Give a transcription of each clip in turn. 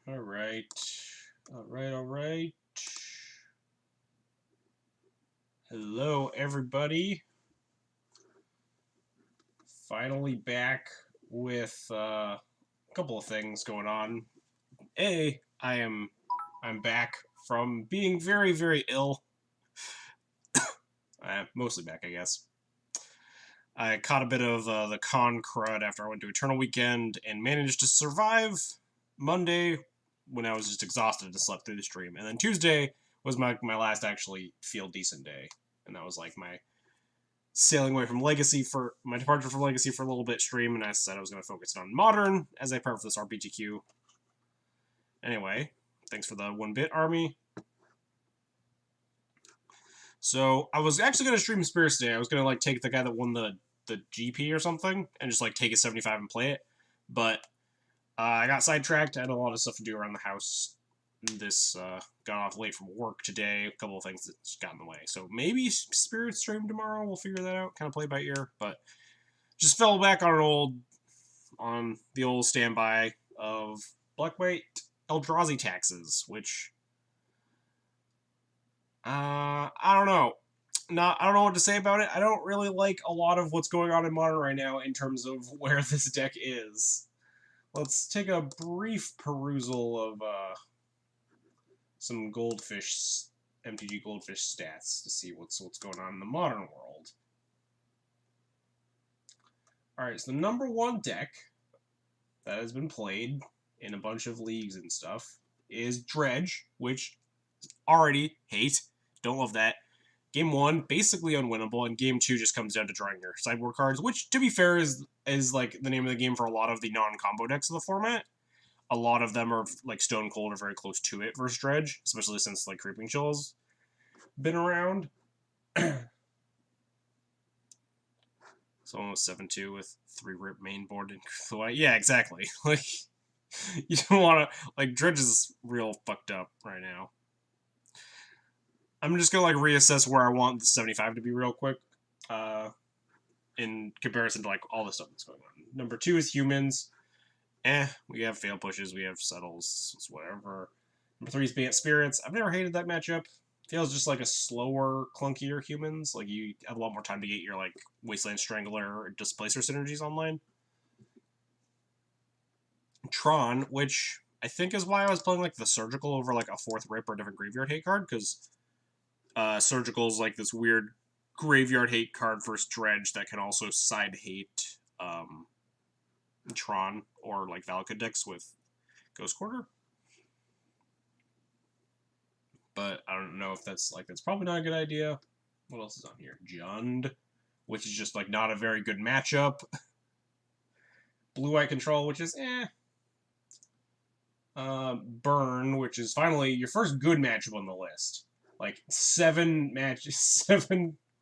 Alright. Alright. Hello, everybody. Finally back with a couple of things going on. I'm back from being very, very ill. Mostly back, I guess. I caught a bit of the con crud after I went to Eternal Weekend and managed to survive Monday when I was just exhausted and slept through the stream. And then Tuesday was my last actually feel decent day. And that was like my sailing away from Legacy for my departure from Legacy for a little bit stream, and I said I was going to focus on Modern as I prepare for this RPGQ. Anyway, thanks for the 1-bit army. So I was actually going to stream Spirits today. I was going to like take the guy that won the GP or something and just like take his 75 and play it, but I got sidetracked. I had a lot of stuff to do around the house. This got off late from work today. A couple of things that just got in the way. So maybe Spirit stream tomorrow. We'll figure that out. Kind of play by ear, but just fell back on the old standby of Blackweight Eldrazi taxes, which I don't know. I don't know what to say about it. I don't really like a lot of what's going on in Modern right now in terms of where this deck is. Let's take a brief perusal of some Goldfish, MTG Goldfish stats to see what's going on in the Modern world. Alright, so the number one deck that has been played in a bunch of leagues and stuff is Dredge, which already hate. Don't love that. Game 1, basically unwinnable, and Game 2 just comes down to drawing your sideboard cards, which, to be fair, is like the name of the game for a lot of the non-combo decks of the format. A lot of them are like Stone Cold or very close to it versus Dredge, especially since like Creeping Chill's been around. So almost 7-2 with 3 rip main board and yeah, exactly. Like you don't want to like Dredge is real fucked up right now. I'm just gonna like reassess where I want the 75 to be real quick. In comparison to like all the stuff that's going on. Number 2 is humans. We have fail pushes, we have settles, it's whatever. Number 3 is Bant Spirits. I've never hated that matchup. Feels just like a slower, clunkier humans. Like you have a lot more time to get your like Wasteland Strangler or Displacer synergies online. Tron, which I think is why I was playing like the Surgical over like a 4th Rip or a different Graveyard Hate card, because Surgical is like this weird Graveyard Hate card versus Dredge that can also side hate Tron or like Valakut decks with Ghost Quarter. But I don't know if that's probably not a good idea. What else is on here? Jund, which is just like not a very good matchup. Blue-White Control, which is Burn, which is finally your first good matchup on the list. Like 7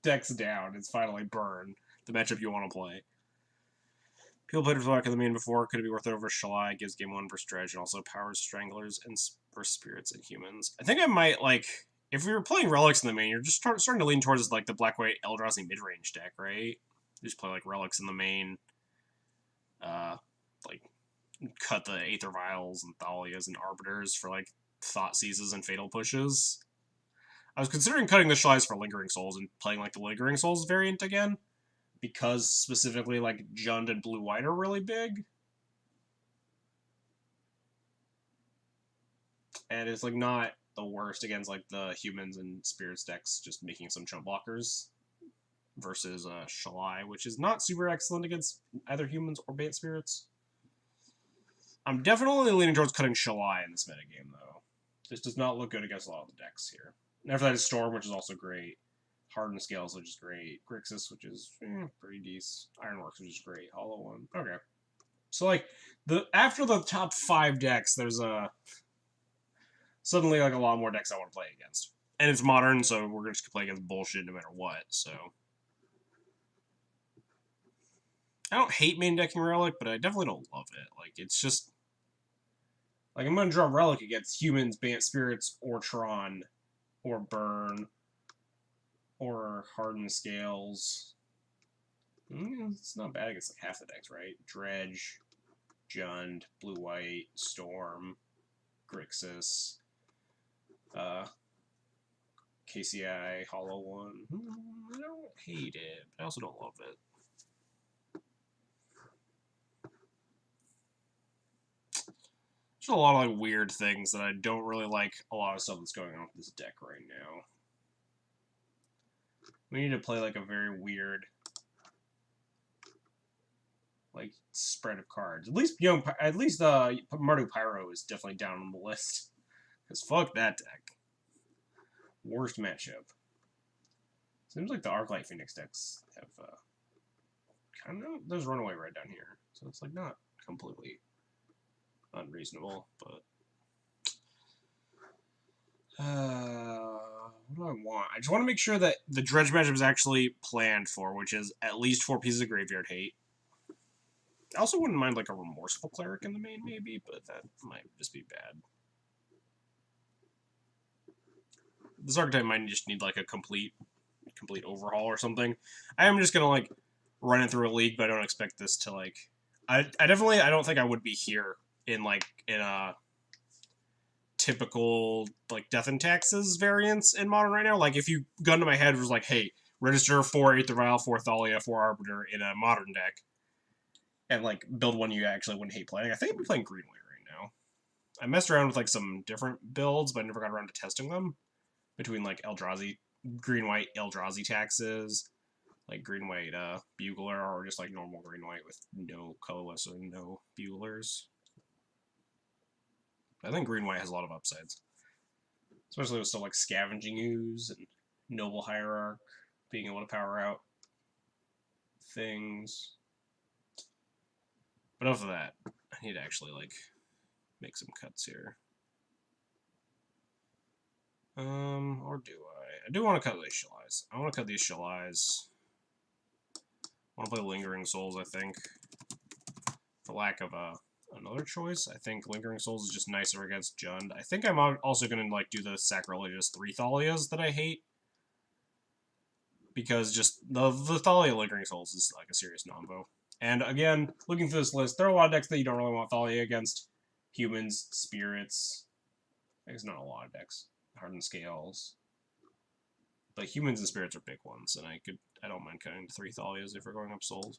decks down, it's finally Burn, the matchup you want to play. People played Reflect in the main before. Could it be worth it over Shalai? Gives game 1 versus Dredge and also powers Stranglers and versus Spirits and Humans. I think I might, like, if we were playing Relics in the main, you're just starting to lean towards, like, the Black-White Eldrazi mid-range deck, right? You just play, like, Relics in the main. Like, cut the Aether Vials and Thalias and Arbiters for, like, Thought Seizes and Fatal Pushes. I was considering cutting the Shalais for Lingering Souls and playing, like, the Lingering Souls variant again, because specifically like Jund and Blue-White are really big. And it's like not the worst against like the humans and spirits decks just making some chump blockers versus Shalai, which is not super excellent against either humans or Bant Spirits. I'm definitely leaning towards cutting Shalai in this metagame, though. This does not look good against a lot of the decks here. And after that is Storm, which is also great. Hardened Scales, which is great. Grixis, which is pretty decent. Ironworks, which is great. Hollow One. Okay. So, like, after the top 5 decks, there's suddenly, like, a lot more decks I want to play against. And it's modern, so we're just going to play against bullshit no matter what, so. I don't hate main decking Relic, but I definitely don't love it. Like, it's just... Like, I'm going to draw Relic against humans, Bant Spirits, or Tron, or Burn, or Hardened Scales. It's not bad against, like, half the decks, right? Dredge, Jund, Blue-White, Storm. Grixis, KCI, Hollow One. I don't hate it, but I also don't love it. There's a lot of like weird things that I don't really like. A lot of stuff that's going on with this deck right now. We need to play like a very weird, like spread of cards. At least Mardu Pyro is definitely down on the list. Cause fuck that deck. Worst matchup. Seems like the Arclight Phoenix decks have kind of there's Runaway Red down here, so it's like not completely unreasonable, but what do I want? I just want to make sure that the dredge matchup is actually planned for, which is at least 4 pieces of graveyard hate. I also wouldn't mind like a remorseful cleric in the main, maybe, but that might just be bad. This archetype might just need like a complete overhaul or something. I am just gonna like run it through a league, but I don't expect this to like. I don't think I would be here in a typical like Death and Taxes variants in Modern right now. Like if you gun to my head was like, hey, register 4 Aether Vial, 4 Thalia, 4 Arbiter in a Modern deck, and like build one you actually wouldn't hate playing. I think I'm playing Green White right now. I messed around with like some different builds, but I never got around to testing them between like Eldrazi, Green White Eldrazi Taxes, like Green White Bugler, or just like normal Green White with no colorless or no Buglers. I think Green White has a lot of upsides, especially with stuff like Scavenging Ooze and Noble Hierarch being able to power out things. But enough of that. I need to actually like make some cuts here. Or do I? I do want to cut these Shell Eyes. I want to cut these Shell Eyes. I want to play Lingering Souls, I think. For lack of another choice, I think Lingering Souls is just nicer against Jund. I think I'm also going to like do the sacrilegious 3 Thalias that I hate. Because just the Thalia Lingering Souls is like a serious non-vote. And again, looking through this list, there are a lot of decks that you don't really want Thalia against. Humans, Spirits. I guess not a lot of decks. Hardened Scales. But Humans and Spirits are big ones, and I don't mind cutting to 3 Thalias if we're going up Souls.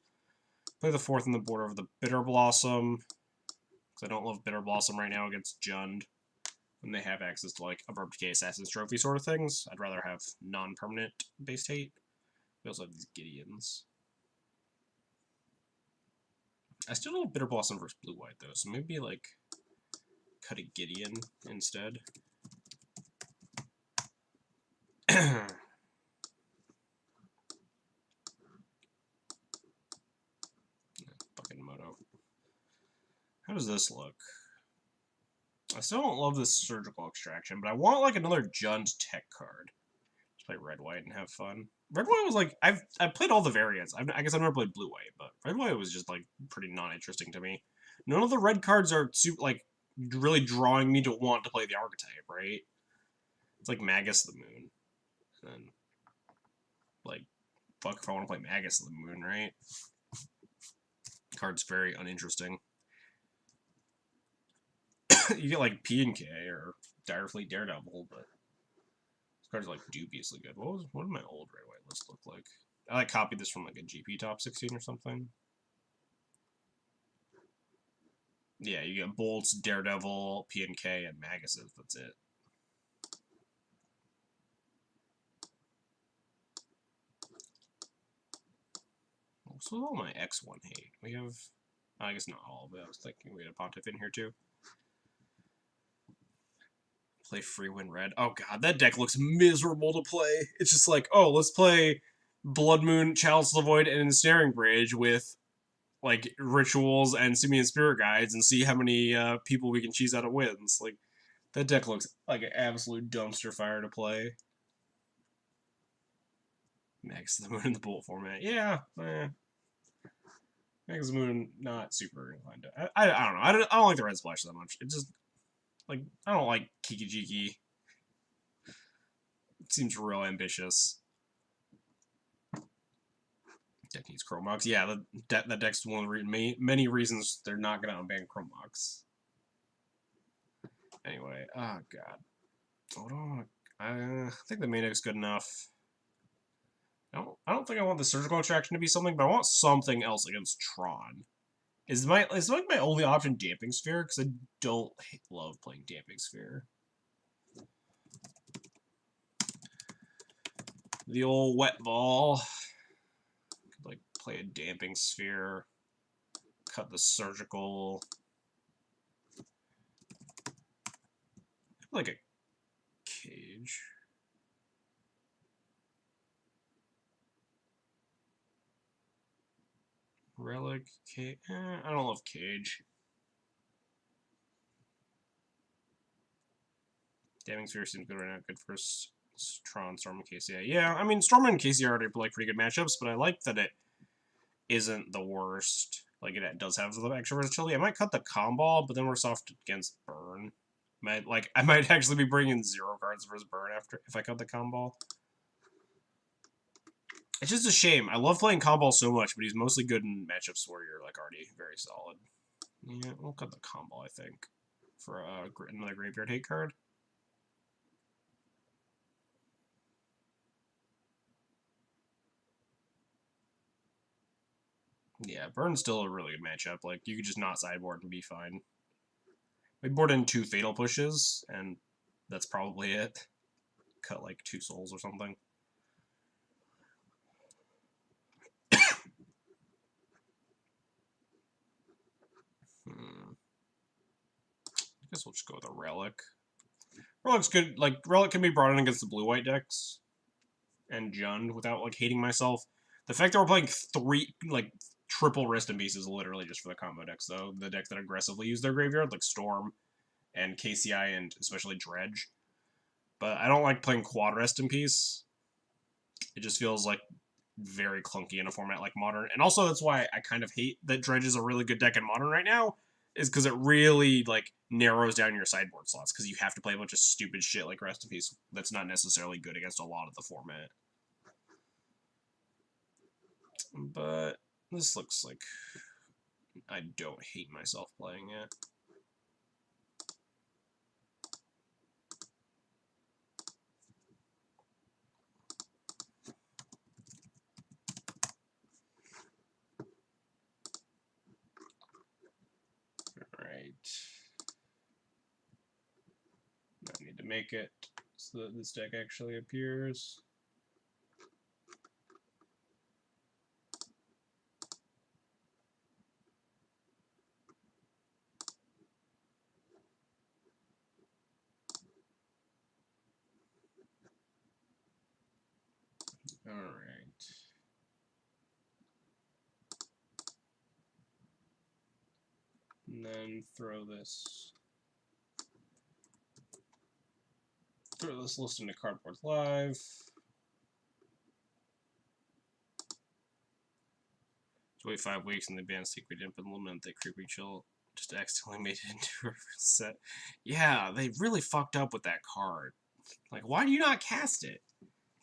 Play the 4th in the border of the Bitter Blossom, because I don't love Bitter Blossom right now against Jund, when they have access to like Abrupt Decay, Assassin's Trophy sort of things. I'd rather have non-permanent based hate. We also have these Gideons. I still don't have Bitter Blossom versus Blue-White though, so maybe like cut a Gideon instead. Fucking Moto. How does this look? I still don't love this Surgical Extraction, but I want like another Jund tech card. Just play Red-White and have fun. Red-White was like, I played all the variants. I guess I've never played Blue-White, but Red-White was just like pretty non-interesting to me. None of the red cards are super, like really drawing me to want to play the archetype, right? It's like Magus the Moon. And like, fuck if I want to play Magus the Moon, right? Card's very uninteresting. You get like P and K or Direfleet Daredevil, but this card's like dubiously good. What did my old Red-White list look like? I like copied this from like a GP top 16 or something. Yeah, you get Bolts, Daredevil, P and K, and Maguses. That's it. What's with all my X1 hate? We have, I guess not all of it. I was thinking we had a Pontiff in here too. Play Free Win Red. Oh god, that deck looks miserable to play. It's just like, oh, let's play Blood Moon, Chalice of the Void, and Ensnaring Bridge with like rituals and Simian Spirit Guides and see how many people we can cheese out of wins. Like, that deck looks like an absolute dumpster fire to play. Max the Moon in the Bolt format. Yeah, Max the Moon, not super inclined to. I don't know. I don't like the Red Splash that much. It just, like, I don't like Kiki Jiki. It seems real ambitious. Deck needs Chromox. Yeah, that deck's one of the many reasons they're not going to unban Chromox. Anyway, oh god. Hold on. I think the main deck's good enough. I don't think I want the surgical extraction to be something, but I want something else against Tron. Is like my only option Damping Sphere? Because I don't love playing Damping Sphere. The old wet ball. Could like play a Damping Sphere. Cut the surgical. Like a cage. Relic, cage. I don't love cage. Damping Sphere seems good right now. Good for Tron, Storm, and KCI. Yeah, I mean, Storm and KCI are like pretty good matchups, but I like that it isn't the worst. Like, it does have the extra versatility. I might cut the combo, but then we're soft against burn. I might actually be bringing 0 cards versus burn after if I cut the combo. It's just a shame. I love playing combo so much, but he's mostly good in matchups where you're like already very solid. Yeah, we'll cut the combo, I think, for another graveyard hate card. Yeah, Burn's still a really good matchup. Like, you could just not sideboard and be fine. We board in 2 Fatal Pushes, and that's probably it. Cut, like, 2 souls or something. I guess we'll just go with a Relic. Relic's good. Like, Relic can be brought in against the blue-white decks and Jund without, like, hating myself. The fact that we're playing 3, like, triple Rest in Peace is literally just for the combo decks, though. The decks that aggressively use their graveyard, like Storm and KCI and especially Dredge. But I don't like playing quad Rest in Peace. It just feels like very clunky in a format like Modern. And also that's why I kind of hate that Dredge is a really good deck in Modern right now, is because it really like narrows down your sideboard slots because you have to play a bunch of stupid shit like Rest in Peace that's not necessarily good against a lot of the format. But this looks like I don't hate myself playing it. Alright. I need to make it so that this deck actually appears. Alright. And then throw this list into Cardboard Live. So wait 5 weeks and the band secret implement that creepy chill just accidentally made it into a set. Yeah, they really fucked up with that card. Like, why do you not cast it?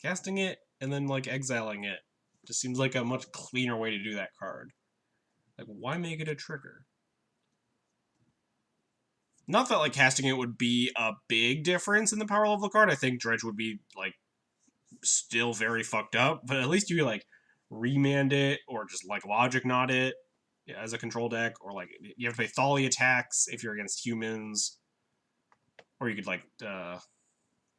Casting it and then like exiling it just seems like a much cleaner way to do that card. Like, why make it a trigger? Not that like casting it would be a big difference in the power level of the card. I think Dredge would be like still very fucked up, but at least you like remand it or just like logic knot it as a control deck, or like you have to play Thali attacks if you're against humans, or you could like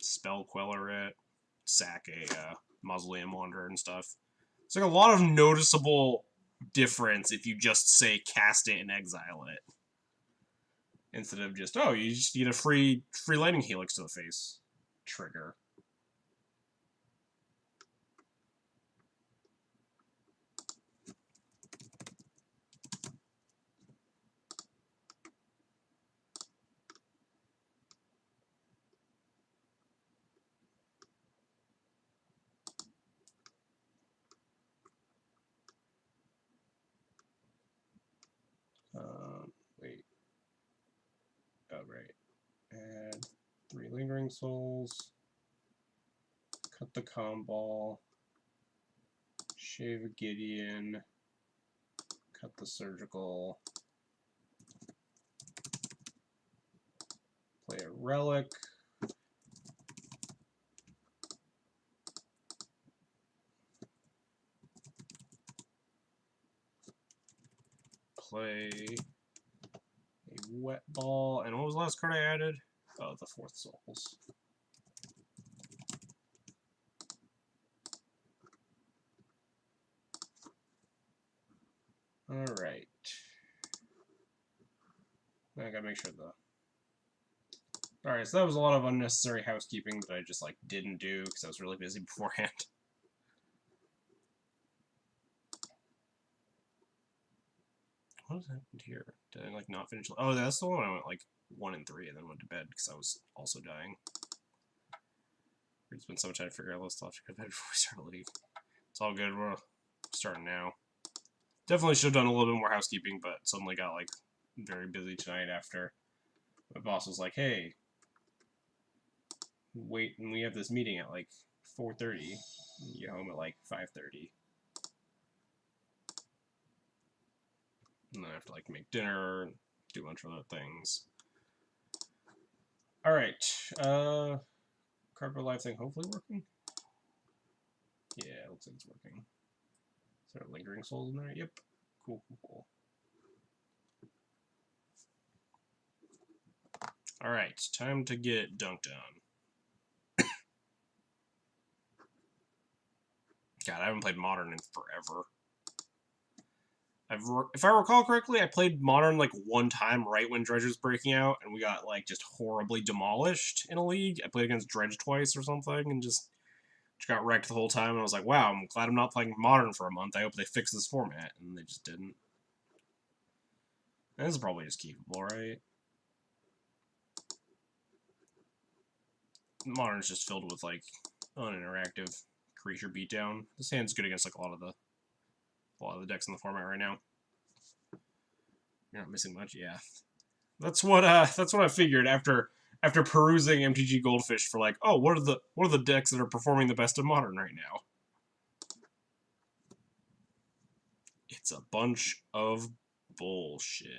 spell queller it, sack a mausoleum wanderer and stuff. It's like a lot of noticeable difference if you just say cast it and exile it instead of just, oh, you just get a free lightning helix to the face trigger. Wait. Oh, right. Add 3 Lingering Souls. Cut the combo. Shave a Gideon. Cut the surgical. Play a relic. Play a wet ball. And what was the last card I added? Oh, the 4th Souls. Alright. I gotta make sure Alright, so that was a lot of unnecessary housekeeping that I just, like, didn't do because I was really busy beforehand. What has happened here? Did I, like, not finish? Oh, that's the one I went, like, 1 and 3 and then went to bed because I was also dying. It's been so much time to figure out all this stuff to go to bed before we start the league. It's all good. We're starting now. Definitely should have done a little bit more housekeeping, but suddenly got, like, very busy tonight after my boss was like, hey, wait, and we have this meeting at, like, 4:30. You get home at, like, 5:30. And then I have to, like, make dinner and do a bunch of other things. Alright, Cardboard Live thing hopefully working? Yeah, it looks like it's working. Is there lingering souls in there? Yep. Cool, cool, cool. Alright, time to get dunked on. God, I haven't played Modern in forever. If I recall correctly, I played Modern like one time right when Dredge was breaking out, and we got like just horribly demolished in a league. I played against Dredge twice or something, and just got wrecked the whole time. And I was like, wow, I'm glad I'm not playing Modern for a month. I hope they fix this format, and they just didn't. And this is probably just keepable, right? Modern's just filled with like uninteractive creature beatdown. This hand's good against like a lot of the decks in the format right now. You're not missing much, yeah. That's what I figured after perusing MTG Goldfish for like, oh, what are the decks that are performing the best in Modern right now? It's a bunch of bullshit.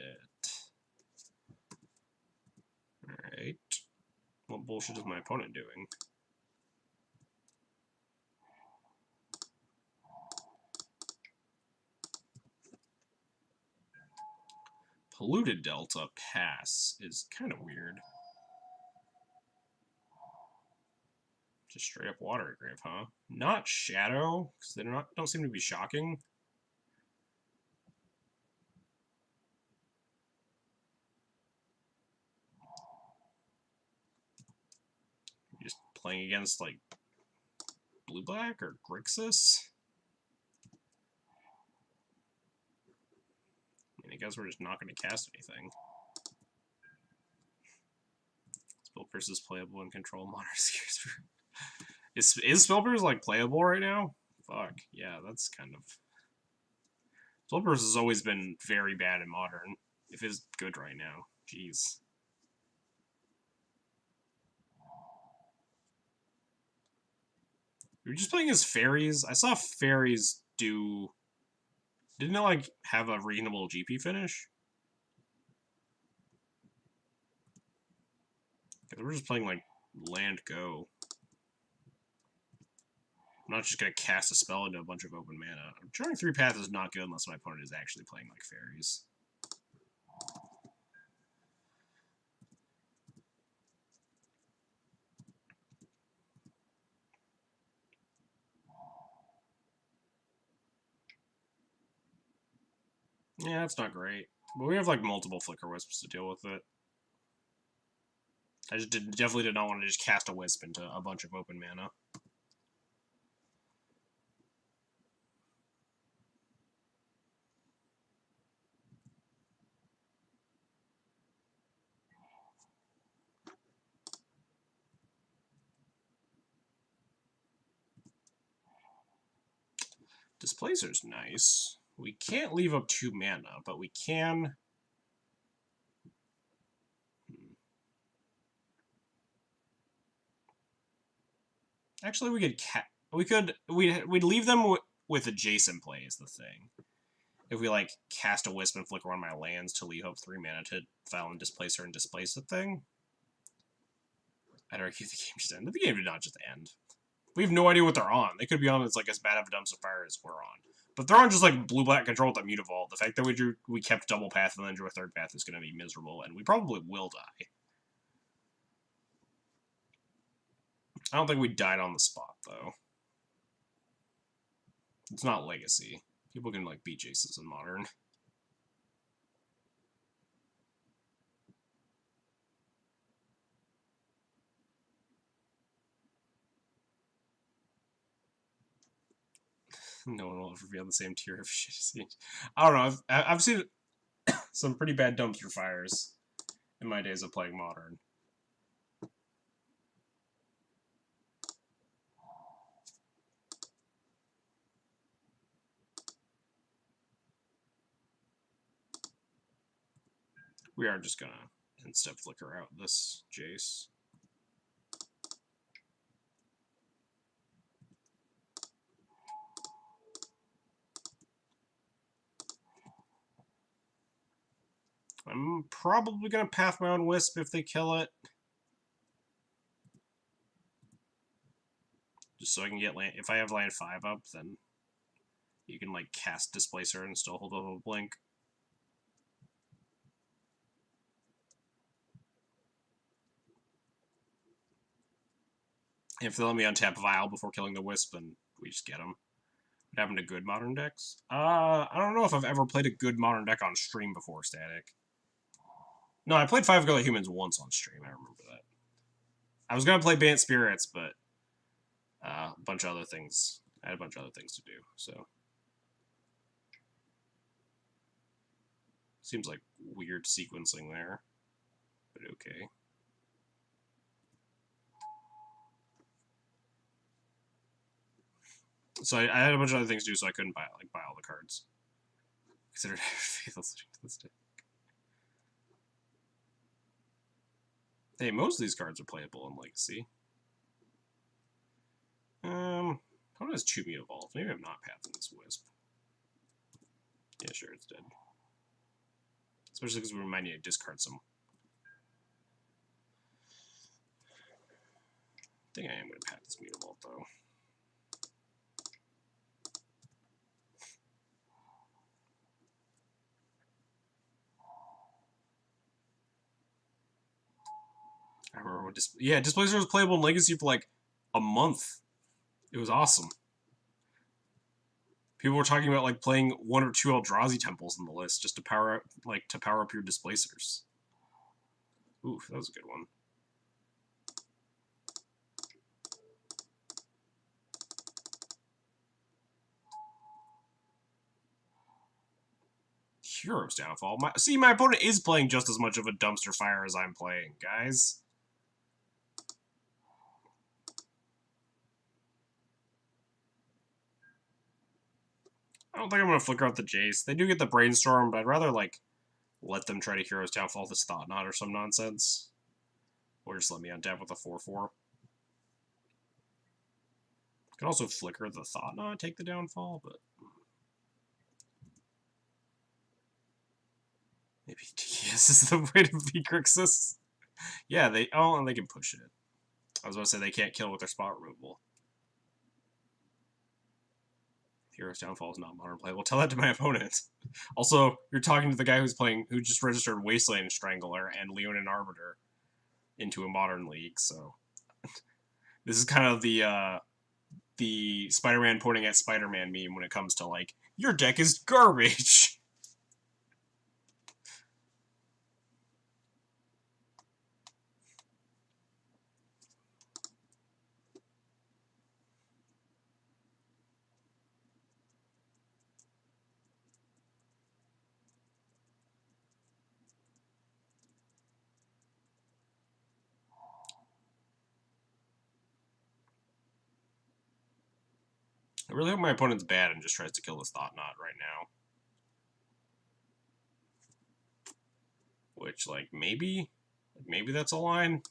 Alright. What bullshit is my opponent doing? Polluted Delta pass is kind of weird. Just straight up Water Grave, huh? Not Shadow, because they don't seem to be shocking. Just playing against like blue-black or Grixis. I mean, I guess we're just not going to cast anything. Spellpierce is playable and control Modern Seers. Is Spellpierce like playable right now? Fuck, yeah, that's kind of... Spellpierce has always been very bad in Modern. If it's good right now. Jeez. We were just playing as fairies. I saw fairies do... Didn't it, like, have a reasonable GP finish? We're just playing, like, land go. I'm not just going to cast a spell into a bunch of open mana. Drawing 3 paths is not good unless my opponent is actually playing, like, fairies. Yeah, that's not great. But we have, like, multiple Flicker Wisps to deal with it. I just definitely did not want to just cast a Wisp into a bunch of open mana. Displacer's nice. We can't leave up 2 mana, but we can... Actually, we'd leave them with adjacent play is the thing. If we, like, cast a Wisp and flicker on my lands to leave up 3 mana to file and Displacer and displace the thing. I'd argue the game just ended. The game did not just end. We have no idea what they're on. They could be on as like as bad of a dumpster fire as we're on. But they're on just like blue-black control with that Mutavault. The fact that we kept double path and then drew a third path is going to be miserable, and we probably will die. I don't think we died on the spot, though. It's not Legacy. People can, like, beat Jaces in Modern. No one will ever be on the same tier of shit. I don't know. I've seen some pretty bad dumpster fires in my days of playing Modern. We are just gonna instep flicker out this Jace. I'm probably gonna path my own Wisp if they kill it. Just so I can get land. If I have land 5 up, then you can like cast Displacer and still hold up a blink. If they let me untap Vial before killing the Wisp, then we just get them. What happened to good Modern decks? I don't know if I've ever played a good Modern deck on stream before, Static. No, I played 5 Gorilla Humans once on stream, I remember that. I was going to play Bant Spirits, but a bunch of other things. I had a bunch of other things to do, so. Seems like weird sequencing there, but okay. So I had a bunch of other things to do, so I couldn't buy all the cards. Considered faithless to this day. Hey, most of these cards are playable in Legacy. How does Chumi evolve? Maybe I'm not pathing this Wisp. Yeah, sure, it's dead. Especially because we might need to discard some. I think I am going to path this Mutavault, though. I remember what Displacer was playable in Legacy for like a month. It was awesome. People were talking about like playing 1 or 2 Eldrazi temples in the list just to power up your Displacers. Oof, that was a good one. Hero's Downfall. My opponent is playing just as much of a dumpster fire as I'm playing, guys. I don't think I'm going to flicker out the Jace. They do get the Brainstorm, but I'd rather, like, let them try to Hero's Downfall this Thought Knot or some nonsense. Or just let me untap with a 4/4. I can also flicker the Thought Knot, take the Downfall, but... Maybe TS is the way to beat Grixis. Yeah, and they can push it. I was about to say they can't kill with their spot removal. Hero's Downfall is not modern play. Well, tell that to my opponent. Also, you're talking to the guy who just registered Wasteland Strangler and Leonin Arbiter into a modern league, so this is kind of the Spider-Man pointing at Spider-Man meme when it comes to like, your deck is garbage. I really hope my opponent's bad and just tries to kill this Thought Knot right now. Which, like, maybe that's a line.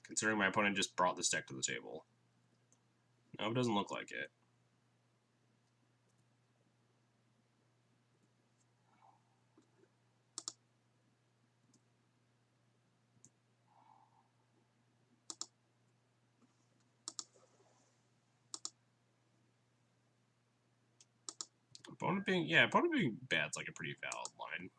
Considering my opponent just brought this deck to the table. No, it doesn't look like it. Opponent being bad's like a pretty valid line.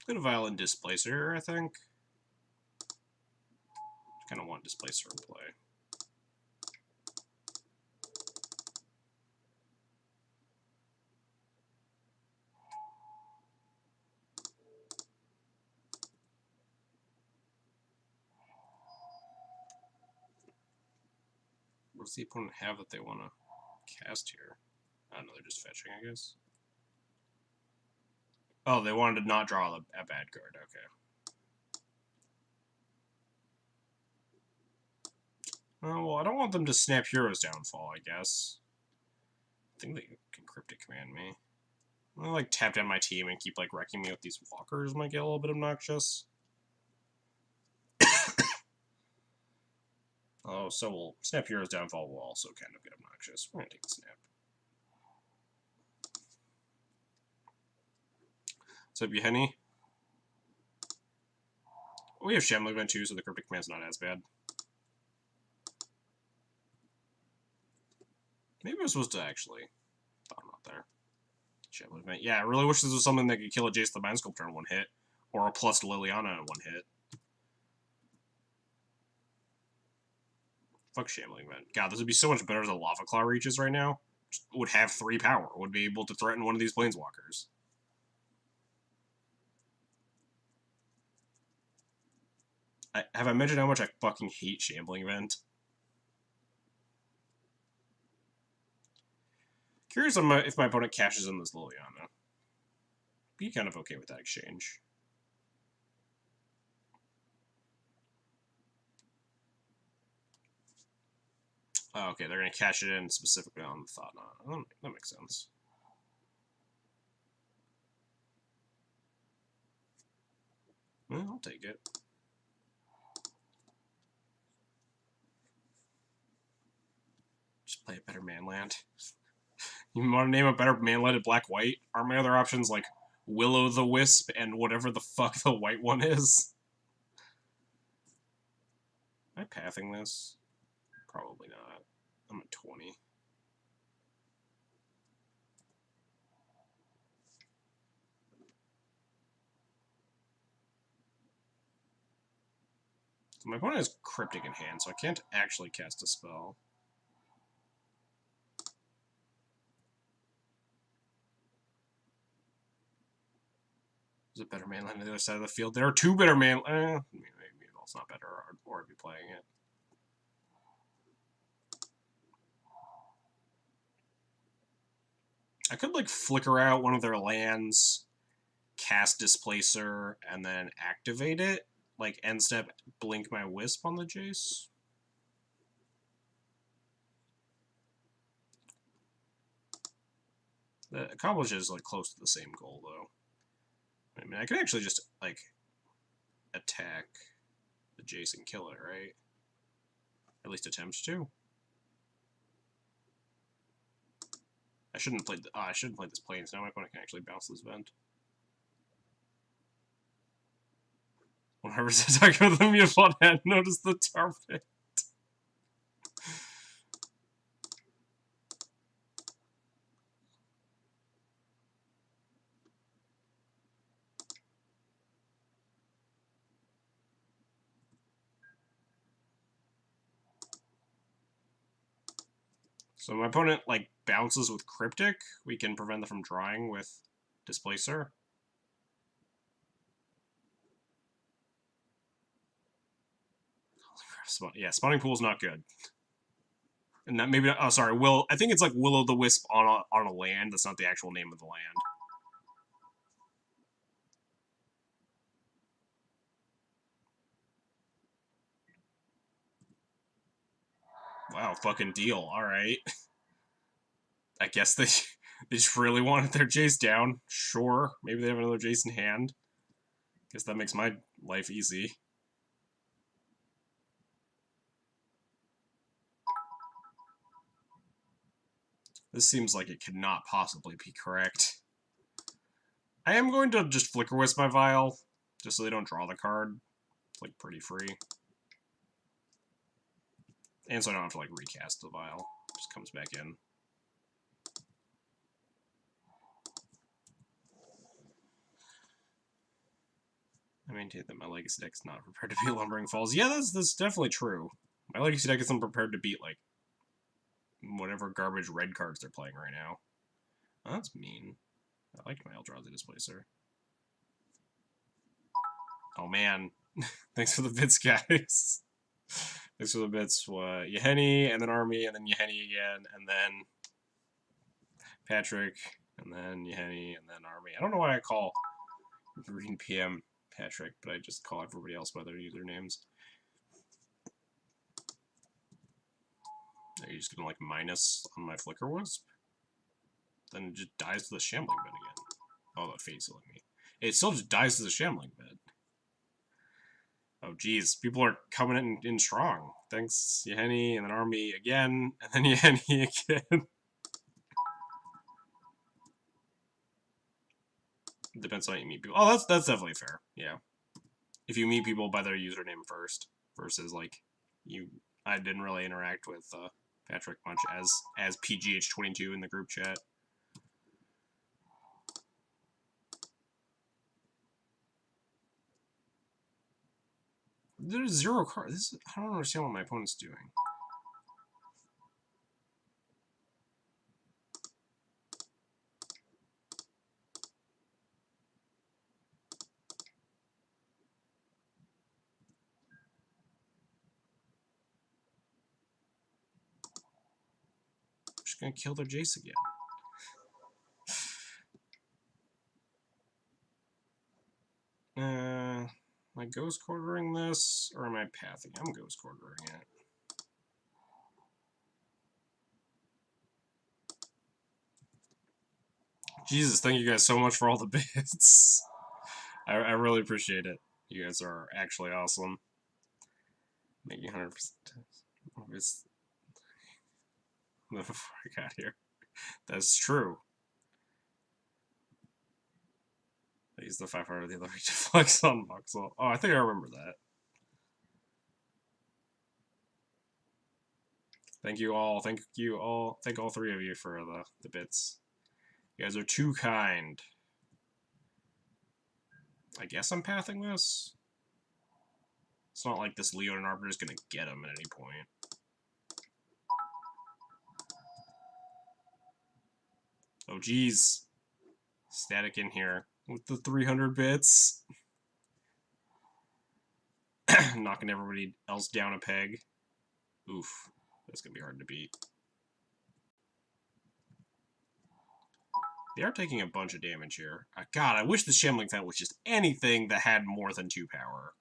Got a Violent Displacer, I think. Kind of want Displacer in play. What does the opponent have that they want to cast here? I don't know, they're just fetching, I guess. Oh, they wanted to not draw a bad card, okay. Oh, well, I don't want them to snap Hero's Downfall, I guess. I think they can Cryptic Command me. I like tap down my team and keep like wrecking me with these walkers might get a little bit obnoxious. Oh, so we'll snap Hero's Downfall will also kind of get obnoxious. We're gonna take the snap. What's up, Henny? We have Shambling Event too, so the Cryptic Command's not as bad. Maybe I was supposed to actually thought about there. Shambling Event. Yeah, I really wish this was something that could kill a Jace the Mind Sculptor in one hit, or a plus Liliana in one hit. Fuck Shambling Event. God, this would be so much better as a Lava Claw reaches right now. Would have 3 power. Would be able to threaten one of these Planeswalkers. Have I mentioned how much I fucking hate Shambling Event? Curious if my opponent cashes in this Liliana. Be kind of okay with that exchange. Oh, okay, they're going to cash it in specifically on the Thought Knot. That makes sense. Well, I'll take it. Just play a better manland. You want to name a better manland at black-white? Aren't my other options like Will-O-the-Wisp and whatever the fuck the white one is? Am I pathing this? Probably not. I'm at 20. So my opponent has Cryptic in hand, so I can't actually cast a spell. Is it better manland on the other side of the field? There are 2 better manland. Maybe it's not better, or I'd be playing it. I could like flicker out one of their lands, cast Displacer, and then activate it. Like end step, blink my Wisp on the Jace. That accomplishes like close to the same goal though. I mean, I could actually just like attack the Jace and kill it, right? At least attempt to. I shouldn't play. I shouldn't play this Plains. Now my opponent can actually bounce this Vent. 100% attack with the Mutaflot hand. Notice the target. So my opponent like bounces with Cryptic. We can prevent them from drawing with Displacer. Yeah, Spawning Pool is not good. And that maybe, oh sorry, I think it's like Will-O-the-Wisp on a land. That's not the actual name of the land. Wow, fucking deal. All right. I guess they just really wanted their Jace down. Sure, maybe they have another Jace in hand. Guess that makes my life easy. This seems like it could not possibly be correct. I am going to just Flicker Wisp my Vial, just so they don't draw the card. It's, like, pretty free. And so I don't have to, like, recast the Vial. It just comes back in. I maintain that my Legacy deck is not prepared to beat Lumbering Falls. Yeah, that's definitely true. My Legacy deck isn't prepared to beat, like, whatever garbage red cards they're playing right now. Oh, that's mean. I liked my Eldrazi Displacer. Oh, man. Thanks for the bits, guys. Thanks for the bits. Yeheni, and then Army, and then Yeheni again, and then Patrick, and then Yeheni, and then Army. I don't know why I call Green PM Patrick, but I just call everybody else by their usernames. Are you just gonna, like, minus on my Flicker Wisp? Then it just dies to the Shambling Bed again. Oh, that Fate's healing me. It still just dies to the Shambling Bed. Oh, geez. People are coming in strong. Thanks, Yeheni, and then Army again, and then Yeheni again. Depends on how you meet people. Oh, that's definitely fair. Yeah. If you meet people by their username first, versus, like, I didn't really interact with Patrick much as PGH22 in the group chat. There's 0 cards. I don't understand what my opponent's doing. I'm just gonna kill their Jace again. Am I Ghost Quartering this, or am I pathing? I'm Ghost Quartering it. Jesus, thank you guys so much for all the bits. I really appreciate it. You guys are actually awesome. Making 100% before I got here. That's true. I used the 500 of the other to flex on Voxel. Oh, I think I remember that. Thank you all. Thank you all. Thank all 3 of you for the bits. You guys are too kind. I guess I'm pathing this. It's not like this Leonin Arbiter is going to get him at any point. Oh, geez. Static in here with the 300 bits. Knocking everybody else down a peg. Oof. That's going to be hard to beat. They are taking a bunch of damage here. God, I wish the Shambling Fent was just anything that had more than 2 power.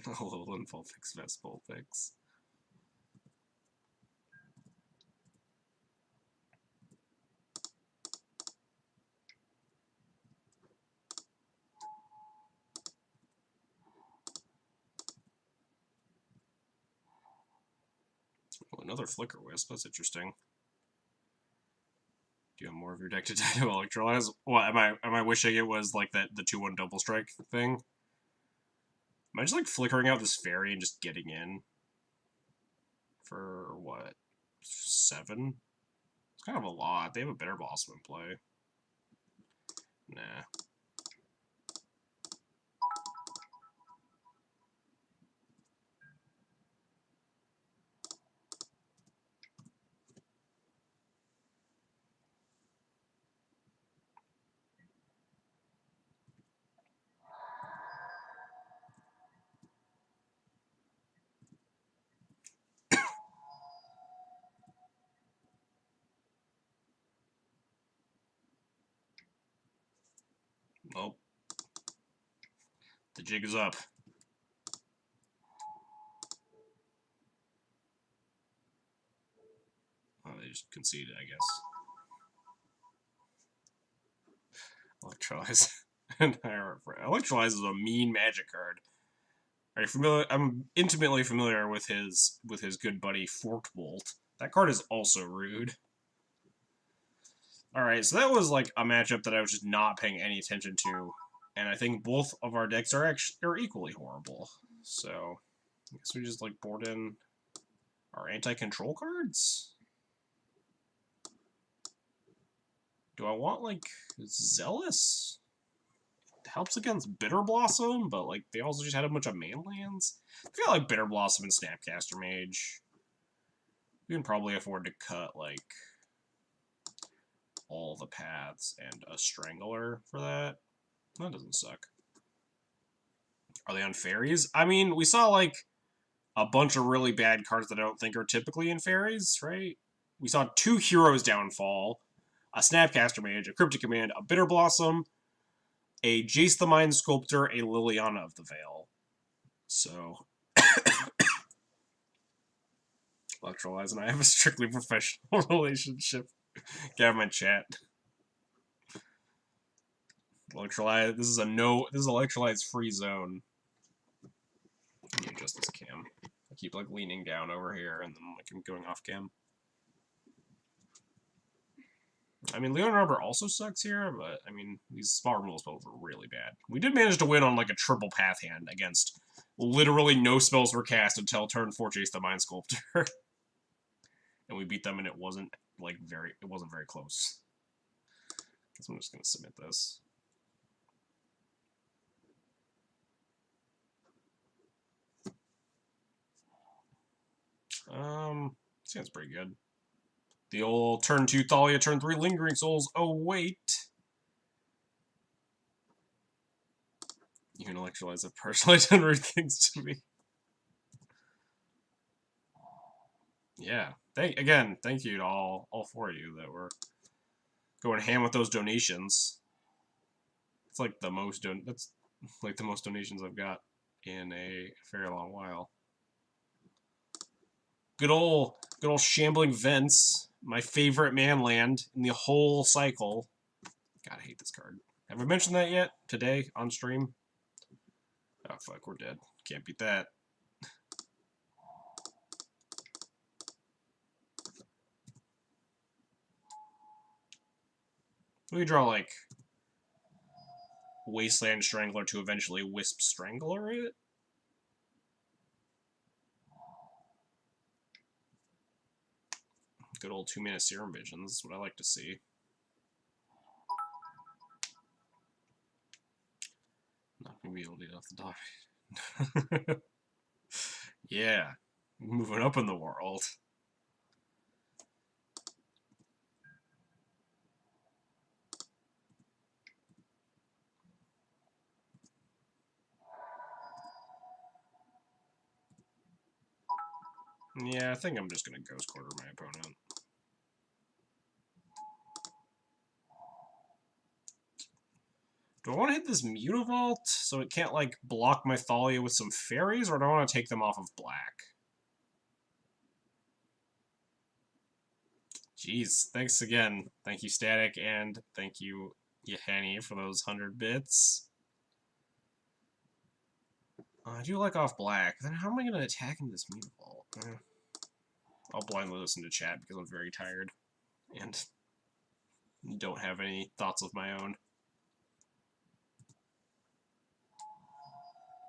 A little Vulpix, Vest Vulpix. Oh, another Flicker Wisp. That's interesting. Do you have more of your deck to die to Electrolyze? What am I wishing it was like the 2/1 double strike thing? Am I just like flickering out this fairy and just getting in? For what? 7? It's kind of a lot. They have a better boss in play. Nah. Nope. The jig is up. Oh, they just conceded, I guess. Electrolyze. Electrolyze is a mean magic card. Are you familiar? I'm intimately familiar with his good buddy Forked Bolt. That card is also rude. Alright, so that was like a matchup that I was just not paying any attention to. And I think both of our decks are equally horrible. So I guess we just like board in our anti-control cards. Do I want like Zealous? It helps against Bitter Blossom, but like they also just had a bunch of man lands. I feel like Bitter Blossom and Snapcaster Mage. We can probably afford to cut like all the paths and a Strangler for that. That doesn't suck. Are they on fairies? I mean, we saw like a bunch of really bad cards that I don't think are typically in fairies, right? We saw 2 Heroes Downfall, a Snapcaster Mage, a Cryptic Command, a Bitter Blossom, a Jace the Mind Sculptor, a Liliana of the Veil. So, Electrolyze and I have a strictly professional relationship. Get out of my chat. Electrolyze, this is Electrolyze free zone. Let me adjust this cam. I keep like leaning down over here and then like I'm going off cam. I mean, Leon Arbor also sucks here, but I mean, these small removal spells are really bad. We did manage to win on like a triple path hand against literally no spells were cast until turn 4 Chase the Mind Sculptor. And we beat them and it wasn't very close. Guess I'm just gonna submit this. Sounds pretty good. The old turn 2 Thalia, turn 3 Lingering Souls. Oh, wait. You can Electrolyze have personally done rude things to me. Yeah. Thank you to all 4 of you that were going ham with those donations. It's like the most that's like the most donations I've got in a very long while. Good old Shambling Vents, my favorite man land in the whole cycle. God, I hate this card. Have I mentioned that yet today on stream? Oh fuck, we're dead. Can't beat that. We draw like Wasteland Strangler to eventually Wisp Strangler it. Good old 2-mana Serum Visions. That's what I like to see. Not gonna be able to get off the dock. Yeah, moving up in the world. Yeah, I think I'm just gonna Ghost Quarter my opponent. Do I want to hit this Mutavault so it can't, like, block my Thalia with some fairies, or do I want to take them off of black? Jeez, thanks again. Thank you, Static, and thank you, Yahani, for those 100 bits. I do like off black. Then how am I going to attack into this Mutavault? I'll blindly listen to chat because I'm very tired and don't have any thoughts of my own.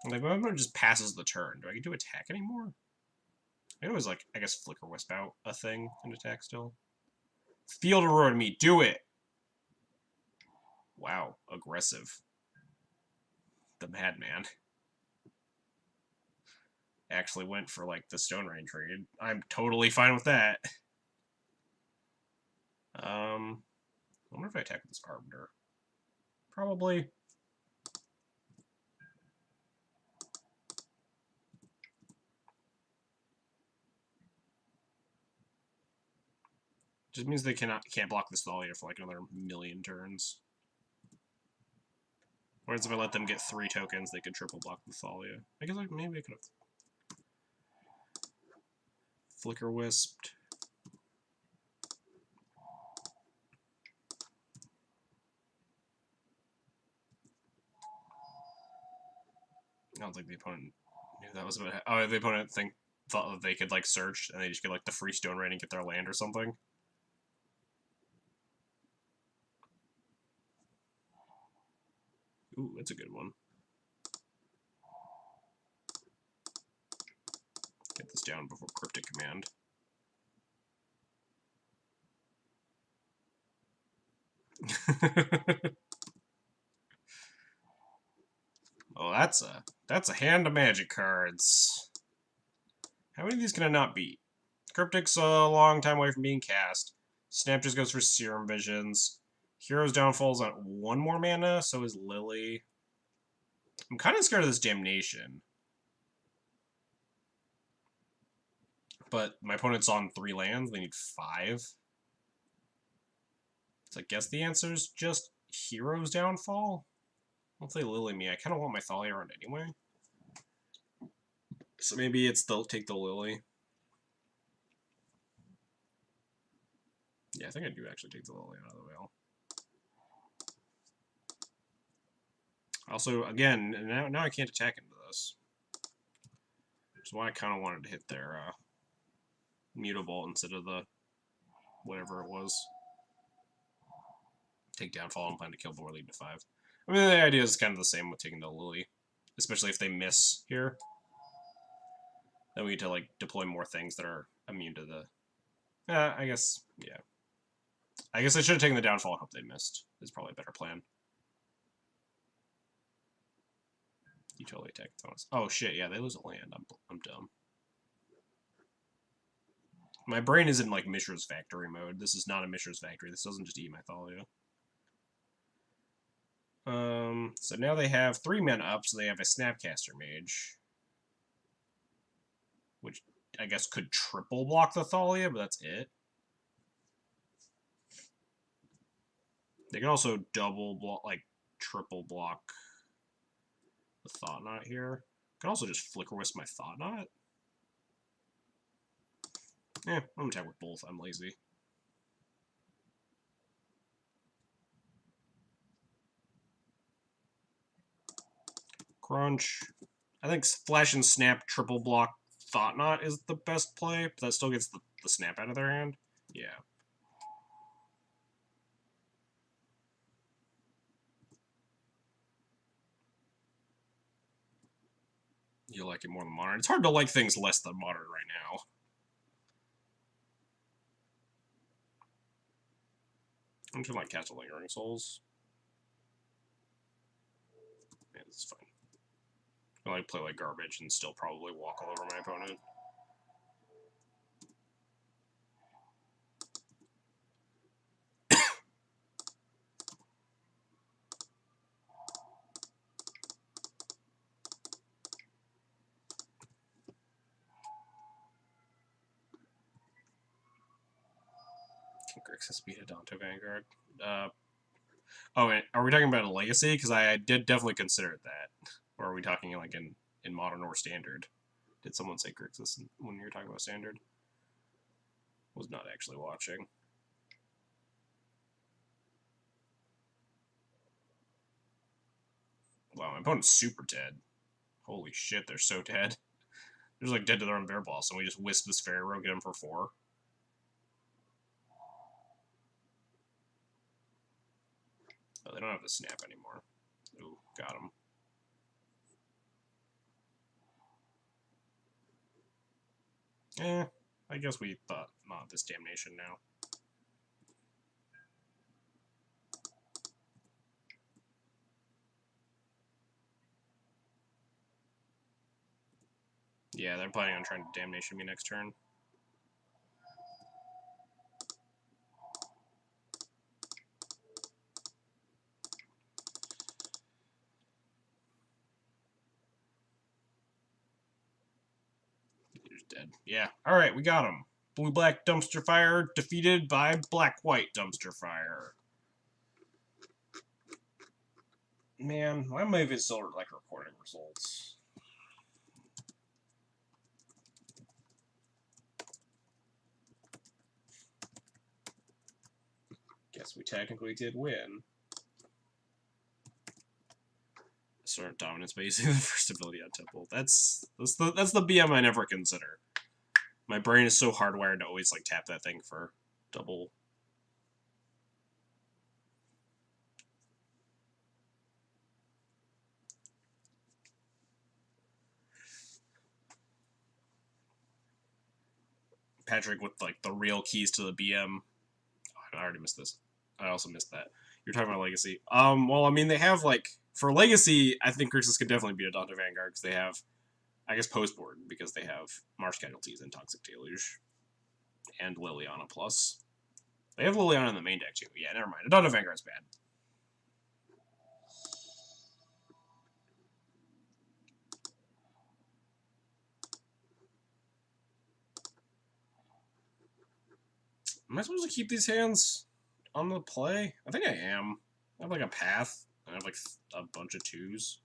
Like, my opponent just passes the turn. Do I get to attack anymore? It was like, I guess, Flicker Wisp out a thing and attack still. Field of Ruin me, do it! Wow, aggressive. The Madman. Actually went for, like, the Stone Rain trade. I'm totally fine with that. I wonder if I attack with this Arbiter. Probably. Just means they can't block this Thalia for like another million turns. Whereas if I let them get 3 tokens, they could triple block the Thalia. I guess maybe I could have Flicker Wisped. don't think the opponent knew that was about. Oh, the opponent thought that they could like search and they just get like the free stone rain and get their land or something. Ooh, that's a good one. Get this down before Cryptic Command. Oh, that's a hand of magic cards. How many of these can I not beat? Cryptic's a long time away from being cast. Snap just goes for Serum Visions. Hero's Downfall's on 1 more mana, so is Lily. I'm kind of scared of this Damnation. But my opponent's on 3 lands, they need 5. So I guess the answer is just Hero's Downfall? I'll play Lily me. I kind of want my Thalia around anyway. So maybe it's take the Lily. Yeah, I think I do actually take the Lily out of the way. Also, again, now I can't attack into this. Which is why I kind of wanted to hit their Mutable instead of the whatever it was. Take Downfall and plan to kill before lead to 5. I mean, the idea is kind of the same with taking the Lily. Especially if they miss here. Then we get to, like, deploy more things that are immune to the... I guess, yeah. I guess I should have taken the Downfall and hope they missed. Is probably a better plan. You totally attack Thomas. Oh, shit, yeah, they lose a land. I'm dumb. My brain is in, like, Mishra's Factory mode. This is not a Mishra's Factory. This doesn't just eat my Thalia. So now they have 3 men up, so they have a Snapcaster Mage. Which I guess could triple block the Thalia, but that's it. They can also double block, like, triple block the Thought Knot here. Can also just Flicker Wisp my Thought Knot. I'm gonna attack with both. I'm lazy. Crunch. I think Flash and Snap triple block Thought Knot is the best play, but that still gets the Snap out of their hand. Yeah. You like it more than Modern. It's hard to like things less than Modern right now. I'm just gonna like cast a Lingering Souls. Yeah, this is fine. I like play like garbage and still probably walk all over my opponent. Grixis beat a Danto Vanguard. Oh, wait, are we talking about a Legacy? Because I did definitely consider that. Or are we talking like in Modern or Standard? Did someone say Grixis when you were talking about Standard? Was not actually watching. Wow, my opponent's super dead. Holy shit, they're so dead. They're just like dead to their own bear boss, and we just wisp this Pharaoh, get him for 4. Oh, they don't have the Snap anymore. Ooh, got him. I guess we thought not this Damnation now. Yeah, they're planning on trying to Damnation me next turn. He's dead. Yeah. Alright, we got him. Blue-black Dumpster Fire defeated by black-white Dumpster Fire. Man, why am I even still like recording results? Guess we technically did win. Certain dominance by using the first ability on Temple. That's the BM I never consider. My brain is so hardwired to always like tap that thing for double. Patrick with like the real keys to the BM. Oh, I already missed this. I also missed that. You're talking about Legacy. Well, I mean, they have like for Legacy, I think Grixis could definitely beat a Daunter Vanguard because they have, I guess, postboard because they have Marsh Casualties and Toxic Deluge, and Liliana Plus. They have Liliana in the main deck too. Yeah, never mind. A Daunter Vanguard's bad. Am I supposed to keep these hands on the play? I think I am. I have like a path. I have like a bunch of 2s.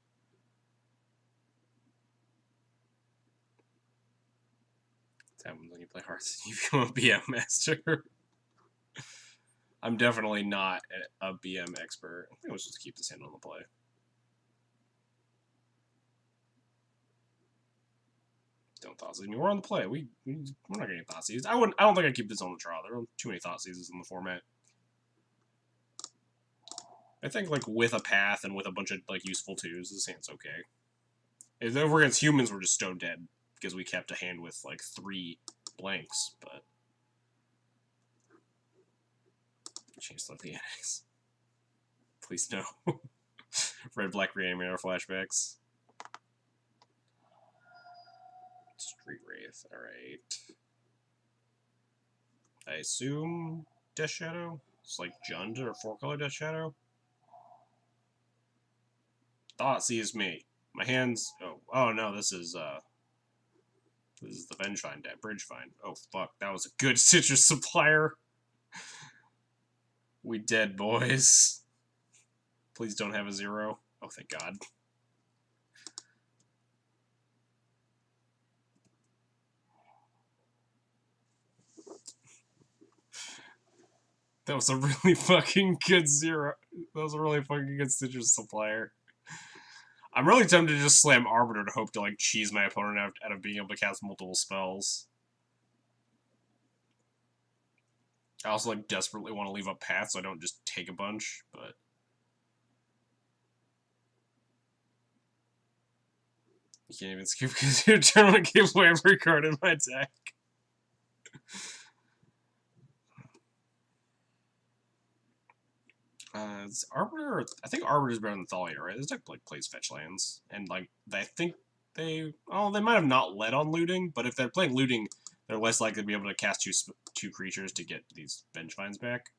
What happens when you play Hearts? You become a BM master. I'm definitely not a BM expert. I think I was supposed to keep this hand on the play. Don't Thoughtseize me. We're on the play. We're not getting Thoughtseize. I don't think I'd keep this on the draw. There are too many Thoughtseizes in the format. I think like with a path and with a bunch of like useful 2s, this hand's okay. If over against humans, we're just stone dead because we kept a hand with like 3 blanks, but change the annex. Please no. Red Black Reanimator flashbacks. Street Wraith, alright. I assume Death Shadow? It's like Jund or 4-color Death Shadow? Thoughtseize me. My hands. Oh no, this is the Vengevine deck, Bridgevine. Oh fuck, that was a good citrus supplier. We dead, boys. Please don't have a 0. Oh, thank God. That was a really fucking good 0. That was a really fucking good citrus supplier. I'm really tempted to just slam Arbiter to hope to like cheese my opponent out of being able to cast multiple spells. I also like desperately want to leave up path so I don't just take a bunch, but you can't even skip because your tournament gave away every card in my deck. It's Arbiter. I think Arbiter is better than Thalia, right? This deck like plays fetch lands, and like I think they might have not led on looting, but if they're playing looting, they're less likely to be able to cast two creatures to get these Vengevines back.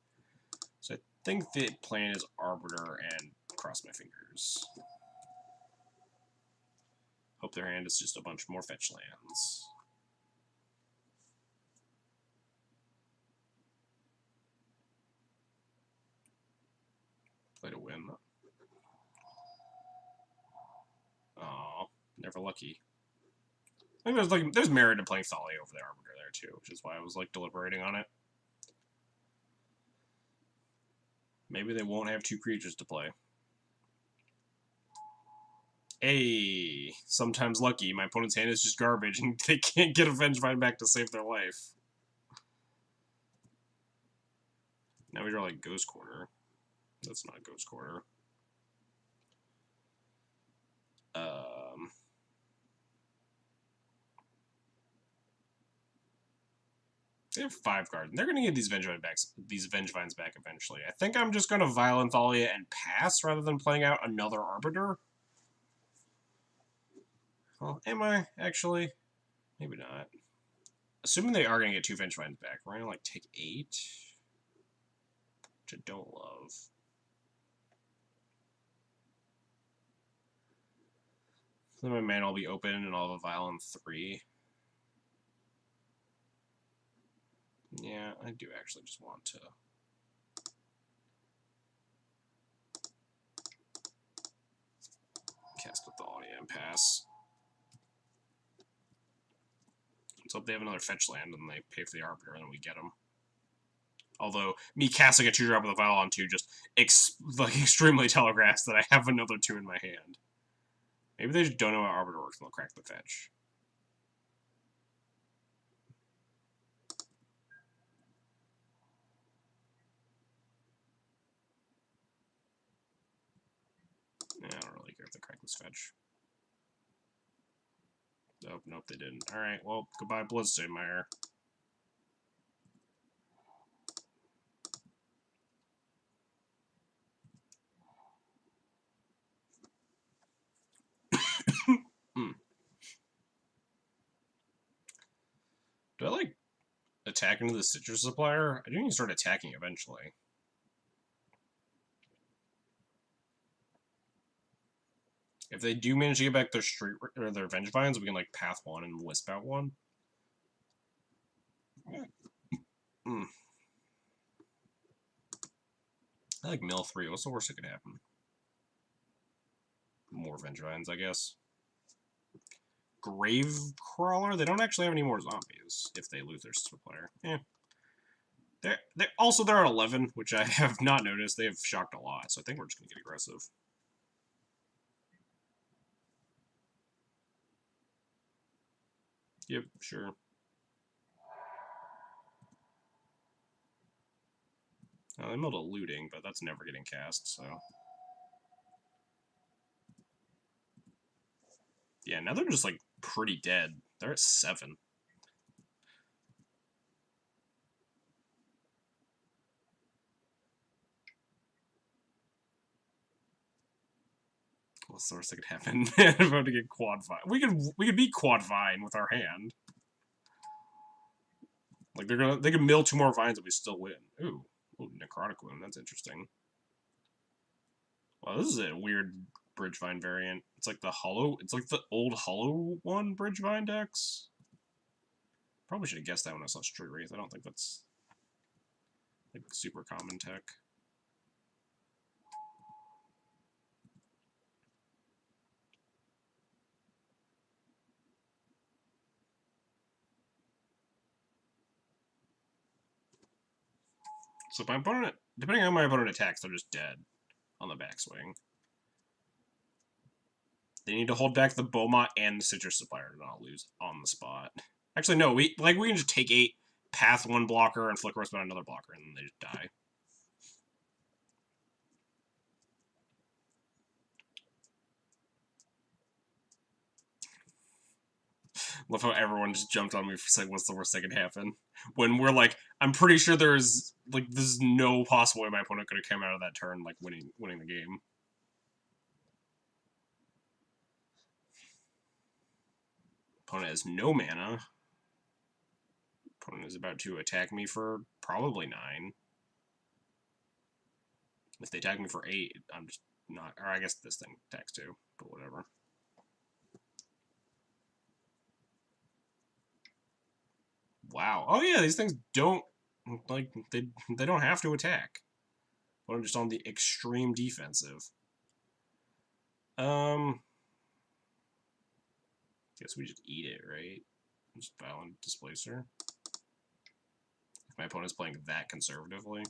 So I think the plan is Arbiter and cross my fingers. Hope their hand is just a bunch more fetch lands. Play to win. Oh, never lucky. I think there's merit in playing Thalia over the Arbiter there too, which is why I was like deliberating on it. Maybe they won't have 2 creatures to play. Hey, sometimes lucky. My opponent's hand is just garbage, and they can't get a Vengevine back to save their life. Now we draw like Ghost Corner. That's not Ghost Corner. They have 5 cards. They're gonna get these Vengevines back eventually. I think I'm just gonna Violent Thalia and pass rather than playing out another Arbiter. Well, am I actually? Maybe not. Assuming they are gonna get 2 Vengevines back, we're gonna like take 8, which I don't love. Then my mana will be open and I'll have a Violent 3. Yeah, I do actually just want to cast with Thalia and pass. Let's hope they have another fetch land and they pay for the Arbiter and we get them. Although, me casting a 2-drop with a Violent 2 just extremely telegraphs that I have another 2 in my hand. Maybe they just don't know how Arbiter works and they'll crack the fetch. Yeah, I don't really care if they crack this fetch. Nope, nope, they didn't. Alright, well, goodbye, Bloodstainmire. Do I, like, attack into the citrus supplier? I do need to start attacking eventually. If they do manage to get back their street or their Vengevines, we can, like, path one and wisp out one. Hmm. I like mill 3. What's the worst that could happen? More Vengevines, I guess. Gravecrawler? They don't actually have any more zombies if they lose their supplier. Eh. They're at 11, which I have not noticed. They have shocked a lot, so I think we're just going to get aggressive. Yep, sure. They milled a looting, but that's never getting cast, so... Yeah, now they're just, like, pretty dead. They're at 7. What's the worst that could happen? I'm about to get quad vine. We could beat quad vine with our hand. Like they can mill 2 more vines and we still win. Ooh, necrotic wound. That's interesting. Well, this is a weird bridge vine variant. It's like the hollow. It's like the old hollow one bridge vine decks. Probably should have guessed that when I saw Street Wraith. I don't think that's like super common tech. So if my opponent, depending on how my opponent attacks, they're just dead on the backswing. They need to hold back the Beaumont and the Citrus Supplier to not lose on the spot. Actually, no, we can just take 8, path 1 blocker, and flicker whisper another blocker, and then they just die. Love how everyone just jumped on me for saying what's the worst that could happen. When we're like, I'm pretty sure there's no possible way my opponent could have come out of that turn like winning the game. Opponent has no mana. Opponent is about to attack me for probably 9. If they attack me for 8, I'm just not. Or I guess this thing attacks too, but whatever. Wow. Oh yeah, these things don't like they don't have to attack. But I'm just on the extreme defensive. Guess we just eat it, right? Just Violent Displacer. If my opponent's playing that conservatively.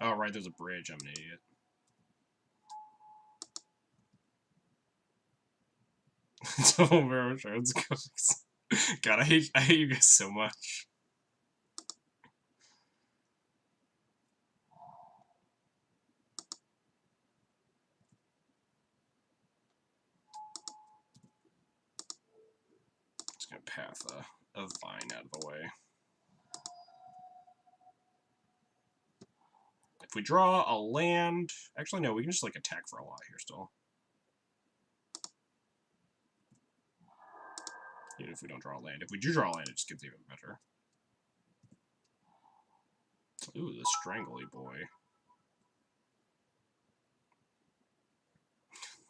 Oh, right, there's a bridge. I'm an idiot. So very sure it's God, I hate you guys so much. Just gonna path a vine out of the way. If we draw a land, actually no, we can just like attack for a lot here still. Even if we don't draw a land. If we do draw a land, it just gets even better. Ooh, the Strangly Boy.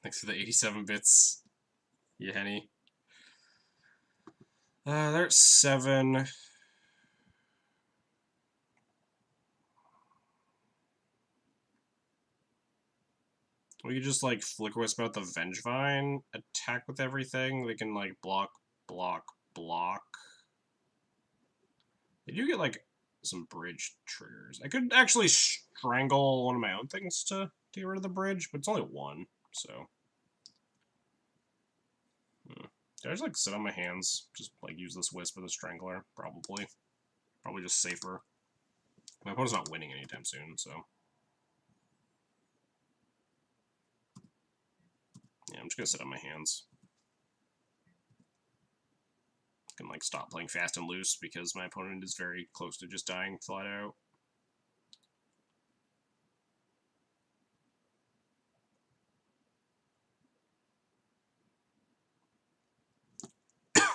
Thanks for the 87 bits, you Henny. There's 7. We could just, like, Flicker Wisp out the Vengevine, attack with everything. They can, like, block, block, block. They do get, like, some bridge triggers. I could actually strangle one of my own things to get rid of the bridge, but it's only one, so. Did I just like sit on my hands? Just like use this wisp or the strangler? Probably. Probably just safer. My opponent's not winning anytime soon, so. Yeah, I'm just gonna sit on my hands. I can like stop playing fast and loose because my opponent is very close to just dying flat out.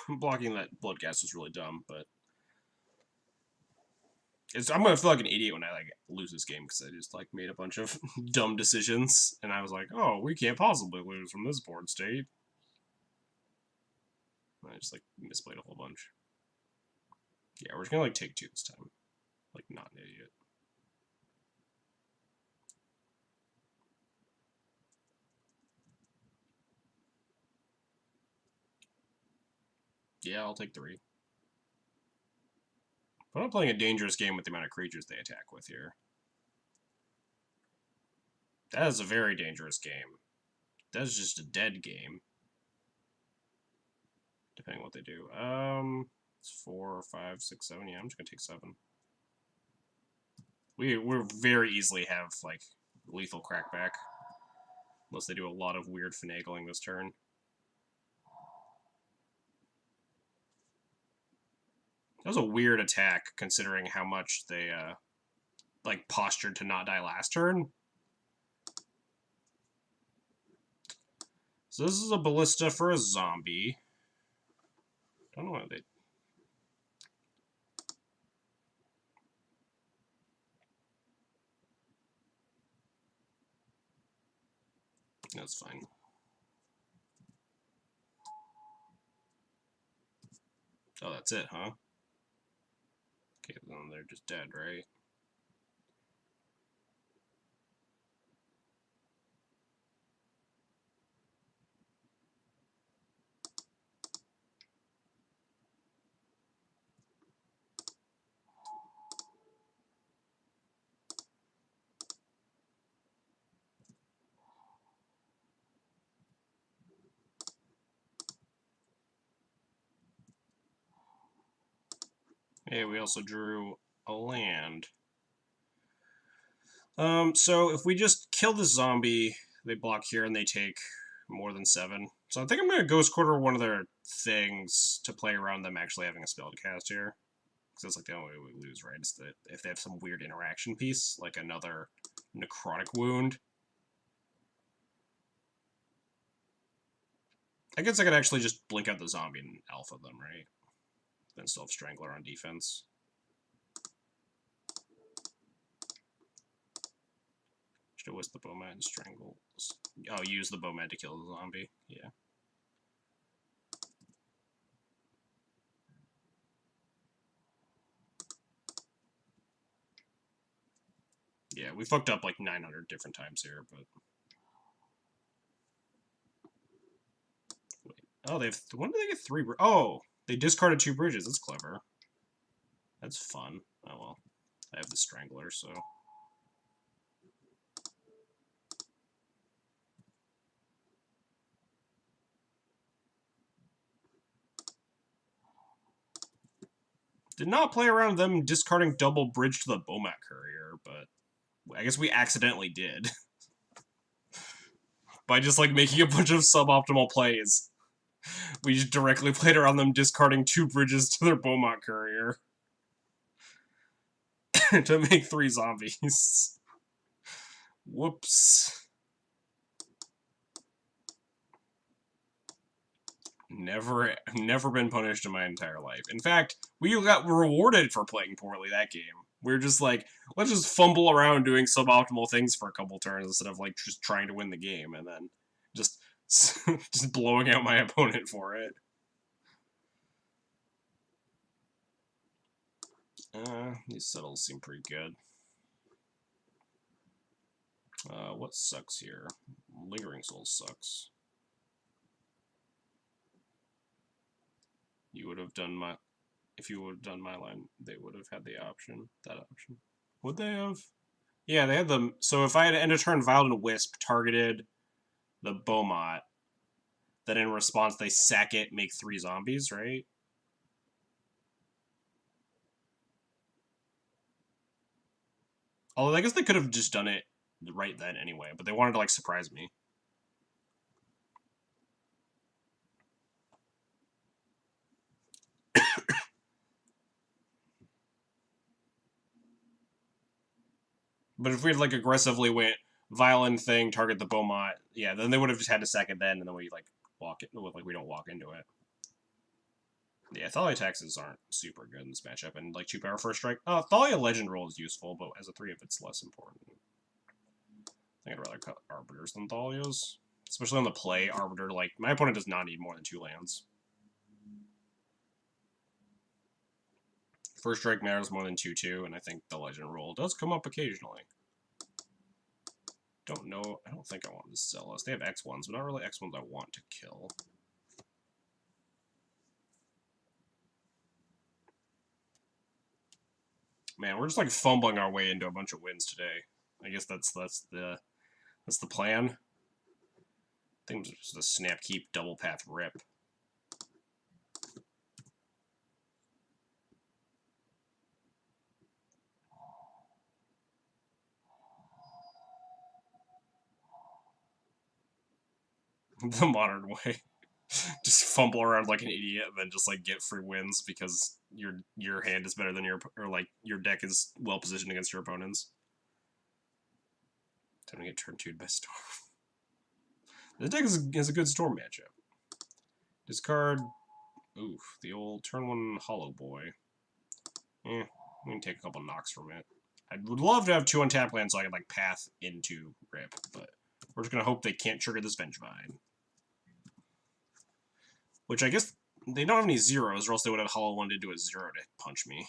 Blocking that blood gas was really dumb, but I'm gonna feel like an idiot when I like lose this game because I just like made a bunch of dumb decisions, and I was like, oh, we can't possibly lose from this board state. And I just like misplayed a whole bunch. Yeah, we're just gonna like take 2 this time, like not an idiot. Yeah, I'll take 3. But I'm playing a dangerous game with the amount of creatures they attack with here. That is a very dangerous game. That is just a dead game. Depending on what they do. It's 4, 5, 6, 7. Yeah, I'm just gonna take 7. We very easily have like lethal crackback, unless they do a lot of weird finagling this turn. That was a weird attack, considering how much they like postured to not die last turn. So this is a ballista for a zombie. Don't know why they. That's fine. Oh, that's it, huh? Okay, then they're just dead, right? Hey, we also drew a land. So if we just kill the zombie, they block here and they take more than 7. So I think I'm going to Ghost Quarter one of their things to play around them actually having a spell to cast here. Because that's like the only way we lose, right? Is that if they have some weird interaction piece, like another necrotic wound. I guess I could actually just blink out the zombie and alpha them, right? Then still have Strangler on defense. Should have whisked the Bowman and strangle. Oh, use the Bowman to kill the zombie. Yeah. Yeah, we fucked up like 900 different times here, but. Wait. Oh, they have. When did they get 3? Oh, they discarded 2 bridges. That's clever. That's fun. Oh well. I have the Strangler, so. Did not play around them discarding double bridge to the Bomat Courier, but I guess we accidentally did. By just like making a bunch of suboptimal plays. We just directly played around them discarding 2 bridges to their Beaumont Courier. To make 3 zombies. Whoops. Never been punished in my entire life. In fact, we got rewarded for playing poorly that game. We were just like, let's just fumble around doing suboptimal things for a couple turns instead of like just trying to win the game and then just just blowing out my opponent for it. These settles seem pretty good. What sucks here? Lingering Souls sucks. You would have done my... if you would have done my line, they would have had the option. That option. Would they have? Yeah, they had them. So if I had end of turn Violent Wisp targeted the Beaumont, then in response they sack it, make 3 zombies, right? Although I guess they could have just done it right then anyway, but they wanted to like surprise me. But if we had like aggressively went violent thing, target the Beaumont, yeah, then they would have just had to sack it then, and then we like walk it, like we don't walk into it. Yeah, Thalia taxes aren't super good in this matchup, and like 2 power first strike. Thalia legend roll is useful, but as a 3 it's less important. I think I'd rather cut Arbiters than Thalias. Especially on the play, Arbiter, like, my opponent does not need more than 2 lands. First strike matters more than 2/2, and I think the legend roll does come up occasionally. Don't know, I don't think I want this Zealous. They have X1s, but not really X1s I want to kill. Man, we're just like fumbling our way into a bunch of wins today. I guess that's the plan. I think it's just a snap keep double path rip. The modern way. Just fumble around like an idiot and then just like get free wins because your hand is better than or like your deck is well positioned against your opponents. Time to get turn 2'd by Storm. This deck is a good Storm matchup. Discard. Oof, the old turn 1 Hollow Boy. We can take a couple knocks from it. I would love to have 2 untap lands so I could like path into Rip, but we're just gonna hope they can't trigger this Vengevine. Which I guess they don't have any zeros, or else they would have Hollow 1 to do a 0 to punch me.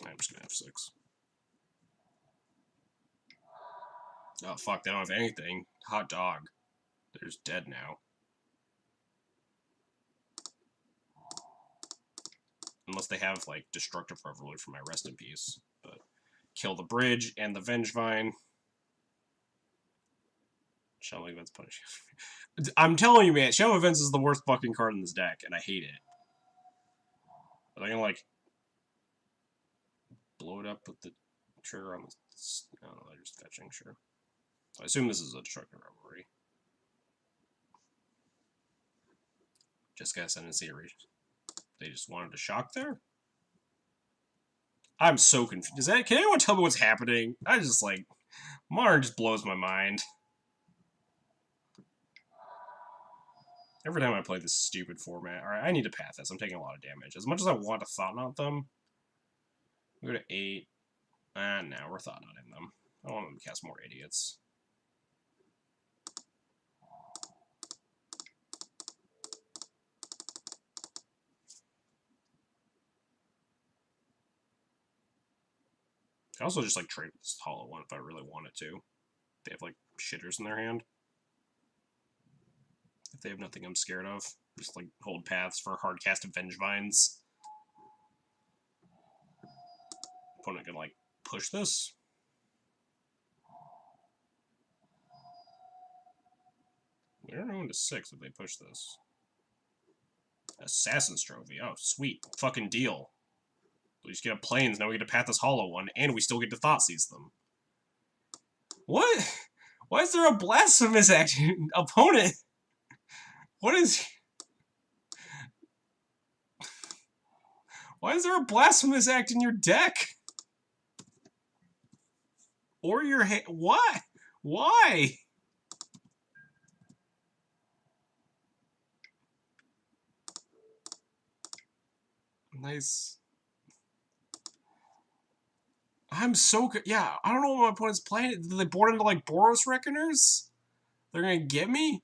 I'm just gonna have 6. Oh fuck, they don't have anything. Hot dog. They're just dead now. Unless they have, like, Destructive Revelry for my Rest in Peace. But kill the Bridge and the Vengevine. Shadow Events punish. I'm telling you, man, Shadow Events is the worst fucking card in this deck, and I hate it. But I'm gonna, like, blow it up with the trigger on the... I don't know, they're just fetching, sure. So I assume this is a Destructive Revelry. Just got sent in series. They just wanted to shock there? I'm so confused. Can anyone tell me what's happening? I just, like... Modern just blows my mind. Every time I play this stupid format... Alright, I need to path this. I'm taking a lot of damage. As much as I want to Thought Knot them... We go to 8. No, we're Thought Knotting them. I don't want them to cast more idiots. I could also just, like, trade this Hollow one if I really wanted to. They have, like, shitters in their hand. If they have nothing I'm scared of. Just, like, hold paths for hard-casted Vengevines. Opponent can, like, push this. We're going to 6 if they push this. Assassin's Trophy. Oh, sweet. Fucking deal. We just get a Plains, now we get to path this Hollow one, and we still get to Thoughtseize them. What? Why is there a Blasphemous action? Opponent? What is... Why is there a Blasphemous act in your deck? Or your hand... What? Why? Nice. I'm so good. Yeah, I don't know what my opponent's playing. Did they board into, like, Boros Reckoners? They're gonna get me?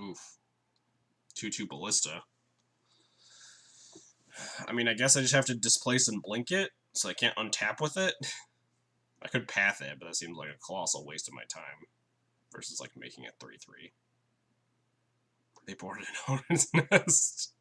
Oof. 2/2 Ballista. I mean, I guess I just have to displace and blink it, so I can't untap with it. I could path it, but that seems like a colossal waste of my time. Versus, like, making it 3-3. They boarded an Hornet's Nest.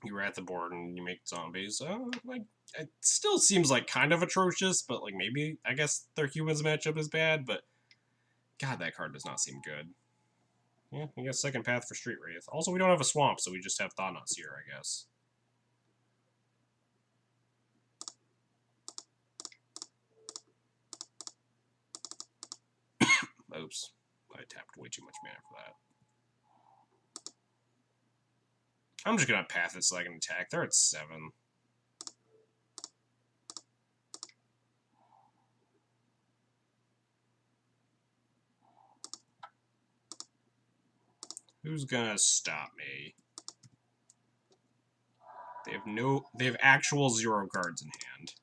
You were at the board and you make zombies. Like, it still seems like kind of atrocious, but like maybe I guess their humans matchup is bad. But God, that card does not seem good. Yeah, we got second path for Street Wraith. Also, we don't have a swamp, so we just have Thought-Knots here, I guess. Oops, I tapped way too much mana for that. I'm just gonna path it so I can attack. They're at 7. Who's gonna stop me? They have actual 0 cards in hand.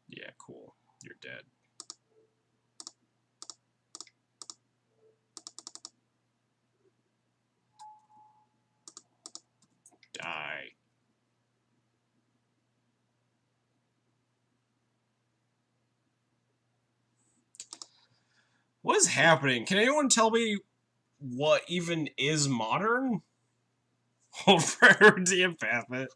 Yeah, cool. You're dead. Die. What is happening? Can anyone tell me what even is modern? Hold priority and path it.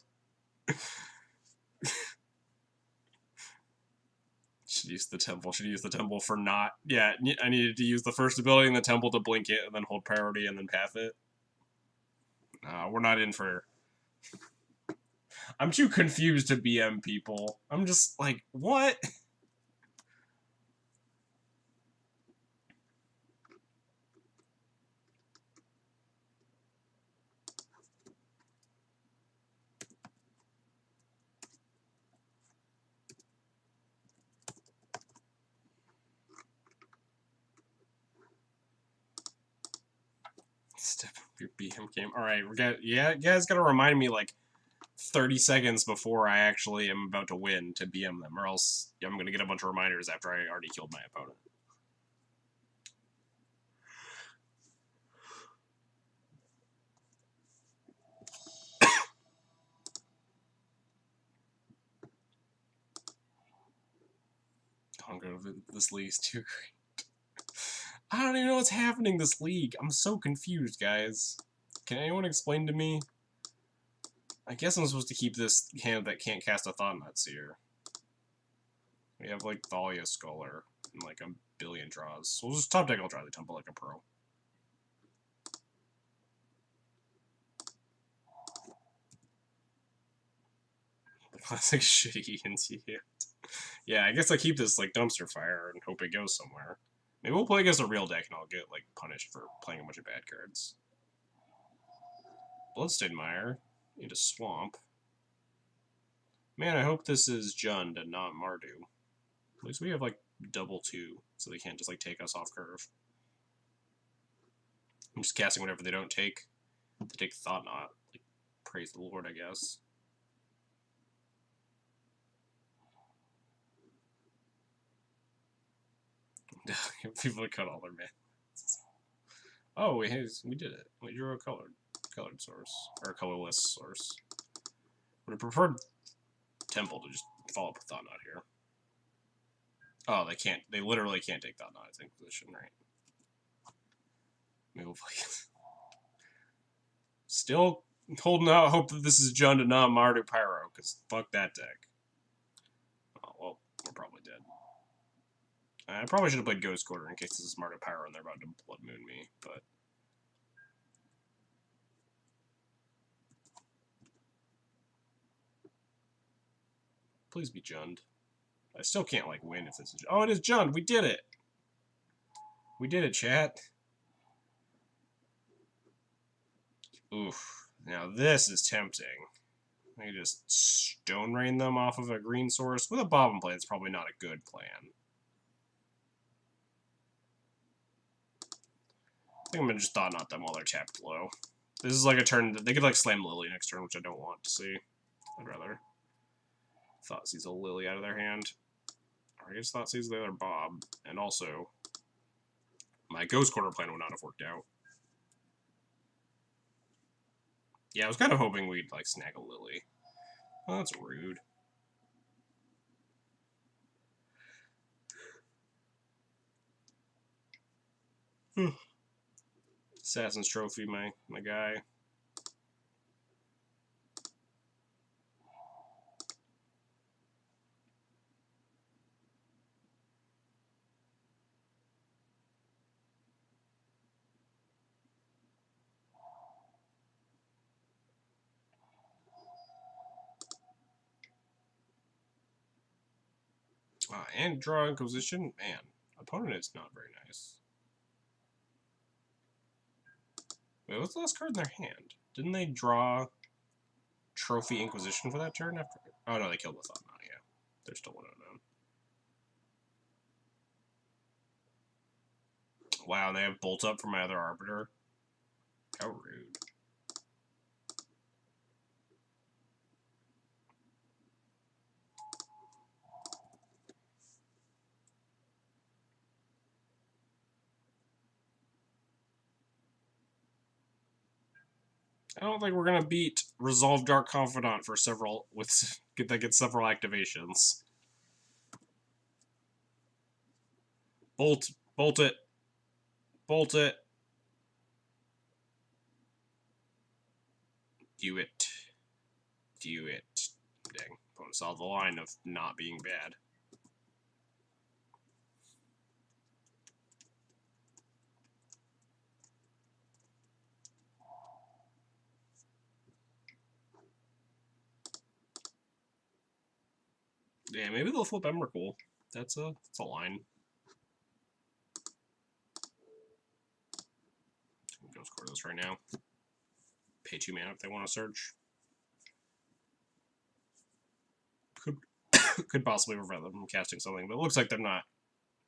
Should use the temple. Should use the temple for not. Yeah, I needed to use the first ability in the temple to blink it and then hold priority and then path it. We're not in for. I'm too confused to BM people. I'm just like, what? Step up your BM game. All right, yeah, you guys gotta remind me like 30 seconds before I actually am about to win to BM them, or else I'm gonna get a bunch of reminders after I already killed my opponent. Congo, this league is too great. I don't even know what's happening this league. I'm so confused, guys. Can anyone explain to me? I guess I'm supposed to keep this hand that can't cast a Thought-Knots here. We have, like, Thalia Scholar and, like, a billion draws. So we'll just top deck, I'll draw the temple like a pro. The classic shitty E&T. Yeah, I guess I keep this, like, dumpster fire and hope it goes somewhere. Maybe we'll play against a real deck and I'll get, like, punished for playing a bunch of bad cards. Bloodstained Mire into Swamp. Man, I hope this is Jund and not Mardu. At least we have, like, double 2, so they can't just, like, take us off curve. I'm just casting whatever they don't take. They take Thought-Knot. Like, praise the Lord, I guess. People cut all their mana. Oh, we did it. We drew a colored source. Or a colorless source. Would have preferred Temple to just follow up with Thought-Knot here. Oh, they can't. They literally can't take Thought-Knot, I think, position, right? Maybe we'll play. Still holding out hope that this is Jund and not Mardu Pyro, because fuck that deck. Oh, well, we're probably dead. I probably should have played Ghost Quarter in case this is Mardu Pyro and they're about to Blood Moon me, but... Please be Jund. I still can't, like, win if this is... Oh, it is Jund! We did it! We did it, chat. Oof. Now this is tempting. I can just Stone Rain them off of a green source. With a Bob in play, it's probably not a good plan. I think I'm gonna just Thought Knot them while they're tapped low. This is like a turn that they could like slam Lily next turn, which I don't want to see. I'd rather Thoughtseize a Lily out of their hand. Or I guess Thoughtseize the other Bob. And also, my Ghost Quarter plan would not have worked out. Yeah, I was kind of hoping we'd like snag a Lily. Oh, that's rude. Assassin's Trophy, my guy. And draw Inquisition. Man, opponent is not very nice. Wait, what's the last card in their hand? Didn't they draw Trophy Inquisition for that turn? After? Oh no, they killed the Thought Knot, yeah. They're still 1-0. Wow, they have Bolt Up for my other Arbiter. How rude. I don't think we're gonna beat Resolve Dark Confidant for several that gets several activations. Bolt it. Bolt it. Do it. Do it. Dang. Opponent saw the line of not being bad. Yeah, maybe they'll flip Emrakul. That's a line. Go score this right now. Pay 2 mana if they want to search. Could possibly prevent them from casting something, but it looks like they're not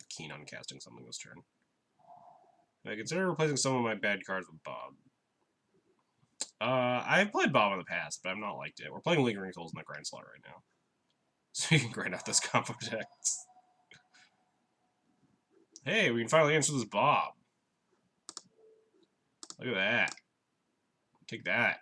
keen on casting something this turn. I consider replacing some of my bad cards with Bob. I've played Bob in the past, but I've not liked it. We're playing Lingering Souls in the grind slot right now. So you can grind out this combo text. Hey, we can finally answer this Bob. Look at that. Take that.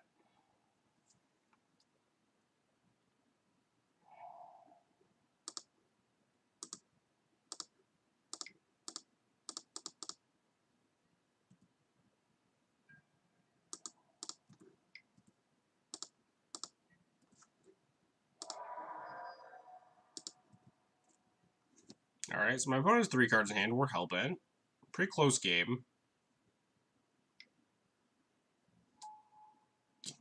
Alright, so my opponent has 3 cards in hand. We're hellbent. Pretty close game.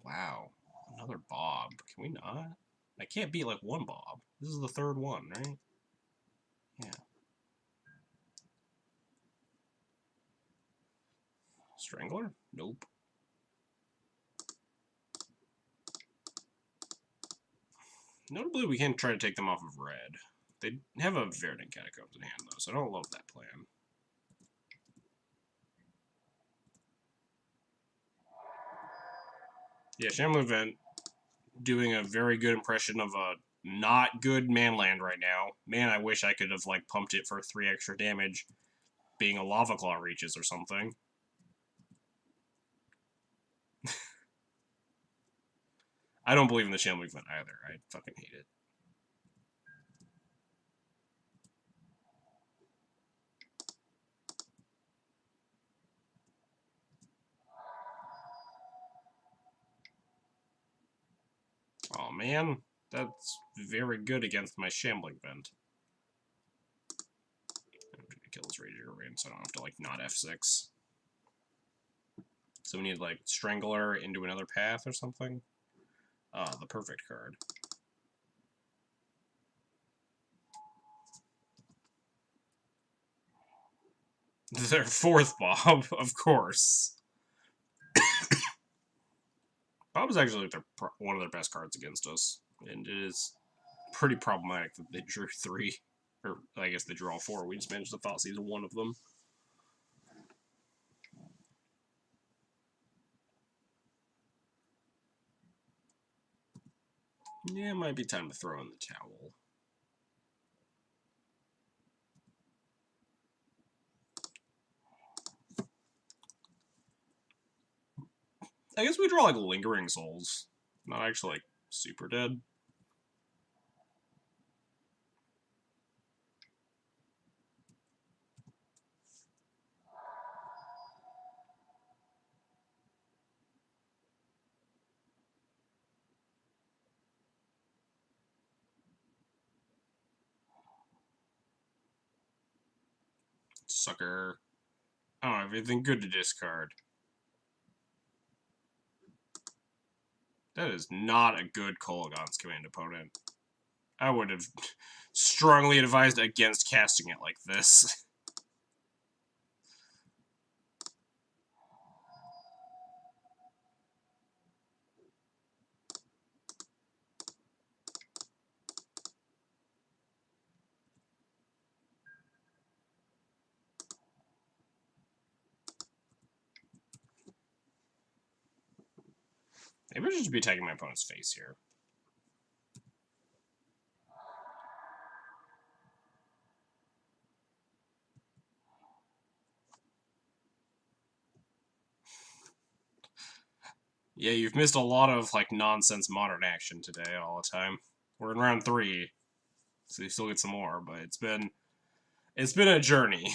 Wow. Another Bob. Can we not? I can't beat like one Bob. This is the 3rd one, right? Yeah. Strangler? Nope. Notably, we can try to take them off of red. They have a Verdant Catacombs in hand, though, so I don't love that plan. Yeah, Shambling Vent doing a very good impression of a not good manland right now. Man, I wish I could have like pumped it for 3 extra damage, being a Lava Claw reaches or something. I don't believe in the Shambling Vent either. I fucking hate it. Oh man, that's very good against my Shambling Vent. I'm gonna kill this Radiator Rain so I don't have to like not F6. So we need like Strangler into another path or something. The perfect card. Their 4th Bob, of course. Bob is actually like one of their best cards against us, and it is pretty problematic that they drew 3, or I guess they drew all 4. We just managed to thought seize one of them. Yeah, it might be time to throw in the towel. I guess we draw like Lingering Souls, not actually like super dead. Sucker. I don't have anything good to discard. That is not a good Kolaghan's Command opponent. I would have strongly advised against casting it like this. Maybe I should just be attacking my opponent's face here. Yeah, you've missed a lot of like nonsense modern action today all the time. We're in round 3, so you still get some more, but it's been a journey.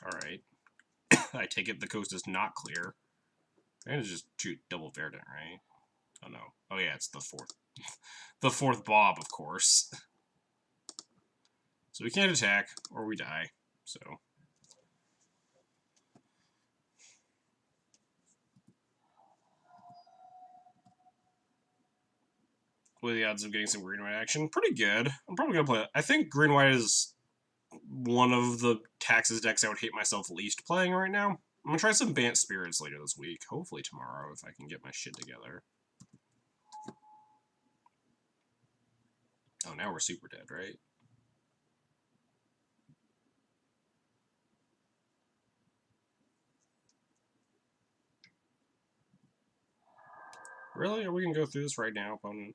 Alright. I take it the coast is not clear. I'm gonna just shoot double Verdant, right? Oh no. Oh yeah, it's the 4th. The 4th Bob, of course. So we can't attack, or we die. So what are the odds of getting some green-white action? Pretty good. I'm probably gonna play it. I think green-white is one of the Taxes decks I would hate myself least playing right now. I'm gonna try some Bant Spirits later this week. Hopefully tomorrow, if I can get my shit together. Oh, now we're super dead, right? Really? Are we gonna go through this right now, opponent?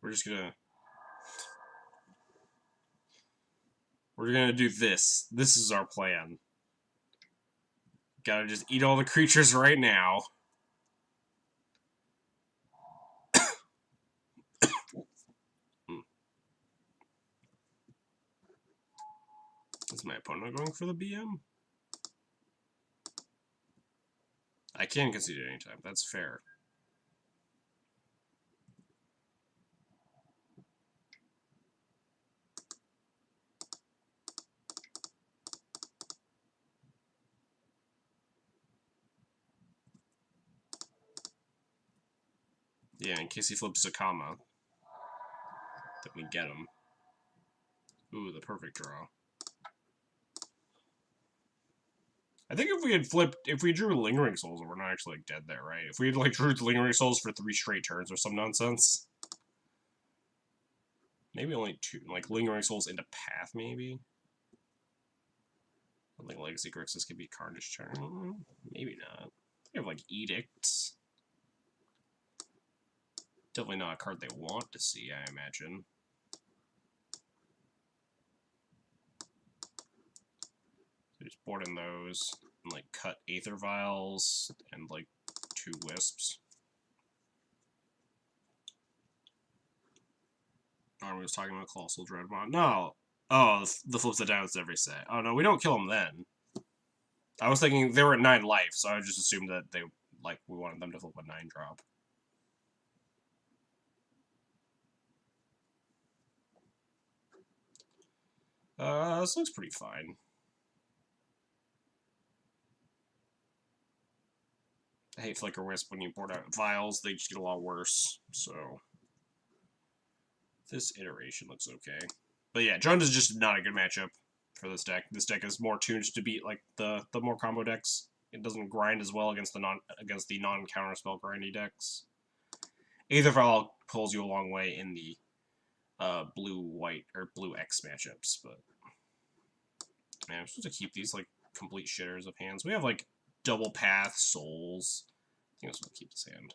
We're just gonna... We're gonna do this. This is our plan. Gotta just eat all the creatures right now. Is my opponent going for the BM? I can concede at any time. That's fair. Yeah, in case he flips Sakama, then we get him. Ooh, the perfect draw. I think if we drew Lingering Souls, we're not actually like dead there, right? If we had like drew Lingering Souls for 3 straight turns or some nonsense. Maybe only 2, like Lingering Souls into Path, maybe? I think Legacy Grixis could be Carnage turn. Maybe not. They have like Edicts. Definitely not a card they want to see, I imagine. So just board in those, and like cut Aether Vials, and like 2 Wisps. Army was talking about Colossal Dreadmont. No! Oh, the flips it down to every set. Oh no, we don't kill them then. I was thinking they were at 9 life, so I just assumed that they, like, we wanted them to flip a 9-drop. This looks pretty fine. I hate Flicker Wisp when you board out vials, they just get a lot worse, so this iteration looks okay. But yeah, Jund is just not a good matchup for this deck. This deck is more tuned to beat like the more combo decks. It doesn't grind as well against the non counterspell grindy decks. Aether Vial pulls you a long way in the blue white or blue X matchups, but man, I'm supposed to keep these like complete shitters of hands. We have like double path souls. I think I'm supposed to keep this hand.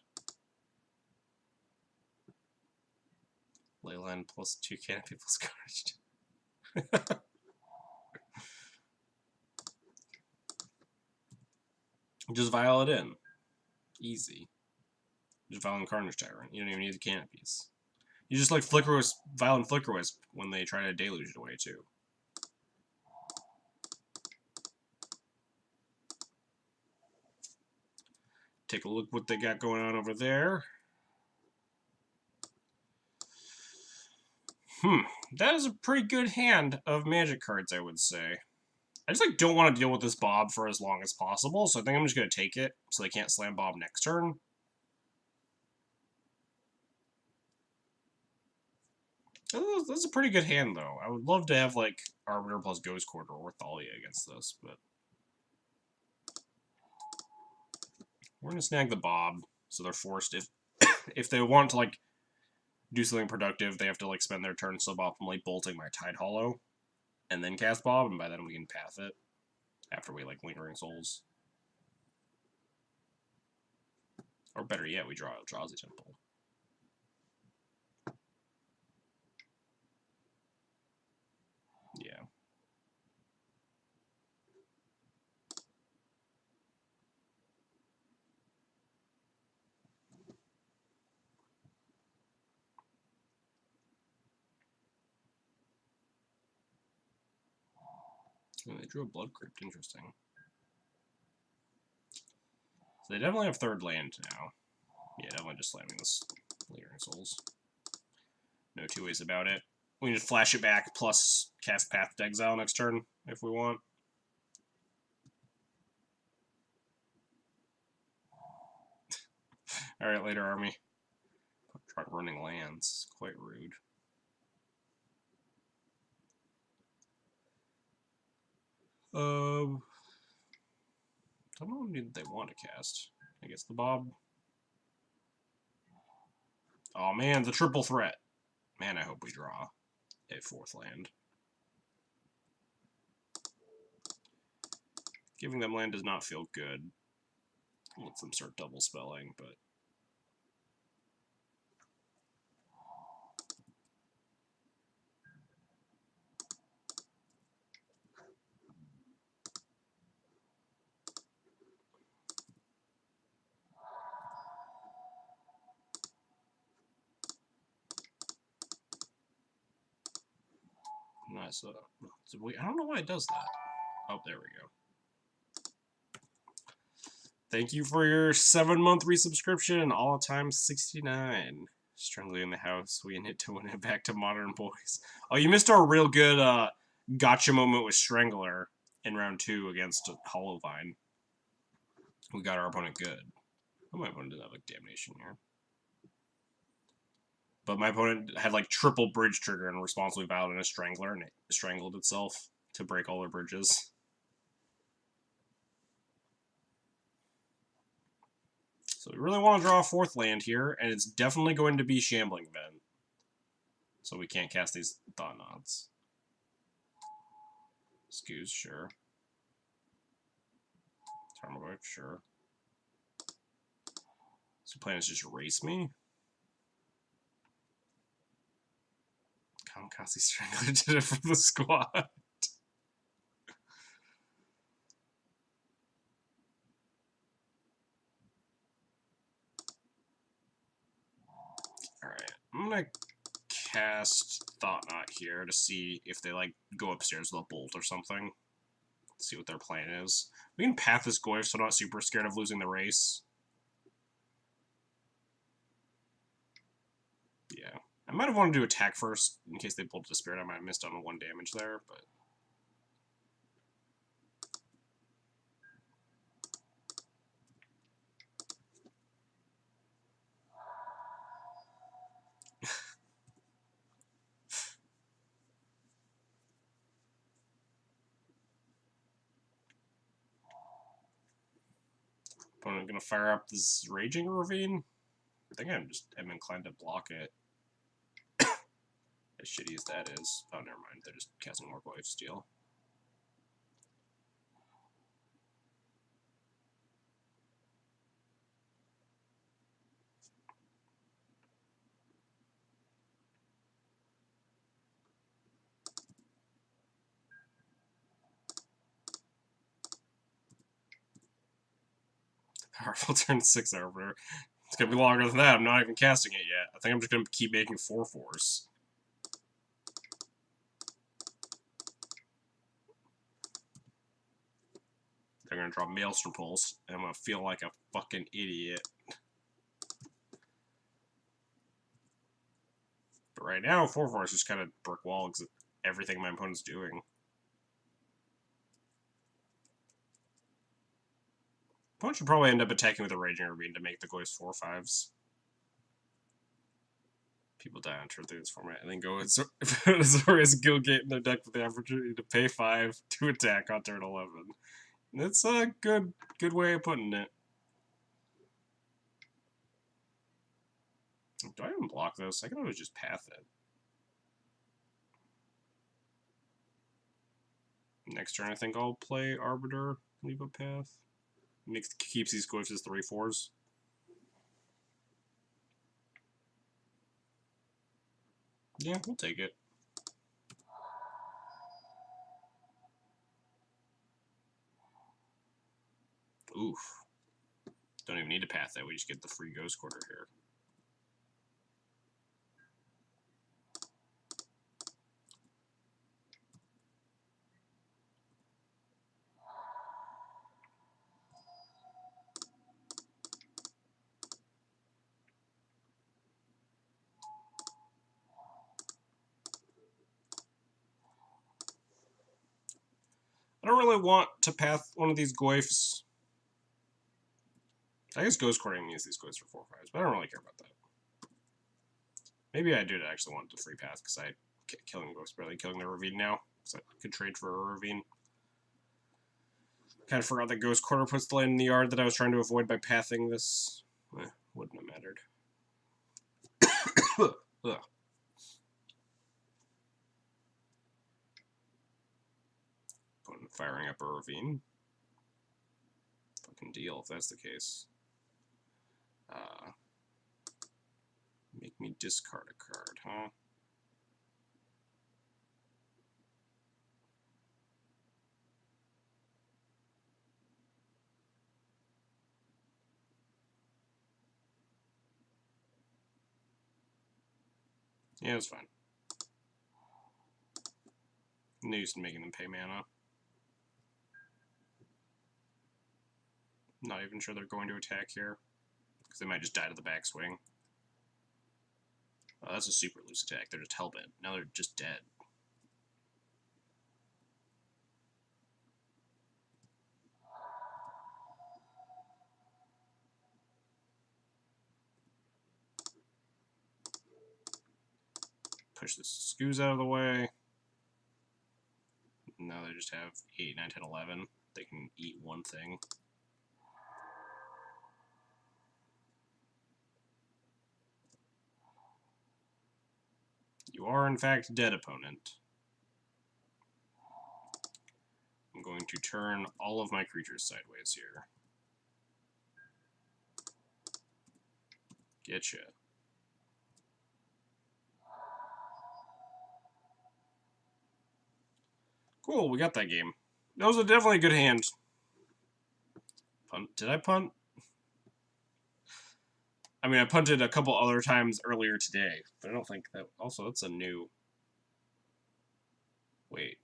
Leyland plus 2 canopy plus Scorched. Just vial it in. Easy. Just vial and Carnage Tyrant. You don't even need the canopies. You just like Flicker Wisp, vial and Flicker Wisp when they try to deluge it away too. Take a look what they got going on over there. That is a pretty good hand of Magic cards, I would say. I just like don't want to deal with this Bob for as long as possible, so I think I'm just gonna take it so they can't slam Bob next turn. That's a pretty good hand, though. I would love to have like Arbiter plus Ghost Quarter or Thalia against this, but we're gonna snag the Bob, so they're forced if they want to like do something productive, they have to like spend their turn suboptimally bolting my Tide Hollow, and then cast Bob, and by then we can path it after we like Lingering Souls. Or better yet, we draw Eldrazi Temple. Yeah. Oh, they drew a Blood Crypt, interesting. So they definitely have third land now. Yeah, definitely just slamming this Lingering Souls. No two ways about it. We can just flash it back, plus cast Path to Exile next turn, if we want. Alright, later, army. Try running lands. Quite rude. How many did they want to cast? I guess the Bob. Oh man, the triple threat. Man, I hope we draw a fourth land. Giving them land does not feel good. Lets them start double spelling, but nice. I don't know why it does that. Oh, there we go. Thank you for your 7-month resubscription. All time 69. Strangely in the house. We need to win it back to Modern Boys. Oh, you missed our real good gotcha moment with Strangler in round 2 against Hollowvine. We got our opponent good. Oh, my opponent didn't have like Damnation here. But my opponent had like triple bridge trigger and responsibly vowed in a Strangler, and it strangled itself to break all their bridges. So we really want to draw a fourth land here, and it's definitely going to be Shambling Vent. So we can't cast these Thought Knots. Excuse, sure. Tarmogoyf, sure. So plan is just erase me. Kamikaze Strangler did it for the squad. Alright, I'm gonna cast Thought Knot here to see if they like go upstairs with a bolt or something. See what their plan is. We can path this Goyf so I'm not super scared of losing the race. Yeah. I might have wanted to attack first in case they pulled the Spirit. I might have missed on the 1 damage there, but Opponent gonna fire up this Raging Ravine? I think I'm inclined to block it. As shitty as that is. Oh, never mind. They're just casting more Life Steal. Powerful turn 6 Arbiter. It's gonna be longer than that. I'm not even casting it yet. I think I'm just gonna keep making 4/4s. They're gonna draw Maelstrom Pulse, and I'm gonna feel like a fucking idiot. But right now, 4/4 is just kind of brick wall because everything my opponent's doing. Opponent should probably end up attacking with a Raging Ravine to make the Goys 4/5s. People die on turn 3 this format, and then go with Azorius Guildgate in their deck with the opportunity to pay 5 to attack on turn 11. That's a good way of putting it. Do I even block this? I can always just path it. Next turn, I think I'll play Arbiter, leave a path. Keeps these Goys as 3/4s. Yeah, we'll take it. Oof. Don't even need to path that, we just get the free Ghost Quarter here. I don't really want to path one of these Goyfs. I guess Ghost Quartering means these Goys for 4/5s, but I don't really care about that. Maybe I do actually want the free path, because I killing Ghost barely killing the Ravine now, because I could trade for a Ravine. Kind of forgot that Ghost Quarter puts the land in the yard that I was trying to avoid by pathing this. Wouldn't have mattered. Ugh. Opponent firing up a Ravine. Fucking deal if that's the case. Make me discard a card, huh? Yeah, it's fine. No use in making them pay mana. Not even sure they're going to attack here, because they might just die to the backswing. Oh, that's a super loose attack. They're just hellbent. Now they're just dead. Push the Scoos out of the way. Now they just have 8, 9, 10, 11. They can eat one thing. You are, in fact, dead, opponent. I'm going to turn all of my creatures sideways here. Getcha. Cool, we got that game. That was definitely a good hand. Punt? Did I punt? I mean, I punted a couple other times earlier today, but I don't think that... Also, that's a new... Wait.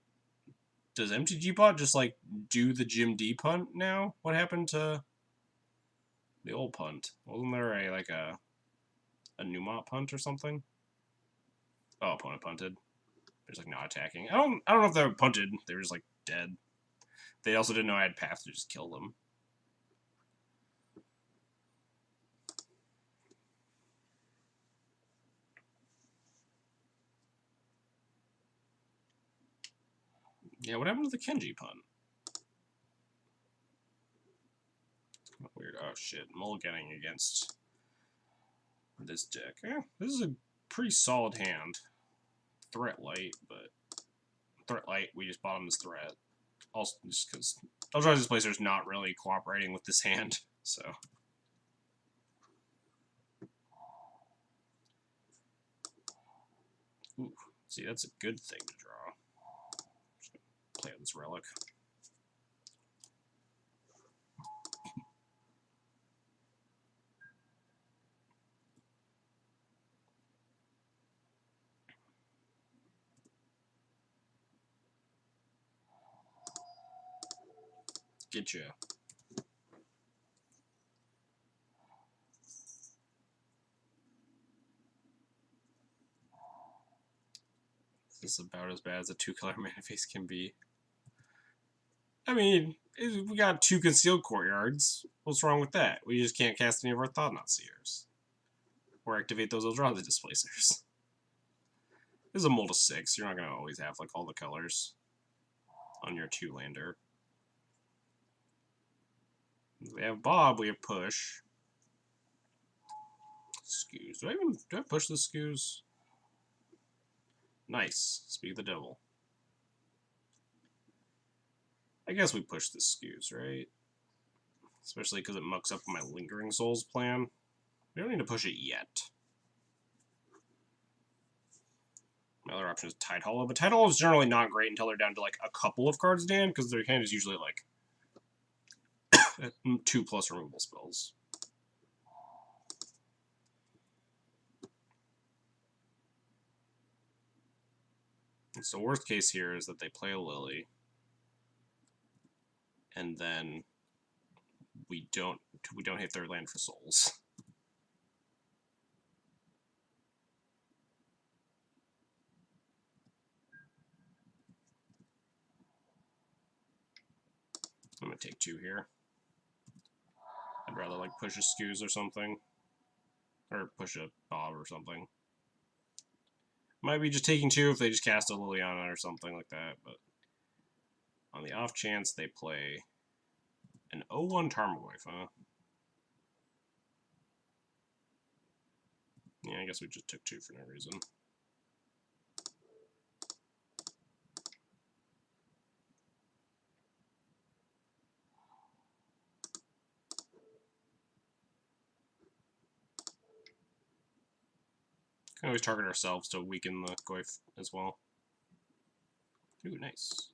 Does MTGBot just, like, do the Jim D punt now? What happened to the old punt? Wasn't there a Numot punt or something? Oh, opponent punted. They're just, like, not attacking. I don't know if they were punted. They were just, like, dead. They also didn't know I had path to just kill them. Yeah, what happened to the Kenji punt? It's kind of weird. Oh shit, mulliganing against this deck. This is a pretty solid hand. Threat light, but threat light, we just bottom this threat. Also, just because Eldrazi Displacer is not really cooperating with this hand, so. Ooh, see, that's a good thing to draw. Just gonna play with this relic. Get you. This is about as bad as a 2-color mana face can be. I mean, we got 2 concealed courtyards. What's wrong with that? We just can't cast any of our Thought-Knot Seers. Or activate those Eldrazi Displacers. This is a mold of 6. You're not going to always have like all the colors on your 2-lander. We have Bob, we have Push. Skews. Do I push the Skews? Nice. Speak of the devil. I guess we push the Skews, right? Especially because it mucks up my Lingering Souls plan. We don't need to push it yet. My other option is Tide Hollow, but Tide Hollow is generally not great until they're down to like a couple of cards in hand, because their hand is usually like 2+ removal spells. So worst case here is that they play a Lily, and then we don't hit their land for souls. I'm gonna take 2 here. I'd rather like push a Skews or something, or push a Bob or something. Might be just taking 2 if they just cast a Liliana or something like that, but on the off chance they play an 0-1 Tarmogoyf, huh? Yeah, I guess we just took 2 for no reason. Can always target ourselves to weaken the Goyf as well. Ooh, nice.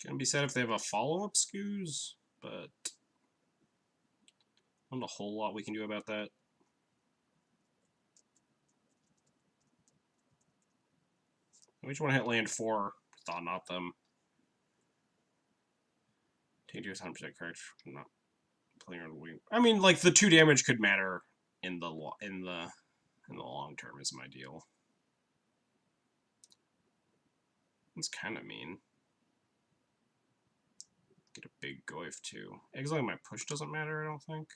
Gonna be sad if they have a follow-up Skews, but not a whole lot we can do about that. We just want to hit land 4, Thought-Knot them. Take 100% correct. I'm not playing on wing. I mean, like the 2 damage could matter in the long term is my deal. That's kind of mean. Get a big Goyf too. Exiling my push doesn't matter, I don't think.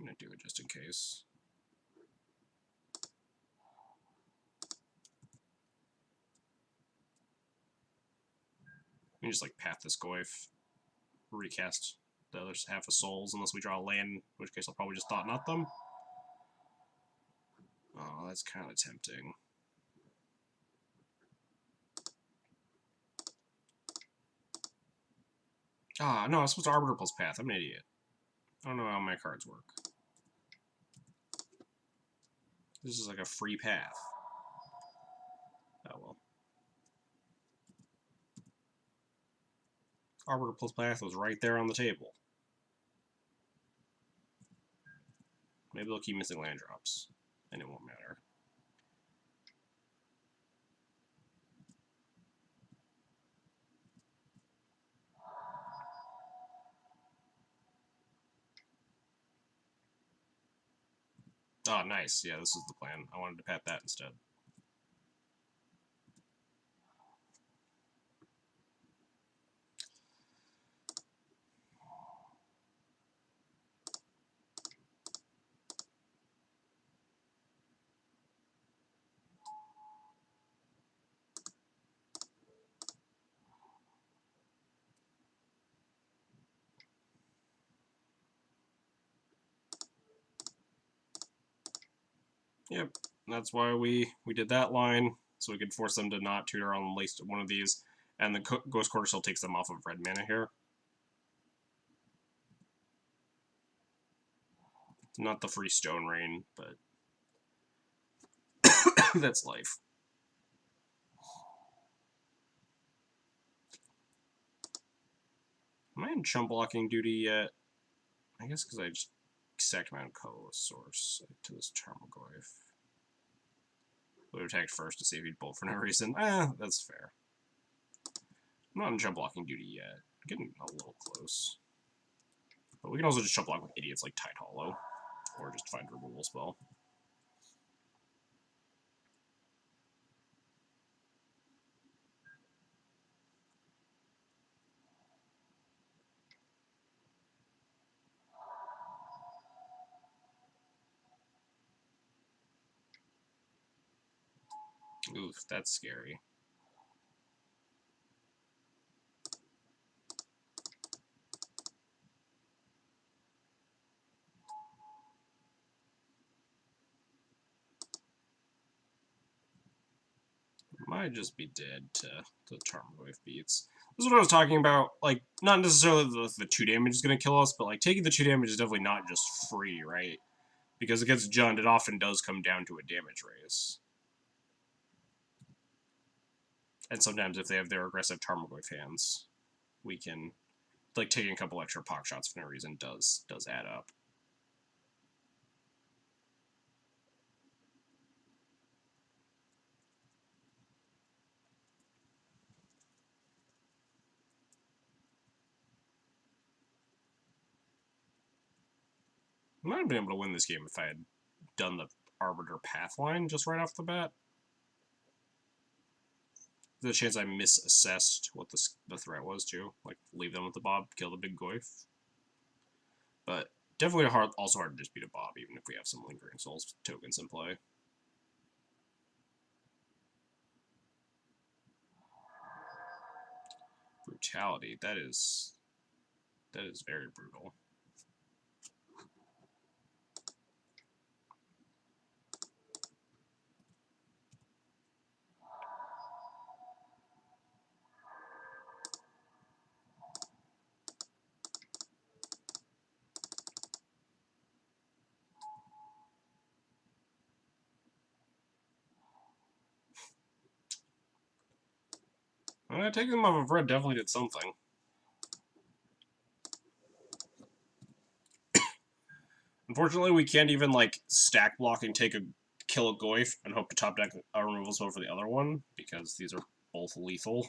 I'm gonna do it just in case. We can just like path this Goyf, recast the other half of souls unless we draw a land, in which case I'll probably just Thought-Knot them. Oh, that's kind of tempting. Ah, no, I was supposed to Arbiter plus Path. I'm an idiot. I don't know how my cards work. This is like a free path. Oh well. Arbiter plus Path was right there on the table. Maybe they'll keep missing land drops, and it won't matter. Oh, nice. Yeah, this is the plan. I wanted to pat that instead. Yep, that's why we did that line, so we could force them to not tutor on at least one of these, and the Ghost Quarter still takes them off of red mana here. Not the free Stone Rain, but that's life. Am I in chump blocking duty yet? I guess because I just sacked my own colorless source to this Tarmogoyf. Would have attacked first to see if he'd bolt for no reason. That's fair. I'm not in chump blocking duty yet. I'm getting a little close. But we can also just chump block with idiots like Tide Hollow, or just find a removal spell. Oof, that's scary. Might just be dead to Tarmogoyf beats. This is what I was talking about. Like, not necessarily the 2 damage is going to kill us, but like taking the 2 damage is definitely not just free, right? Because against Jund, it often does come down to a damage raise. And sometimes if they have their aggressive Tarmogoyf hands, we can, like, taking a couple extra pock shots for no reason does add up. I might have been able to win this game if I had done the Arbiter Pathline just right off the bat. There's a chance I misassessed what the threat was, too. Like, leave them with the Bob, kill the big Goyf. But definitely also hard to dispute a Bob, even if we have some Lingering Souls tokens in play. Brutality, that is very brutal. Taking them off of red definitely did something. Unfortunately, we can't even, like, stack block and kill a Goyf and hope to top deck a removal spell for the other one, because these are both lethal.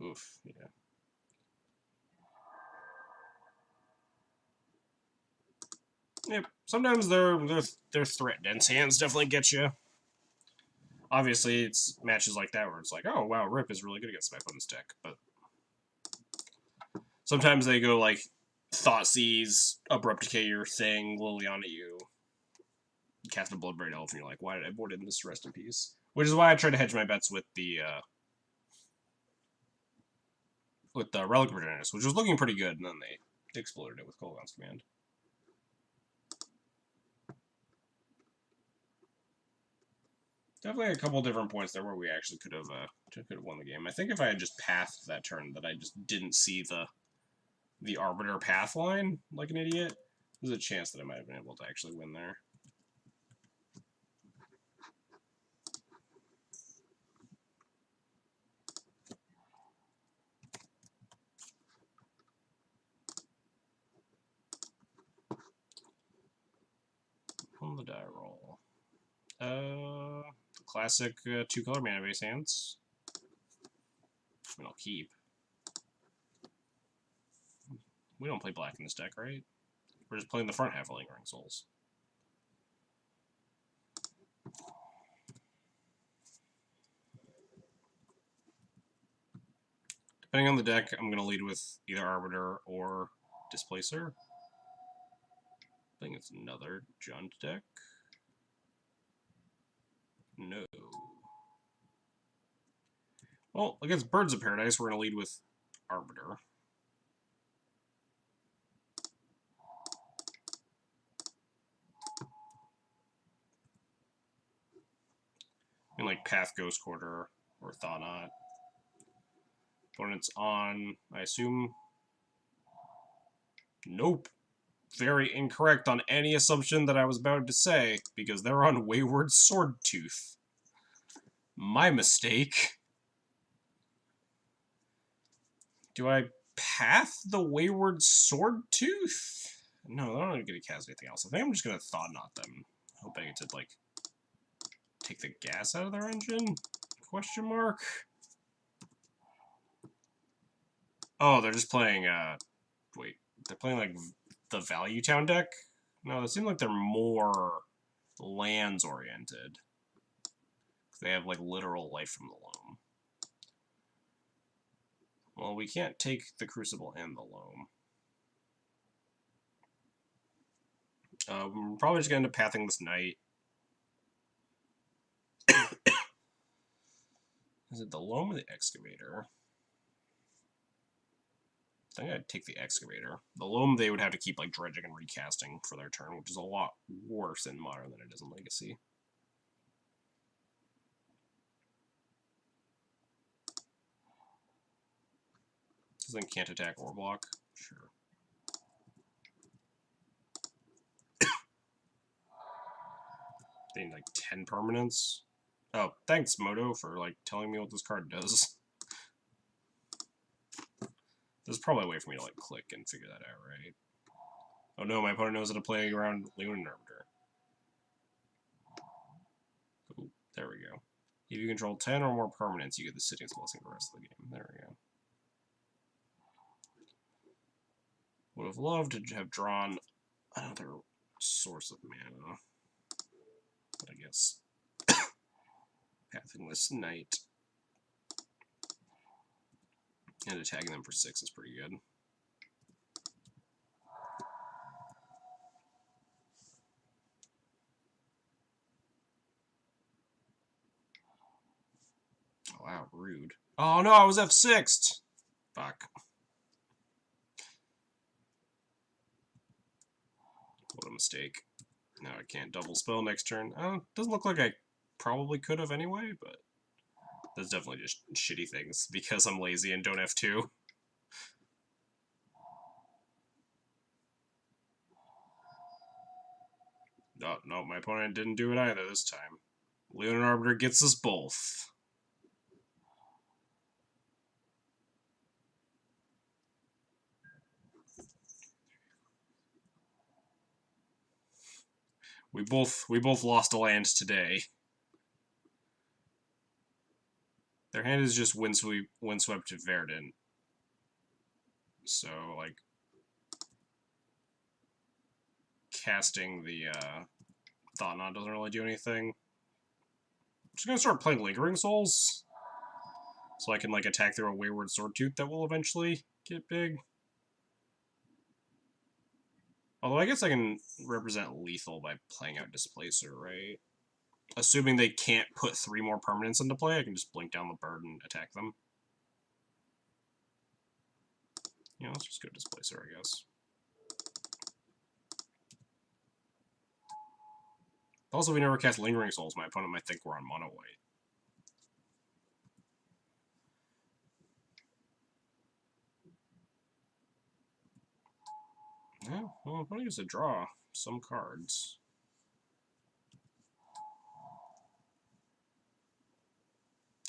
Oof, yeah. Yep. Sometimes their threat dense hands definitely get you. Obviously, it's matches like that where it's like, oh wow, Rip is really good against my opponent's deck, but sometimes they go like Thoughtseize, Abrupt Decay your thing, Liliana you, cast a Bloodbraid Elf, and you're like, why did I board in this rest in peace? Which is why I try to hedge my bets with the Relic Regeneratus, which was looking pretty good, and then they exploded it with Kolaghan's Command. Definitely a couple different points there where we actually could have won the game. I think if I had just pathed that turn, that I just didn't see the Arbiter path line like an idiot, there's a chance that I might have been able to actually win there. On the die roll. Classic 2-color mana base hands. I mean, I'll keep. We don't play black in this deck, right? We're just playing the front half of Lingering Souls. Depending on the deck, I'm going to lead with either Arbiter or Displacer. I think it's another Jund deck. No. Well, against Birds of Paradise, we're going to lead with Arbiter. And like Path Ghost Quarter or Thought. Opponent's on, I assume. Nope. Very incorrect on any assumption that I was about to say, because they're on Wayward Swordtooth. My mistake. Do I path the Wayward Swordtooth? No, they're not going to cast anything else. I think I'm just going to Thought Knot them, hoping to, like, take the gas out of their engine? Question mark? Oh, they're just playing, wait, they're playing, like, the Value Town deck? No, it seems like they're more lands-oriented. They have, like, literal Life from the Loam. Well, we can't take the Crucible and the Loam. We're probably just going to end up pathing this Knight. Is it the Loam or the Excavator? I think I'd take the Excavator. The Loam, they would have to keep like dredging and recasting for their turn, which is a lot worse in Modern than it is in Legacy. This thing can't attack or block? Sure. They need like 10 permanents. Oh, thanks, Moto, for like telling me what this card does. There's probably a way for me to like click and figure that out, right? Oh no, my opponent knows how to play around Leonin Arbiter. Ooh, there we go. If you control 10 or more permanents, you get the Sitting's Blessing for the rest of the game. There we go. Would have loved to have drawn another source of mana. But I guess pathing this Knight and attacking them for 6 is pretty good. Oh, wow, rude. Oh no, I was F6'd! Fuck. What a mistake. Now I can't double spell next turn. Doesn't look like I probably could have anyway, but that's definitely just shitty things because I'm lazy and don't F2. Oh, no, my opponent didn't do it either this time. Leonin Arbiter gets us both. We both lost a land today. Their hand is just Windswept to Verdant. So, like, casting the Thought Knot doesn't really do anything. I'm just gonna start playing Lingering Souls, so I can like attack through a Wayward Swordtooth that will eventually get big. Although I guess I can represent lethal by playing out Displacer, right? Assuming they can't put 3 more permanents into play, I can just blink down the bird and attack them. Yeah, let's just go Displacer, I guess. Also, if we never cast Lingering Souls, my opponent might think we're on mono white. Yeah, well, I'm going to use a draw some cards.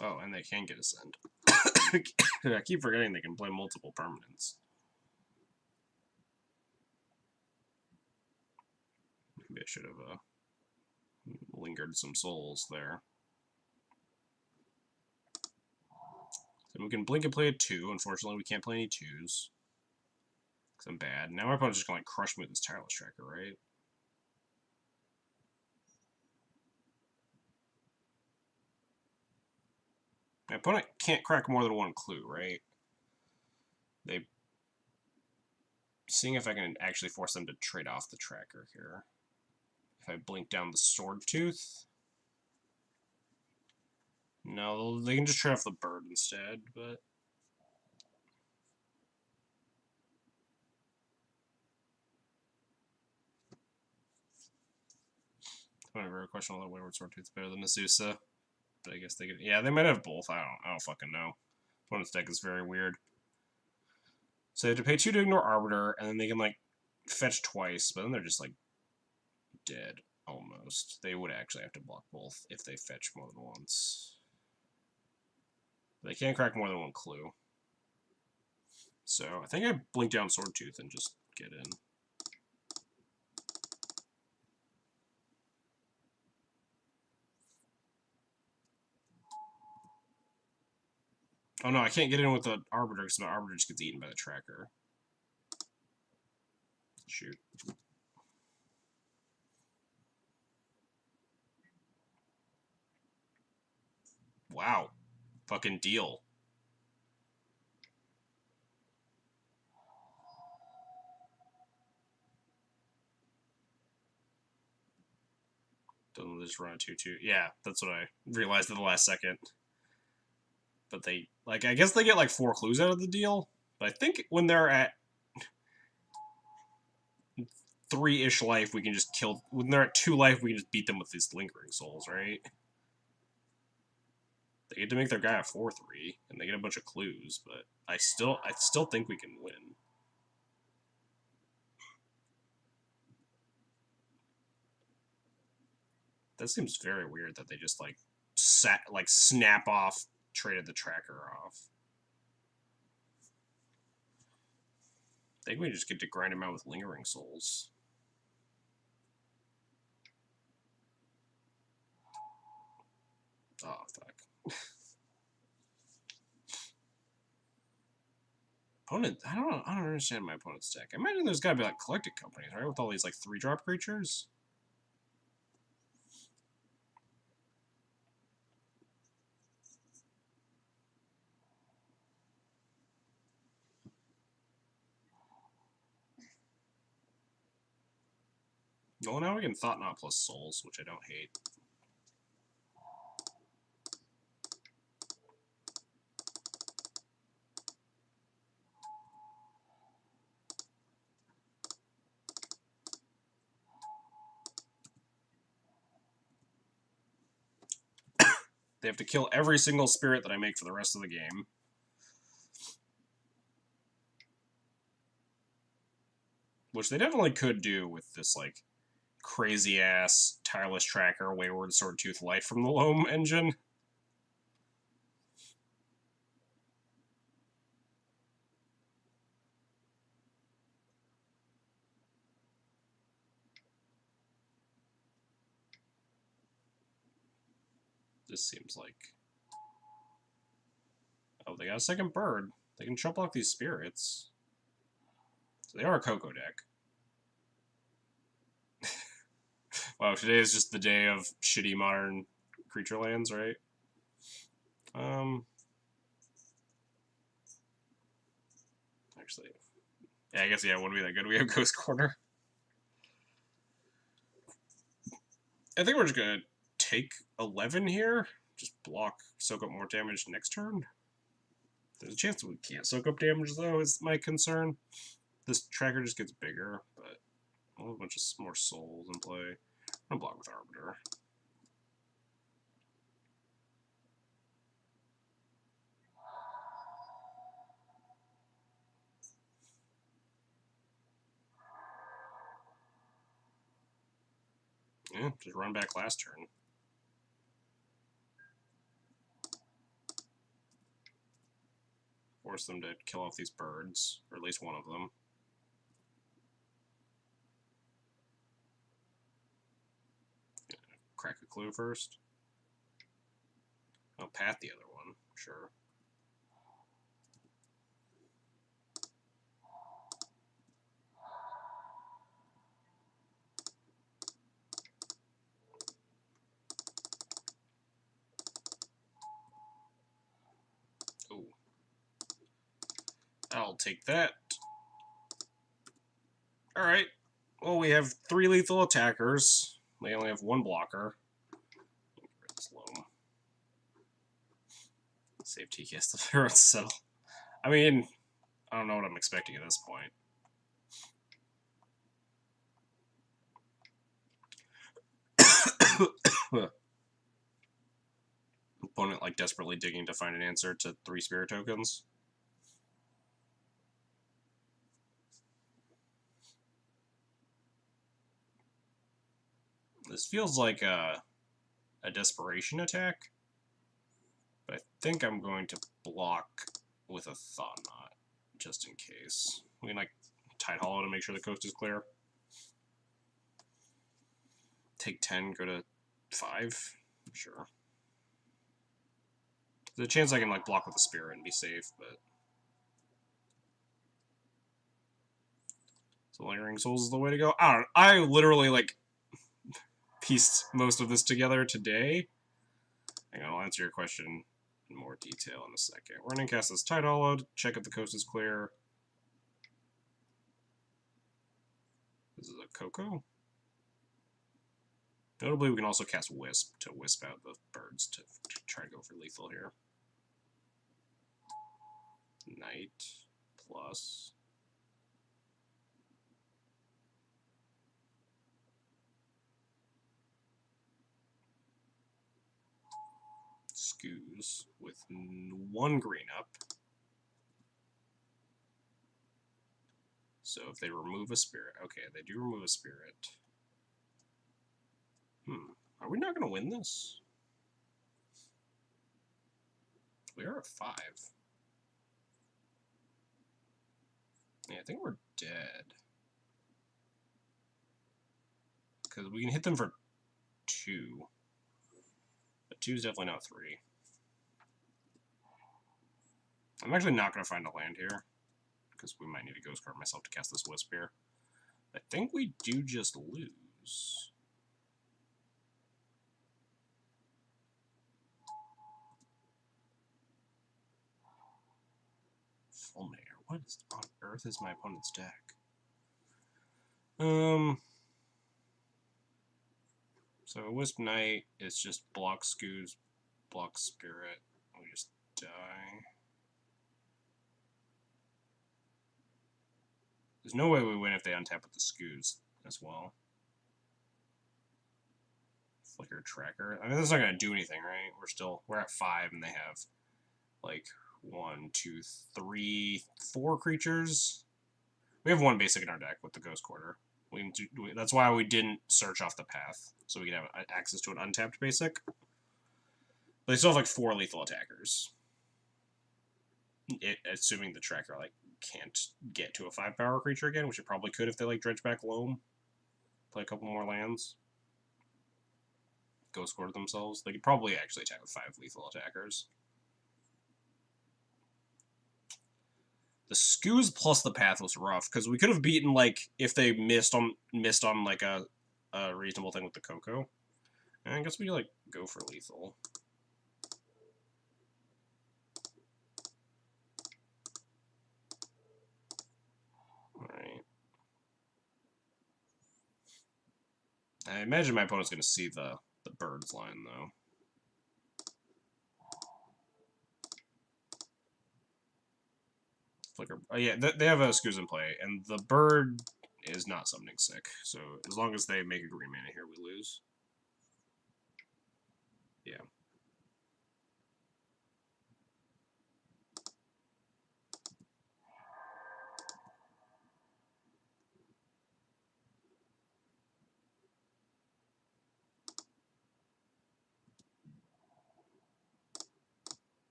Oh, and they can get Ascend. I keep forgetting they can play multiple permanents. Maybe I should have lingered some souls there. Then we can blink and play a 2. Unfortunately, we can't play any 2s. Because I'm bad. Now my opponent's just going to like, crush me with this Tireless Tracker, right? My opponent can't crack more than 1 clue, right? Seeing if I can actually force them to trade off the tracker here. If I blink down the Swordtooth. No, they can just trade off the bird instead, but... Whatever, question whether Wayward Swordtooth's better than Azusa. But I guess they could... Yeah, they might have both. I don't fucking know. Opponent's deck is very weird. So they have to pay 2 to ignore Arbiter, and then they can, like, fetch twice, but then they're just, like, dead, almost. They would actually have to block both if they fetch more than once. They can't crack more than one clue. So I think I blink down Swordtooth and just get in. Oh no, I can't get in with the Arbiter because my Arbiter just gets eaten by the tracker. Shoot. Wow. Fucking deal. Doesn't just run a 2-2. Yeah, that's what I realized at the last second. But they, like, I guess they get like 4 clues out of the deal. But I think when they're at 3-ish life, we can just kill. When they're at 2 life, we can just beat them with these lingering souls, right? They get to make their guy a 4-3, and they get a bunch of clues. But I still think we can win. That seems very weird that they just like snap off, traded the tracker off. I think we just get to grind him out with lingering souls. Oh fuck. Opponent, I don't understand my opponent's deck. I imagine there's gotta be like collected companies, right? With all these like 3-drop creatures. Well, now we can Thought Knot plus Souls, which I don't hate. They have to kill every single spirit that I make for the rest of the game. Which they definitely could do with this, like, crazy-ass Tireless Tracker, Wayward Swordtooth Light from the Loam engine. This seems like... Oh, they got a second bird. They can chump block these spirits. So they are a Coco deck. Wow, today is just the day of shitty modern creature lands, right? Actually, yeah, I guess, yeah, it wouldn't be that good. We have Ghost Corner. I think we're just gonna take 11 here. Just block, soak up more damage next turn. There's a chance we can't soak up damage, though, is my concern. This tracker just gets bigger, but a bunch of more souls in play. I'm gonna block with Arbiter. Yeah, just run back last turn. Force them to kill off these birds, or at least one of them. Crack a clue first. I'll pat the other one, sure. Oh. I'll take that. Alright. Well, we have 3 lethal attackers. They only have 1 blocker. Save TKS the Pharaoh settle. I mean, I don't know what I'm expecting at this point. Opponent like desperately digging to find an answer to 3 spirit tokens. This feels like a desperation attack, but I think I'm going to block with a Thought Knot, just in case. We can like Tide Hollow to make sure the coast is clear. Take 10, go to 5, sure. There's a chance I can like block with a Spirit and be safe, but so Lingering Souls is the way to go. I don't know. I literally like pieced most of this together today. Hang on, I'll answer your question in more detail in a second. We're going to cast this Tide Hollow, check if the coast is clear. This is a Coco. Notably, we can also cast Wisp to wisp out the birds to try to go for lethal here. Knight plus. Scoos with 1 green up. So if they remove a spirit, okay, they do remove a spirit. Are we not going to win this? We are at 5. Yeah, I think we're dead. Because we can hit them for 2. But 2 is definitely not 3. I'm actually not going to find a land here, because we might need to Ghost Card myself to cast this Wisp here. I think we do just lose. Fulminator. What on earth is my opponent's deck? So Wisp Knight is just block Scoos, block Spirit. We just die. There's no way we win if they untap with the Scoos as well. Flicker Tracker. I mean, that's not gonna do anything, right? We're at 5 and they have like 1, 2, 3, 4 creatures. We have 1 basic in our deck with the Ghost Quarter. That's why we didn't search off the path, so we can have access to an untapped basic. But they still have like 4 lethal attackers. Assuming the tracker like can't get to a 5-power creature again, which it probably could if they like dredge back Loam, play a couple more lands, Ghost Quarter themselves. They could probably actually attack with 5 lethal attackers. The Scoos plus the path was rough, because we could have beaten, like, if they missed on like, a reasonable thing with the Coco. And I guess we, like, go for lethal. Alright. I imagine my opponent's going to see the birds line, though. Flicker. Oh, yeah, they have a Scoos in play, and the bird is not summoning sick. So as long as they make a green mana here, we lose. Yeah.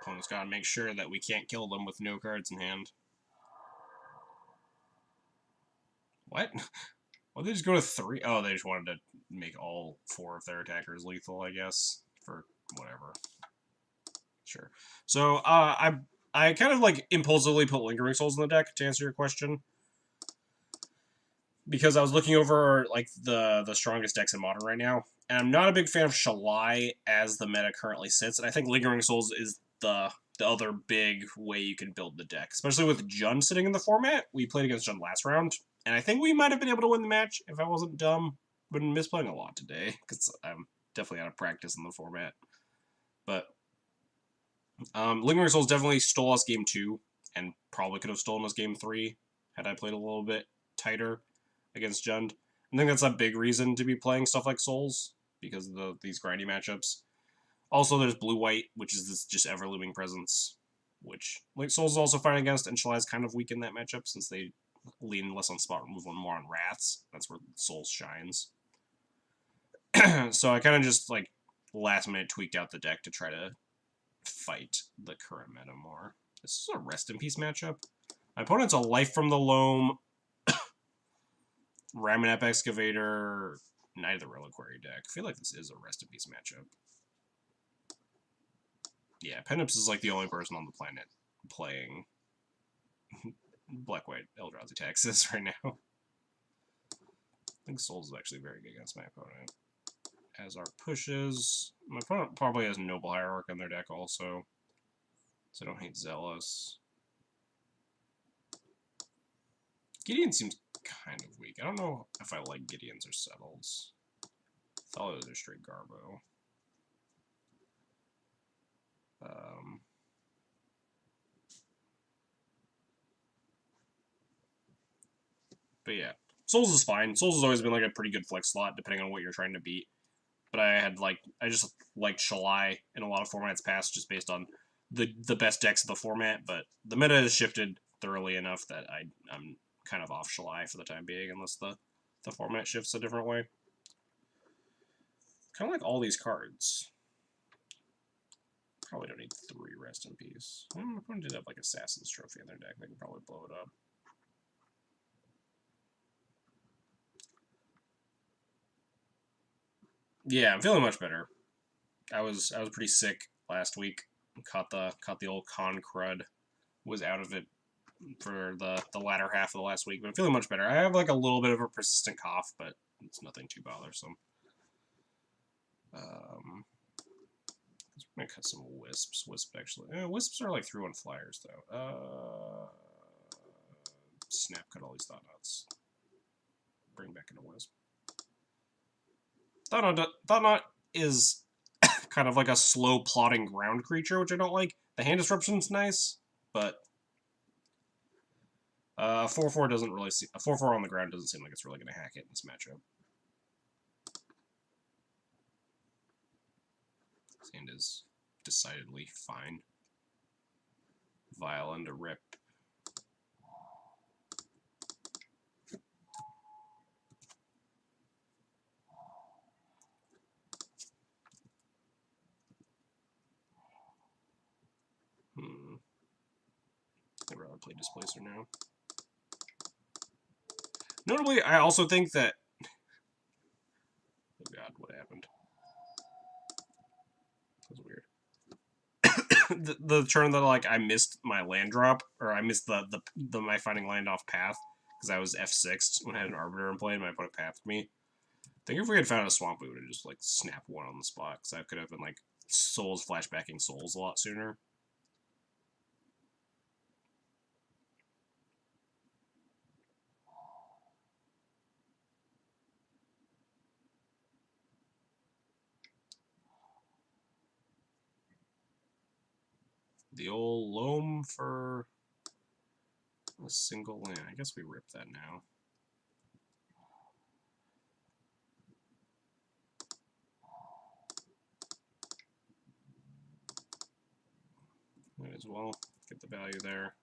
Opponent's got to make sure that we can't kill them with no cards in hand. What? Well, they just go to 3? Oh, they just wanted to make all 4 of their attackers lethal, I guess, for whatever. Sure. So, I I kind of like impulsively put Lingering Souls in the deck to answer your question, because I was looking over like the strongest decks in Modern right now, and I'm not a big fan of Shalai as the meta currently sits, and I think Lingering Souls is the other big way you can build the deck, especially with Jund sitting in the format. We played against Jund last round, and I think we might have been able to win the match if I wasn't dumb. Been misplaying a lot today because I'm definitely out of practice in the format. But Lingering Souls definitely stole us game 2, and probably could have stolen us game 3 had I played a little bit tighter against Jund. I think that's a big reason to be playing stuff like Souls, because of these grindy matchups. Also, there's Blue-White, which is this just ever-looming presence, which like Souls is also fighting against, and Shalai is kind of weak in that matchup since they lean less on spot removal and more on Wraths. That's where Souls shines. So I kind of just like last minute tweaked out the deck to try to fight the current meta more. This is a Rest in Peace matchup. My opponent's a Life from the Loam, Ramanap Excavator, Knight of the Reliquary deck. I feel like this is a Rest in Peace matchup. Yeah, Penips is like the only person on the planet playing Black-White Eldrazi Texas right now. I think Souls is actually very good against my opponent. As our pushes, my opponent probably has Noble Hierarch in their deck also, so I don't hate Zealous. Gideon seems kind of weak. I don't know if I like Gideons or Settles. Thalos are straight Garbo. But yeah, Souls is fine. Souls has always been like a pretty good flex slot depending on what you're trying to beat. But I just liked Shalai in a lot of formats past just based on the best decks of the format. But the meta has shifted thoroughly enough that I'm kind of off Shalai for the time being, unless the format shifts a different way. Kind of like all these cards. Probably don't need 3 Rest in Peace. My opponent did have like Assassin's Trophy in their deck. They can probably blow it up. Yeah, I'm feeling much better. I was pretty sick last week. Caught the old con crud. Was out of it for the latter half of the last week, but I'm feeling much better. I have like a little bit of a persistent cough, but it's nothing too bothersome. I'm gonna cut some Wisps. Wisps are like 3/1 flyers though. Snap cut all these Thought Knots. Bring back in a Wisp. Thought Knot is kind of like a slow plotting ground creature, which I don't like. The hand disruption's nice, but 4/4 doesn't really see a 4/4 on the ground doesn't seem like it's really going to hack it in this matchup. This hand is decidedly fine. Vial and a rip. I'd rather play Displacer now. Notably, I also think that... Oh god, what happened? That was weird. the turn that like I missed my land drop, or I missed the my finding land off path, because I was F6'd when I had an Arbiter in play and my opponent pathed me. I think if we had found a swamp, we would have just like snapped one on the spot, because I could have been like Souls flashbacking Souls a lot sooner. The old loam for a single land. I guess we rip that now. Might as well get the value there.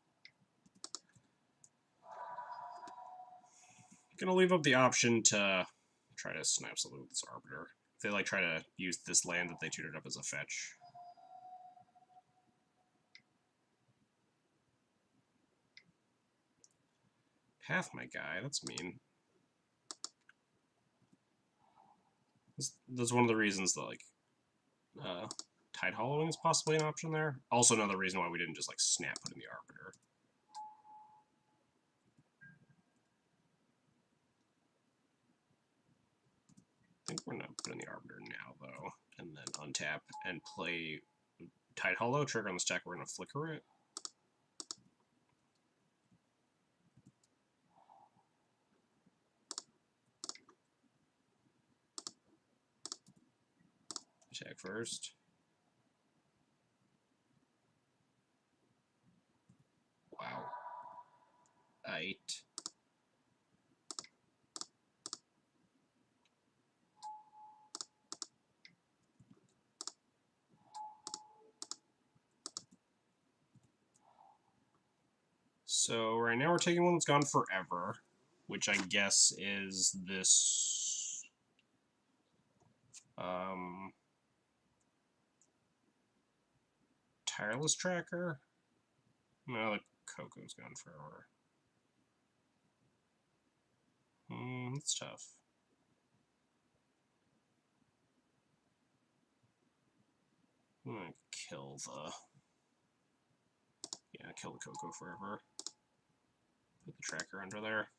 Gonna leave up the option to try to snipe something with this Arbiter. If they like try to use this land that they tutored up as a fetch. Path my guy, that's mean. That's one of the reasons that like Tide Hollowing is possibly an option there. Also another reason why we didn't just like snap put in the Arbiter. I think we're gonna put in the Arbiter now though, and then untap and play Tide Hollow, trigger on the stack, we're gonna flicker it. Attack first. Wow. 8. So right now we're taking one that's gone forever, which I guess is this Tireless Tracker. No, the Coco's gone forever. It's tough. I'm gonna kill the kill the Coco forever. Put the tracker under there.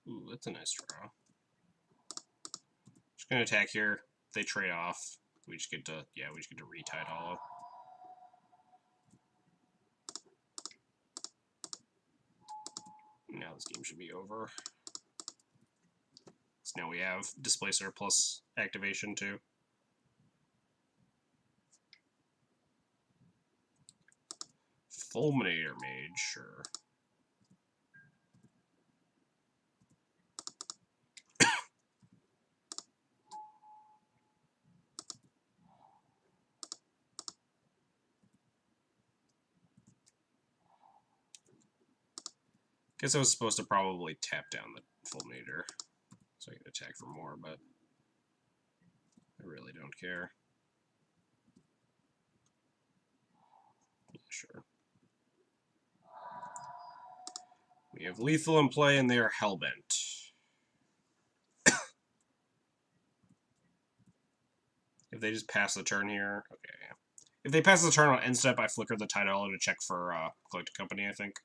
Ooh, that's a nice draw. Just gonna attack here. They trade off. We just get to re-Tide Hollow. Now this game should be over. So now we have Displacer plus activation too. Fulminator Mage, sure. Guess I was supposed to probably tap down the Fulminator so I can attack for more, but I really don't care. Yeah, sure. We have lethal in play and they are hellbent. If they just pass the turn here, okay. Yeah. If they pass the turn on end step, I flicker the Tide Hollow to check for Collected Company, I think.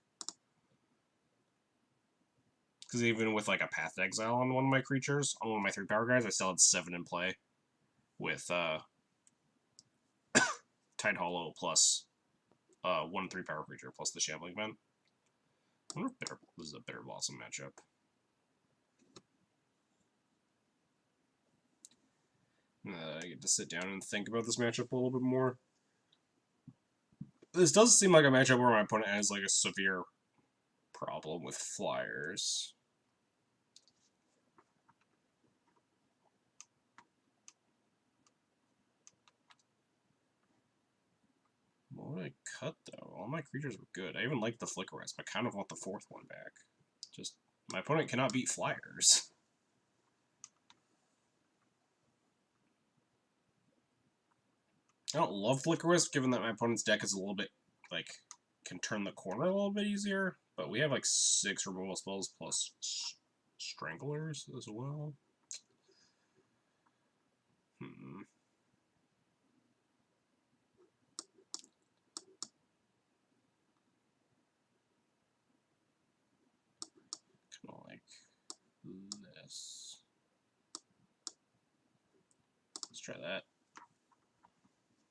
Because even with like a Path to Exile on one of my creatures, on one of my 3-power guys, I still had 7 in play with Tide Hollow plus 1 3-power creature plus the Shambling Men. I wonder if this is a Bitter Blossom matchup. I get to sit down and think about this matchup a little bit more. This does seem like a matchup where my opponent has like a severe problem with flyers. What would I cut though? All my creatures were good. I even like the Flicker Wisp, but I kind of want the 4th one back. Just my opponent cannot beat flyers. I don't love Flicker Wisp, given that my opponent's deck is a little bit, like, can turn the corner a little bit easier. But we have, like, 6 removal spells plus Stranglers as well. Kind of like this. Let's try that.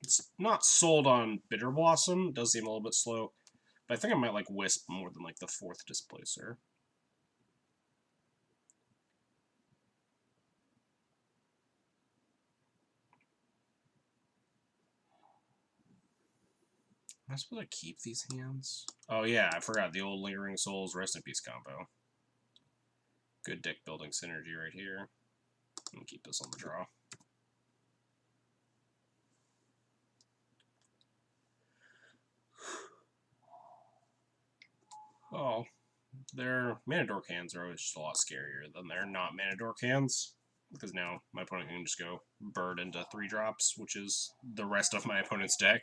It's not sold on Bitter Blossom. It does seem a little bit slow. But I think I might like Wisp more than like the 4th Displacer. Am I supposed to keep these hands? Oh yeah, I forgot the old Lingering Souls Rest in Peace combo. Good deck building synergy right here. I'm gonna keep this on the draw. Oh, Their mana dork hands are always just a lot scarier than their not mana dork hands. Because now my opponent can just go bird into 3-drops, which is the rest of my opponent's deck.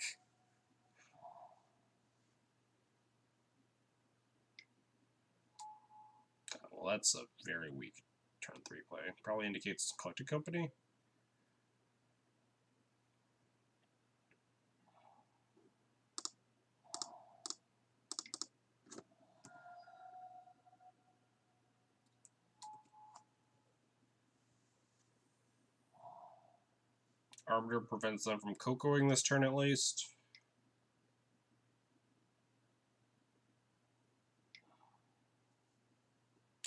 Well, that's a very weak turn 3 play. Probably indicates Collected Company. Arbiter prevents them from Cocoing this turn at least.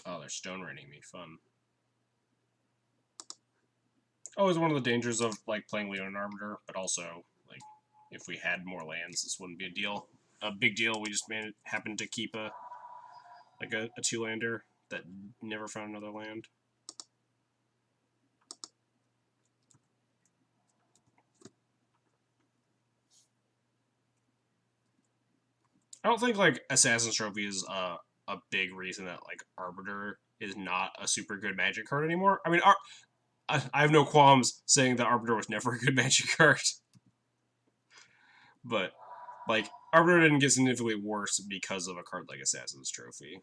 Oh, they're stone raining me. Fun. Always one of the dangers of like playing Leonin Arbiter, but also like if we had more lands, this wouldn't be a big deal. We just happened to keep a 2-lander that never found another land. I don't think like Assassin's Trophy is a big reason that like Arbiter is not a super good Magic card anymore. I mean, I have no qualms saying that Arbiter was never a good Magic card, but like Arbiter didn't get significantly worse because of a card like Assassin's Trophy.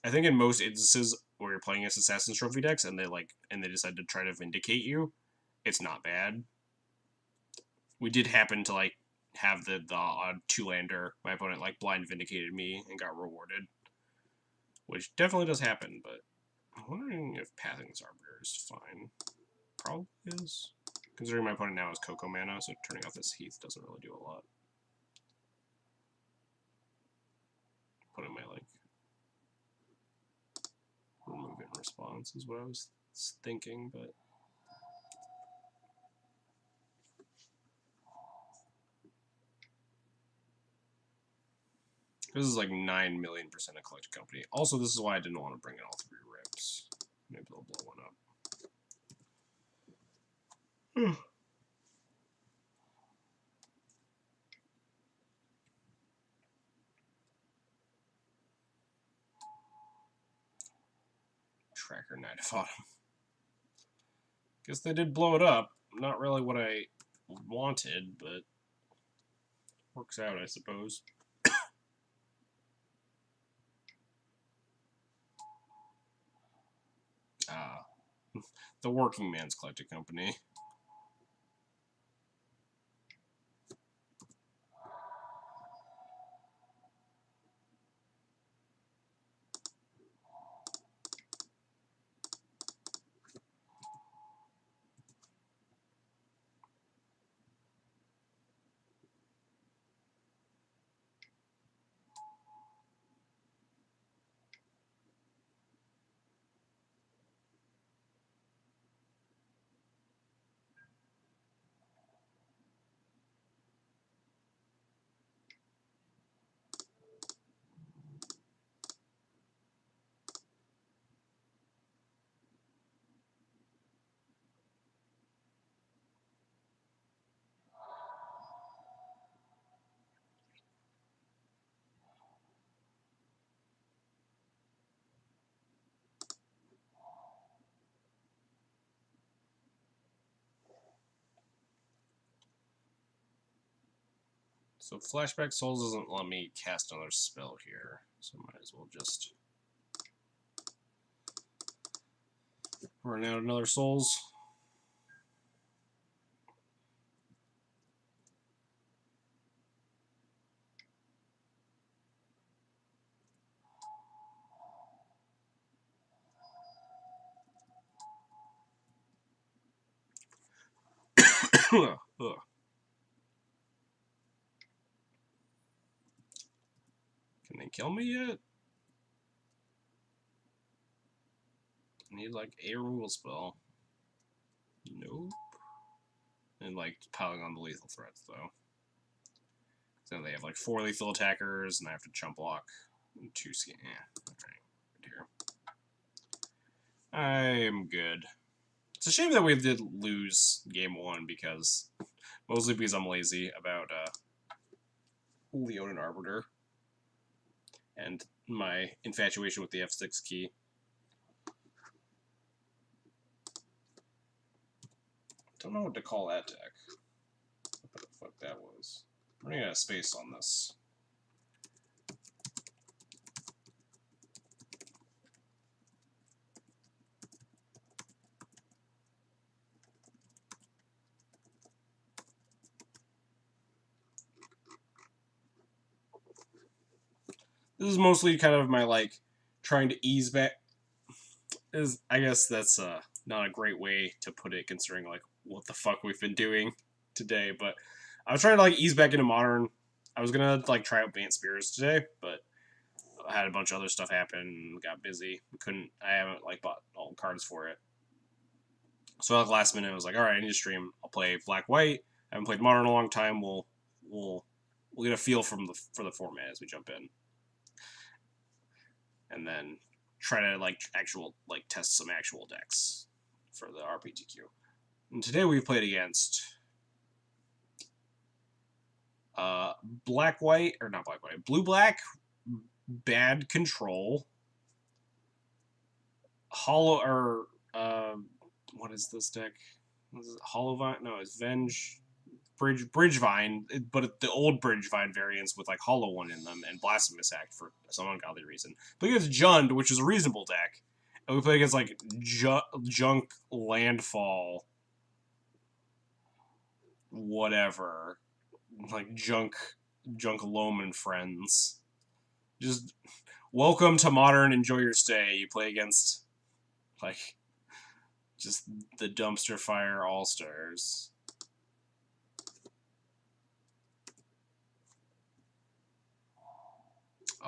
I think in most instances where you're playing as Assassin's Trophy decks and they decide to try to vindicate you, it's not bad. We did happen to like have the odd 2-lander. My opponent like blind vindicated me and got rewarded, which definitely does happen. But I'm wondering if pathing this Arbiter is fine. Probably is, considering my opponent now has Coco mana, so turning off this Heath doesn't really do a lot. Putting my like remove it in response is what I was thinking, but. This is like 9 million% a Collected Company. Also, this is why I didn't want to bring in all 3 rips. Maybe they'll blow one up. Tracker Knight of Autumn. Guess they did blow it up. Not really what I wanted, but works out, I suppose. Ah, the working man's Collected Company. So Flashback Souls doesn't let me cast another spell here, so might as well just run out another Souls. Ugh. Can they kill me yet? I need like a removal spell. Nope. And like piling on the lethal threats though. So they have like 4 lethal attackers, and I have to chump block and 2 skin. Yeah, okay. Good here. I am good. It's a shame that we did lose game 1 because mostly because I'm lazy about Leonin Arbiter. and my infatuation with the F6 key. Don't know what to call that deck. What the fuck that was. I'm running out of space on this. This is mostly kind of my, like, trying to ease back. I guess that's not a great way to put it, considering, like, what the fuck we've been doing today. But I was trying to, like, ease back into Modern. I was gonna, like, try out Bant Spirits today, but I had a bunch of other stuff happen and got busy. I haven't, like, bought all the cards for it. So at the last minute, I was like, all right, I need to stream. I'll play Black-White. I haven't played Modern in a long time. We'll get a feel for the format as we jump in. And then try to test some actual decks for the RPTQ. And today we've played against Blue-Black, Bad Control, Hollow, or what is this deck? Is it Hollowvine? No, it's Venge. Bridgevine, but the old Bridgevine variants with like Hollow One in them and Blasphemous Act for some ungodly reason. But against Jund, which is a reasonable deck, and we play against like Junk Landfall, whatever, like Junk Loam and friends. Just welcome to Modern. Enjoy your stay. You play against like just the dumpster fire all stars.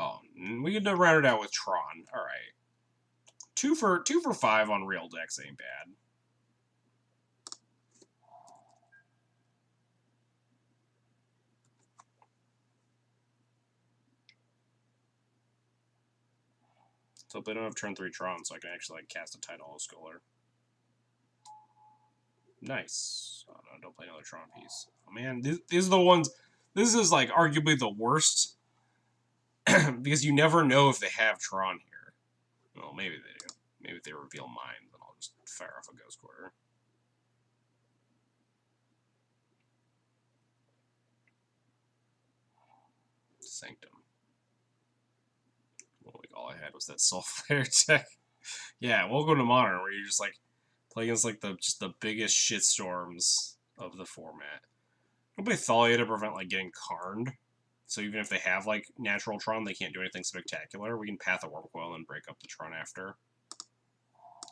Oh, we could round it out with Tron. All right, 2 for 5 on real decks ain't bad. So they don't have turn 3 Tron, so I can actually like cast a Tidal Scholar. Nice. Oh, no, don't play another Tron piece. Oh man, these are the ones. This is like arguably the worst because you never know if they have Tron here. Well, maybe they do. Maybe if they reveal mine, then I'll just fire off a Ghost Quarter. Sanctum. Well, like all I had was that Soul Flare deck. Yeah, welcome to Modern, where you just like play against like the biggest shitstorms of the format. I'll play Thalia to prevent like getting Karned. So even if they have like natural Tron, they can't do anything spectacular. We can Path of Wurmcoil and break up the Tron after.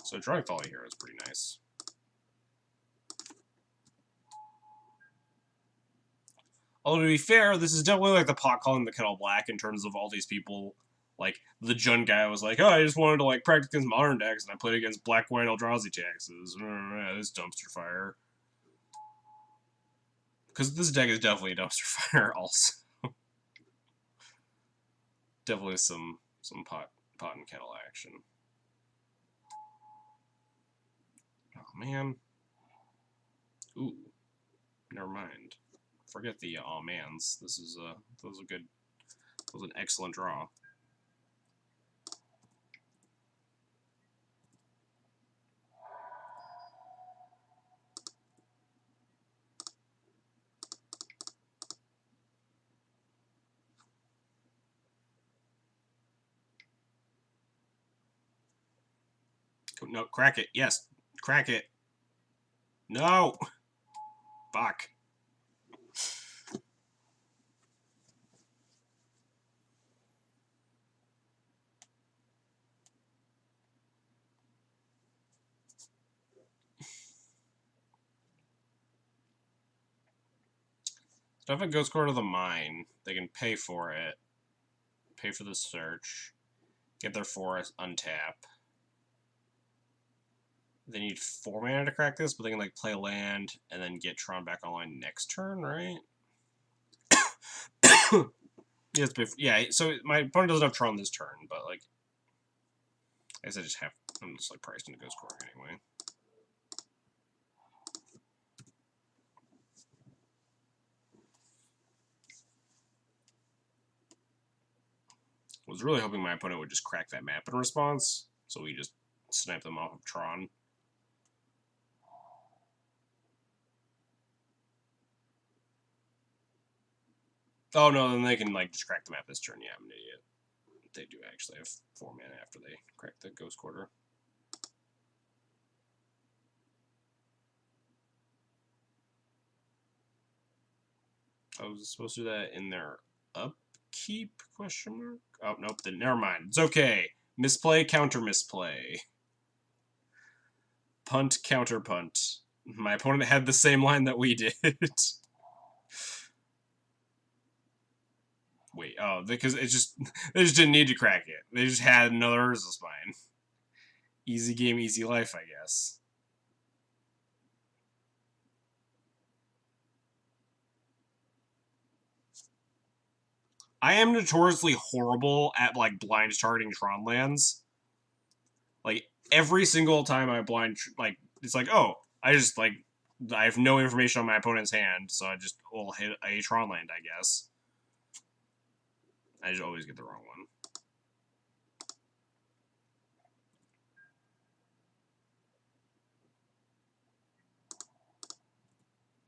So drawing Thalia here is pretty nice. Although to be fair, this is definitely like the pot calling the kettle black in terms of all these people. Like the Jund guy was like, oh, I just wanted to like practice against Modern decks, and I played against Black-White Eldrazi taxes. This dumpster fire. Because this deck is definitely a dumpster fire also. Definitely some pot and kettle action. Oh man. Ooh. Never mind. Forget the aw mans. This is that was an excellent draw. No, crack it. Yes. Crack it. No! Fuck. So if it goes core to the mine, they can pay for it, pay for the search, get their forest, untap. They need 4 mana to crack this, but they can like play land and then get Tron back online next turn, right? Yes, yeah. So my opponent doesn't have Tron this turn, but like, I guess I'm just like priced into Ghost Core anyway. Was really hoping my opponent would just crack that map in response, so we just snipe them off of Tron. Oh no, then they can like just crack the map this turn. Yeah, I'm an idiot. They do actually have 4 mana after they crack the Ghost Quarter. I was supposed to do that in their upkeep, question mark? Oh, nope, then never mind. It's okay. Misplay, counter misplay. Punt, counter punt. My opponent had the same line that we did. Wait, oh, because they just didn't need to crack it. They just had another Urza Spine. Easy game, easy life, I guess. I am notoriously horrible at like blind targeting Tron lands. Like every single time I blind like it's like, oh, I just like I have no information on my opponent's hand, so I just will hit a Tron land, I guess. I just always get the wrong one.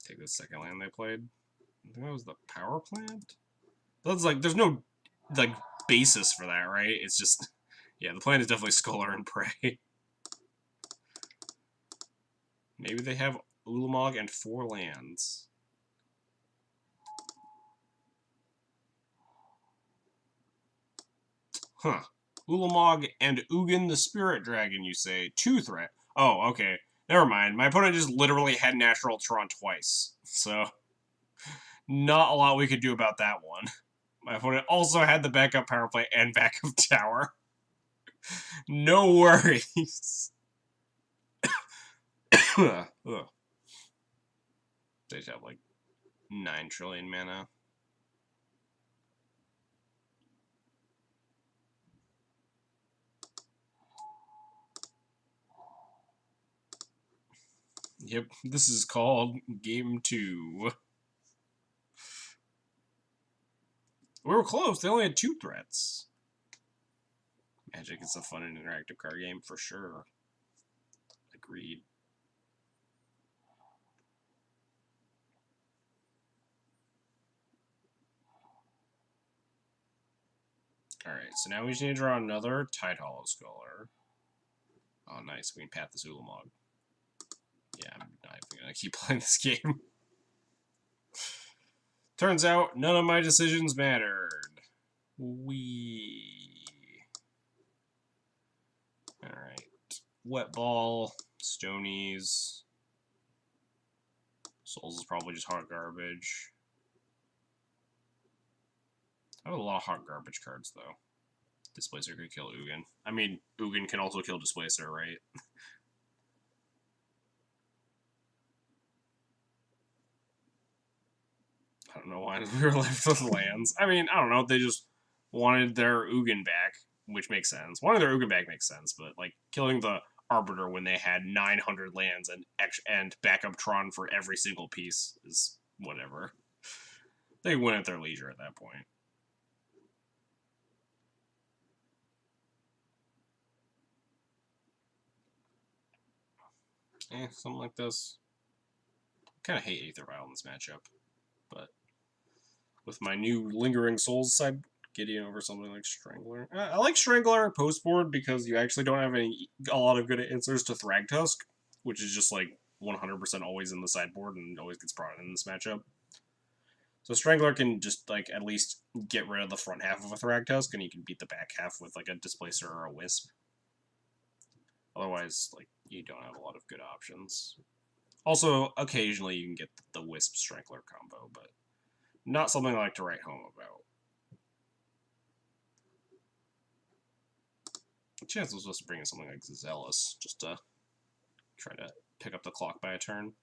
Take the second land they played. I think that was the power plant. That's like there's no like basis for that, right? It's just yeah, the plan is definitely Scholar and Prey. Maybe they have Ulamog and 4 lands. Huh. Ulamog and Ugin the Spirit Dragon, you say? 2 threat. Oh, okay. Never mind. My opponent just literally had Natural Tron twice. So, not a lot we could do about that one. My opponent also had the backup power play and backup tower. No worries. Ugh. They have like 9 trillion mana. Yep, this is called Game 2. We were close. They only had 2 threats. Magic is a fun and interactive card game for sure. Agreed. Alright, so now we just need to draw another Tide Hollow Scholar. Oh, nice. We can path this Ulamog. Yeah, I'm not even going to keep playing this game. Turns out, none of my decisions mattered. Alright. Wet Ball, Stonies. Souls is probably just hot garbage. I have a lot of hot garbage cards, though. Displacer could kill Ugin. I mean, Ugin can also kill Displacer, right? I don't know why we were left with lands. I mean, I don't know. They just wanted their Ugin back, which makes sense. Wanting their Ugin back makes sense, but like killing the Arbiter when they had 900 lands and backup Tron for every single piece is whatever. They win at their leisure at that point. Something like this. I kind of hate Aether Vial in this matchup, but with my new Lingering Souls side, Gideon over something like Strangler. I like Strangler post board because you actually don't have a lot of good answers to Thragtusk, which is just like 100% always in the sideboard and always gets brought in this matchup. So Strangler can just like at least get rid of the front half of a Thragtusk, and you can beat the back half with like a Displacer or a Wisp. Otherwise, like you don't have a lot of good options. Also, occasionally you can get the Wisp Strangler combo, but not something I like to write home about. The chance was supposed to bring in something like Zealous, just to try to pick up the clock by a turn.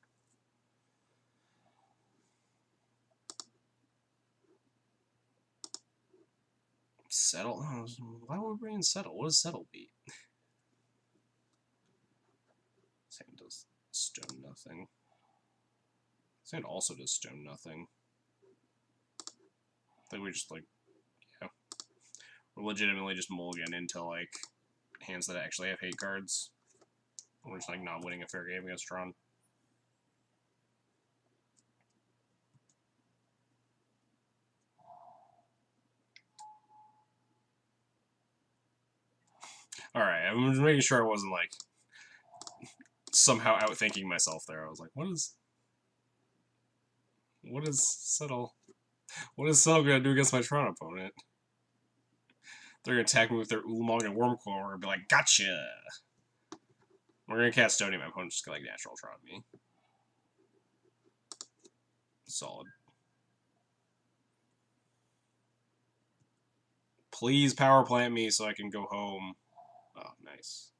Settle? Why would we bring in Settle? What does Settle beat? Same does Stone Nothing. Sand also does Stone Nothing. I think we just like, yeah. legitimately just mulligan into like hands that actually have hate cards. We're just like not winning a fair game against Tron. Alright, I'm just making sure I wasn't like somehow outthinking myself there. I was like, what is Settle gonna do against my Tron opponent? They're gonna attack me with their Ulamog and Wormcoil, we're gonna be like, gotcha! We're gonna cast Stony, my opponent's just gonna like natural Tron me. Solid. Please power plant me so I can go home. Oh, nice.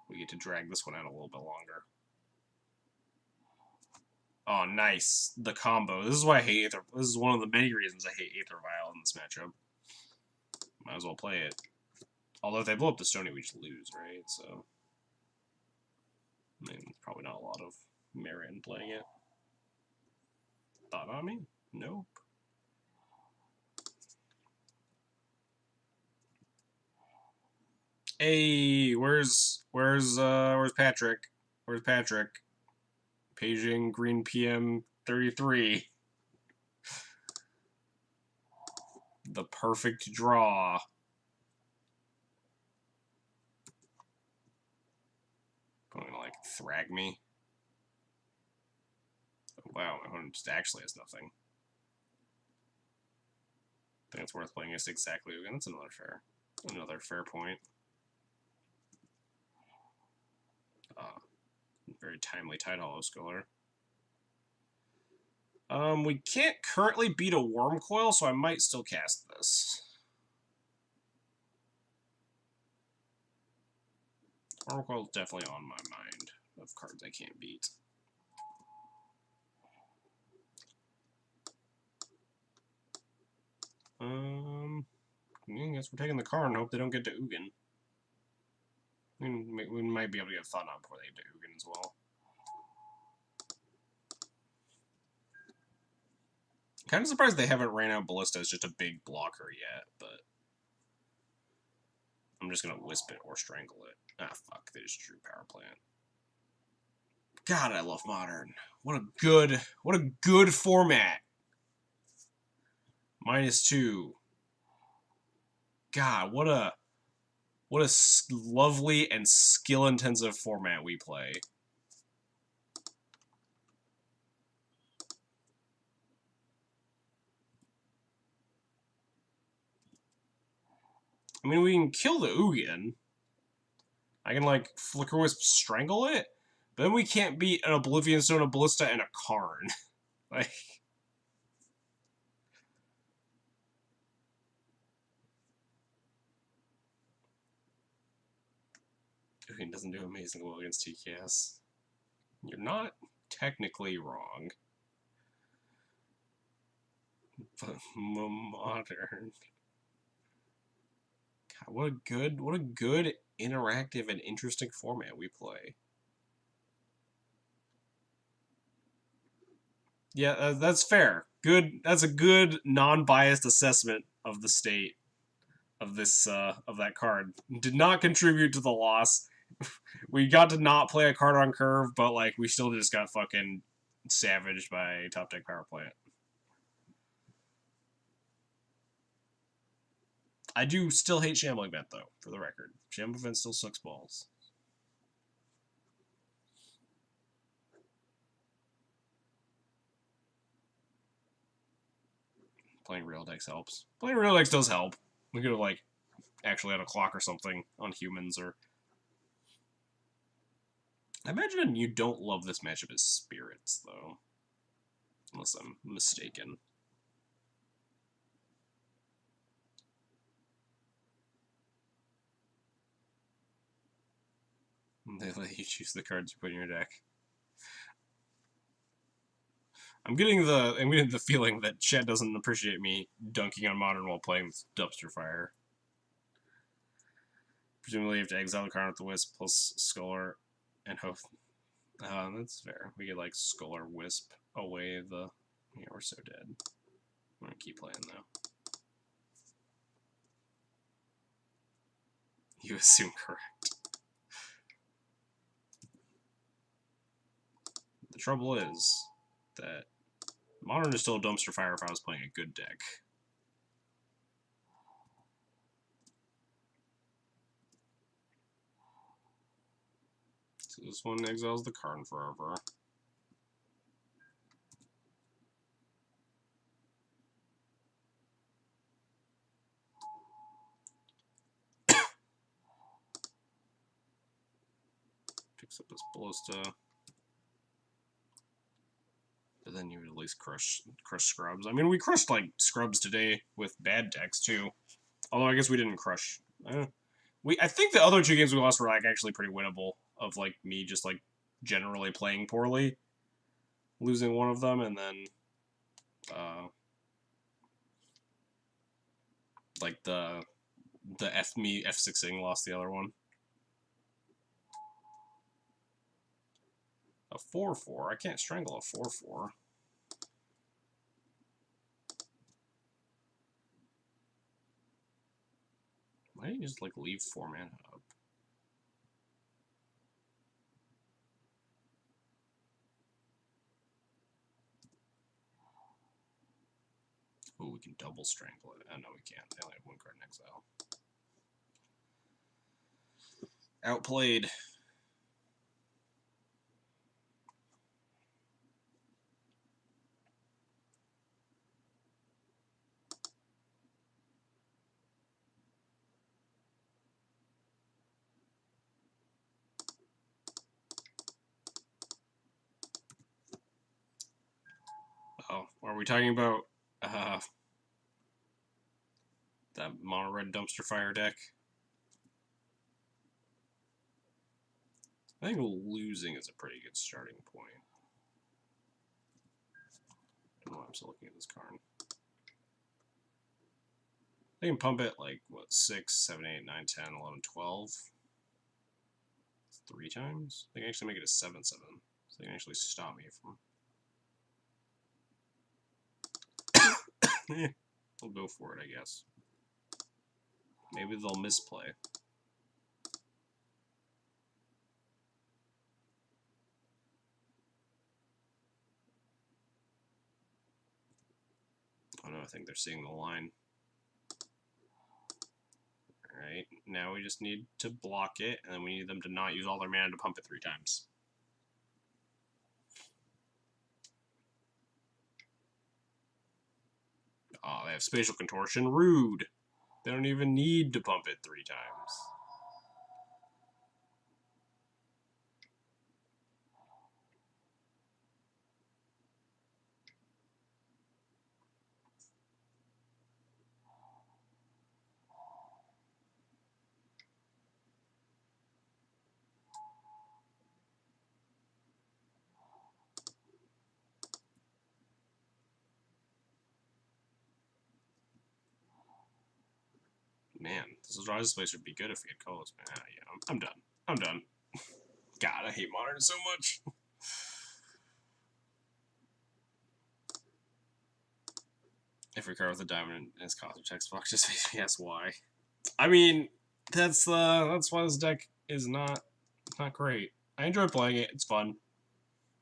We get to drag this one out a little bit longer. Oh, nice. The combo. This is why I hate Aether. This is one of the many reasons I hate Aether Vial in this matchup. Might as well play it. Although if they blow up the Stony, we just lose, right? So, I mean, probably not a lot of merit in playing it. Thought on me? Nope. Hey, where's Patrick? Where's Patrick? Paging Green PM 33. The perfect draw. Going to like thrag me. Oh, wow, my opponent just actually has nothing. I think it's worth playing against exactly again. That's another fair point. Very timely Tide Hollow Scholar. We can't currently beat a Wormcoil, so I might still cast this. Wormcoil is definitely on my mind of cards I can't beat. I guess we're taking the card and hope they don't get to Ugin. We might be able to get Thought on before they get to Ugin as well. Kind of surprised they haven't ran out Ballista as just a big blocker yet, but I'm just gonna Wisp it or Strangle it. Ah, fuck, they just drew Power Plant. God, I love Modern. What a good format. -2. God, what a lovely and skill-intensive format we play. I mean, we can kill the Ugin. I can, like, Flicker Wisp Strangle it, but then we can't beat an Oblivion Stone, a Ballista, and a Karn. Like... Ugin doesn't do amazing well against TKS. You're not technically wrong. But Modern... God, what a good interactive and interesting format we play. Yeah, that's fair. Good. That's a good non-biased assessment of the state of this of that card. Did not contribute to the loss. We got to not play a card on curve, but like we still just got fucking savaged by Top Deck Power Plant. I do still hate Shambling Vent, though, for the record. Shambling Vent still sucks balls. Playing real decks helps. Playing real decks does help. We could have, like, actually had a clock or something on humans, or... I imagine you don't love this matchup as spirits, though. Unless I'm mistaken. They let you choose the cards you put in your deck. I'm getting the feeling that Chet doesn't appreciate me dunking on Modern while playing Dumpster Fire. Presumably you have to exile the card with the Wisp plus Scholar and hope. That's fair. We get like Scholar Wisp away the... Yeah, we're so dead. I'm gonna keep playing though. You assume correct. The trouble is that Modern is still a dumpster fire if I was playing a good deck. So this one exiles the Karn forever. Picks up this Ballista. But then you would at least crush Scrubs. I mean, we crushed, like, Scrubs today with bad decks, too. Although I guess we didn't crush. I think the other 2 games we lost were, like, actually pretty winnable. Of, like, me just, like, generally playing poorly. Losing one of them, and then... like, the F6ing lost the other one. A 4/4? I can't strangle a 4/4. Why don't you just, like, leave 4 mana up? Oh, we can double strangle it. Oh, no, we can't. They only have 1 card in exile. Outplayed. Oh, are we talking about that mono red dumpster fire deck? I think losing is a pretty good starting point. I don't know, I'm still looking at this card. They can pump it like, what, 6, 7, 8, 9, 10, 11, 12? 3 times? They can actually make it a 7/7. So they can actually stop me from... We'll go for it, I guess. Maybe they'll misplay. Oh no, I think they're seeing the line. Alright, now we just need to block it, and then we need them to not use all their mana to pump it 3 times. Oh, they have Spatial Contortion. Rude! They don't even need to pump it 3 times. Man, this Rise of Space would be good if we had colors. Man, yeah, I'm done. I'm done. God, I hate Modern so much. Every card with a diamond in its cost text box just makes me ask why. I mean, that's why this deck is not great. I enjoy playing it; it's fun,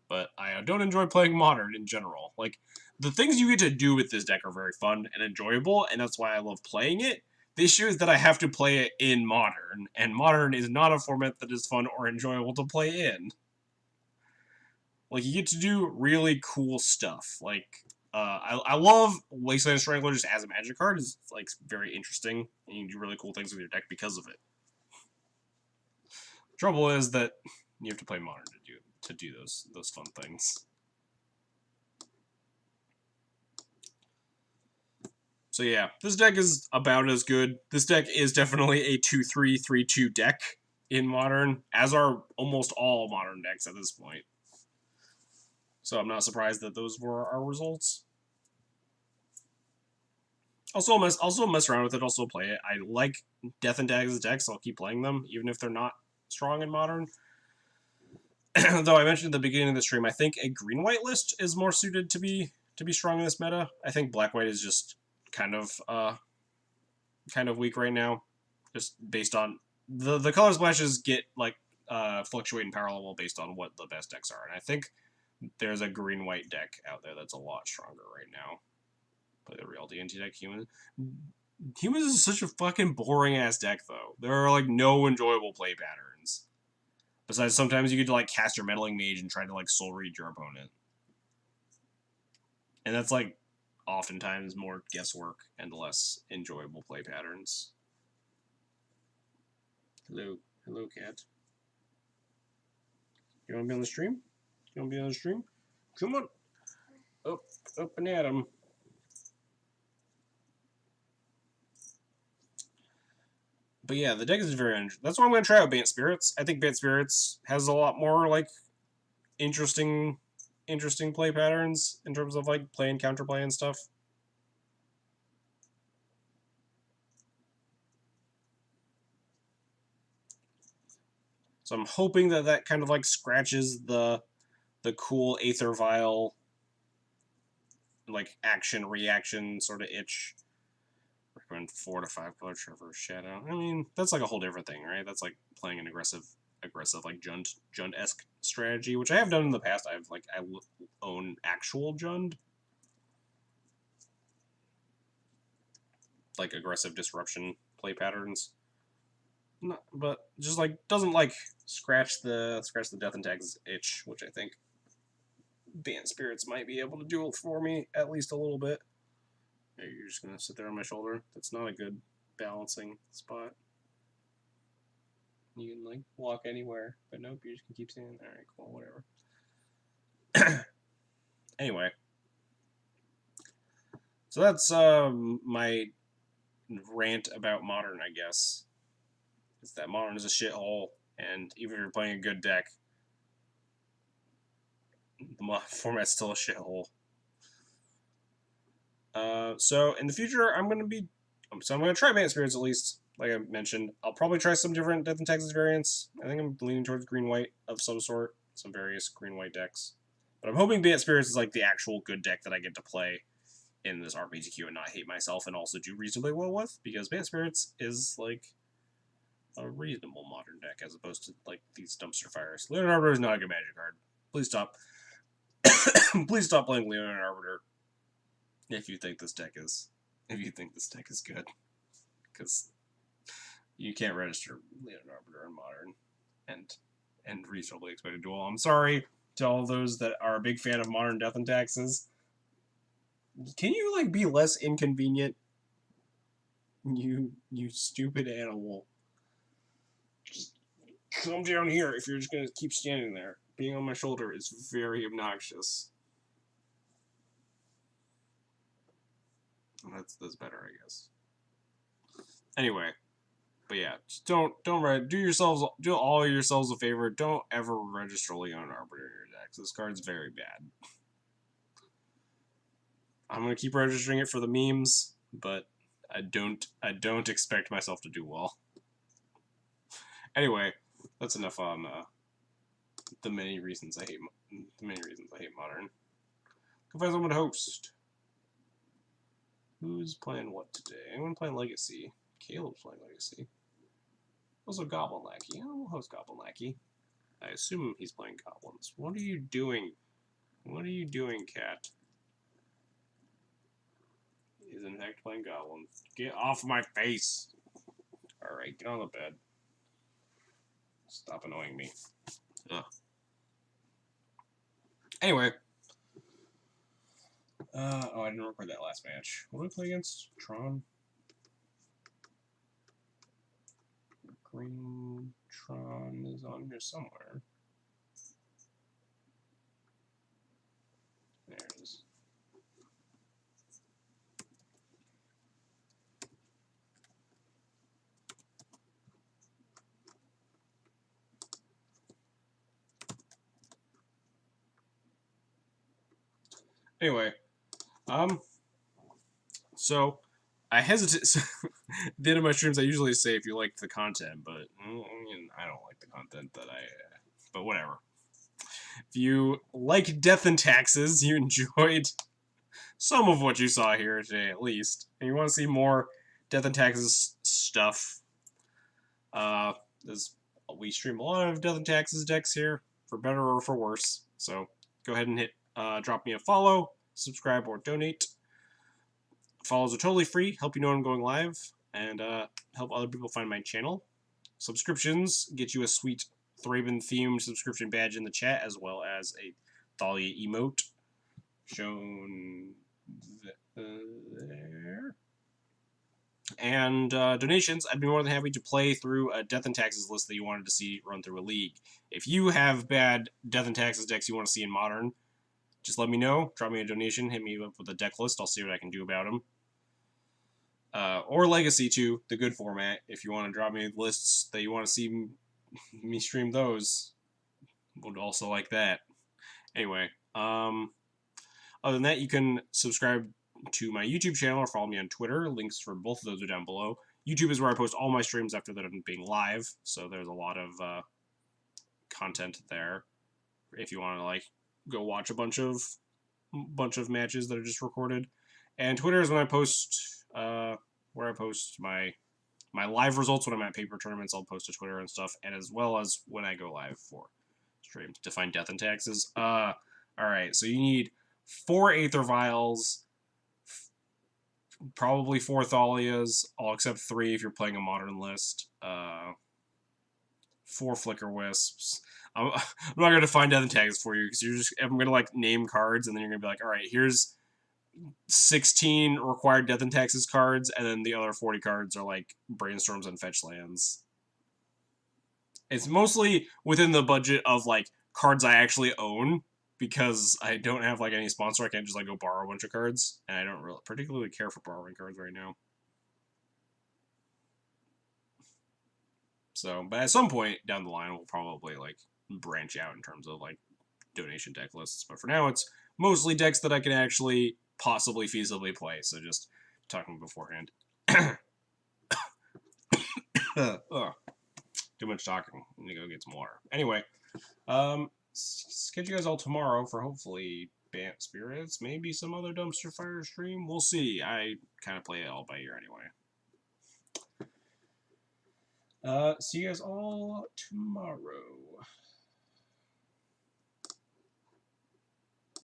but I don't enjoy playing Modern in general. Like, the things you get to do with this deck are very fun and enjoyable, and that's why I love playing it. The issue is that I have to play it in Modern, and Modern is not a format that is fun or enjoyable to play in. Like, you get to do really cool stuff. Like, I love Wasteland Strangler just as a Magic card. It's, like, very interesting, and you can do really cool things with your deck because of it. Trouble is that you have to play Modern to do those fun things. So yeah, this deck is about as good. This deck is definitely a 2/3, 3/2 deck in Modern, as are almost all Modern decks at this point. So I'm not surprised that those were our results. Also mess around with it, also play it. I like Death and Tags decks, so I'll keep playing them, even if they're not strong in Modern. Though I mentioned at the beginning of the stream, I think a green-white list is more suited to be strong in this meta. I think black-white is just kind of weak right now, just based on the color splashes get like fluctuate in power level based on what the best decks are, and I think there's a green-white deck out there that's a lot stronger right now. Play the real D&T deck. Humans is such a fucking boring ass deck though. There are like no enjoyable play patterns. Besides, sometimes you get to like cast your meddling mage and try to like soul read your opponent, and that's like oftentimes more guesswork and less enjoyable play patterns. Hello, hello, cat. You want to be on the stream? You want to be on the stream? Come on, up and at him. But yeah, the deck is very interesting. That's why I'm going to try out Bant Spirits. I think Bant Spirits has a lot more like interesting play patterns in terms of like play and counterplay and stuff. So I'm hoping that that kind of like scratches the cool Aether Vial like action reaction sort of itch. Recommend 4 to 5 color Traverse Shadow. I mean, that's like a whole different thing, right? That's like playing an aggressive like Jund-esque strategy, which I have done in the past. I own actual Jund, like aggressive disruption play patterns. No, but just like doesn't like scratch the Death and Tags itch, which I think Bant Spirits might be able to do for me at least a little bit. Yeah, you're just gonna sit there on my shoulder. That's not a good balancing spot. You can like walk anywhere, but nope, you're just gonna keep standing there. Alright, cool, whatever. Anyway, so that's my rant about Modern, I guess. Is that Modern is a shithole, and even if you're playing a good deck, the format's still a shithole. So in the future, I'm gonna try Bant Spirits at least. Like I mentioned, I'll probably try some different Death and Taxes variants. I think I'm leaning towards green-white of some sort, some various green-white decks. But I'm hoping Bant Spirits is like the actual good deck that I get to play in this RPTQ and not hate myself and also do reasonably well with, because Bant Spirits is like a reasonable Modern deck as opposed to like these dumpster fires. Leonin Arbiter is not a good Magic card. Please stop. Please stop playing Leonin Arbiter if you think this deck is good, because you can't register Leonin Arbiter in Modern and reasonably expect a duel. I'm sorry to all those that are a big fan of Modern Death and Taxes. Can you like be less inconvenient? You stupid animal. Just come down here if you're just gonna keep standing there. Being on my shoulder is very obnoxious. That's better, I guess. Anyway, but yeah, just don't do all yourselves a favor. Don't ever register Leonin Arbiter in your decks. This card's very bad. I'm gonna keep registering it for the memes, but I don't expect myself to do well. Anyway, that's enough on the many reasons I hate Modern. Go find someone to host. Who's playing what today? Anyone playing Legacy? Caleb's playing Legacy. Also Goblin Lackey. I will host Goblin Lackey. I assume he's playing Goblins. What are you doing? What are you doing, cat? He's in fact playing Goblins. Get off my face! Alright, get on the bed. Stop annoying me. Ugh. Anyway. Oh, I didn't record that last match. What did we play against? Tron? Green Tron is on here somewhere. There it is. Anyway, so I hesitate. At the end of my streams, I usually say if you like the content, but I don't like the content that but whatever. If you like Death and Taxes, you enjoyed some of what you saw here today, at least, and you want to see more Death and Taxes stuff, As we stream a lot of Death and Taxes decks here, for better or for worse. So go ahead and drop me a follow, subscribe, or donate. Follows are totally free, help you know when I'm going live, and help other people find my channel. Subscriptions get you a sweet Thraben-themed subscription badge in the chat, as well as a Thalia emote shown there. And donations, I'd be more than happy to play through a Death and Taxes list that you wanted to see run through a league. If you have bad Death and Taxes decks you want to see in Modern, just let me know. Drop me a donation, hit me up with a deck list. I'll see what I can do about them. Or Legacy too, the good format. If you want to drop me lists that you want to see me stream those, would also like that. Anyway, other than that, you can subscribe to my YouTube channel or follow me on Twitter. Links for both of those are down below. YouTube is where I post all my streams after them being live, so there's a lot of content there. If you want to like go watch a bunch of matches that are just recorded, and Twitter is when I post where I post my live results when I'm at paper tournaments. I'll post to Twitter and stuff, and as well as when I go live for streams to find Death and Taxes. All right, so you need 4 Aether Vials, probably 4 Thalias. I'll accept 3 if you're playing a Modern list. 4 Flicker Wisps. I'm not gonna find Death and Taxes for you because I'm gonna like name cards, and then you're gonna be like, all right, here's 16 required Death and Taxes cards, and then the other 40 cards are like Brainstorms and Fetch Lands. It's mostly within the budget of like cards I actually own, because I don't have like any sponsor. I can't just like go borrow a bunch of cards, and I don't really particularly care for borrowing cards right now. So, but at some point down the line, we'll probably like branch out in terms of like donation deck lists. But for now, it's mostly decks that I can actually possibly feasibly play. So just talking beforehand. Too much talking. I'm gonna go get some water. Anyway, catch you guys all tomorrow for hopefully Bant Spirits, maybe some other Dumpster Fire stream. We'll see. I kind of play it all by ear anyway. See you guys all tomorrow.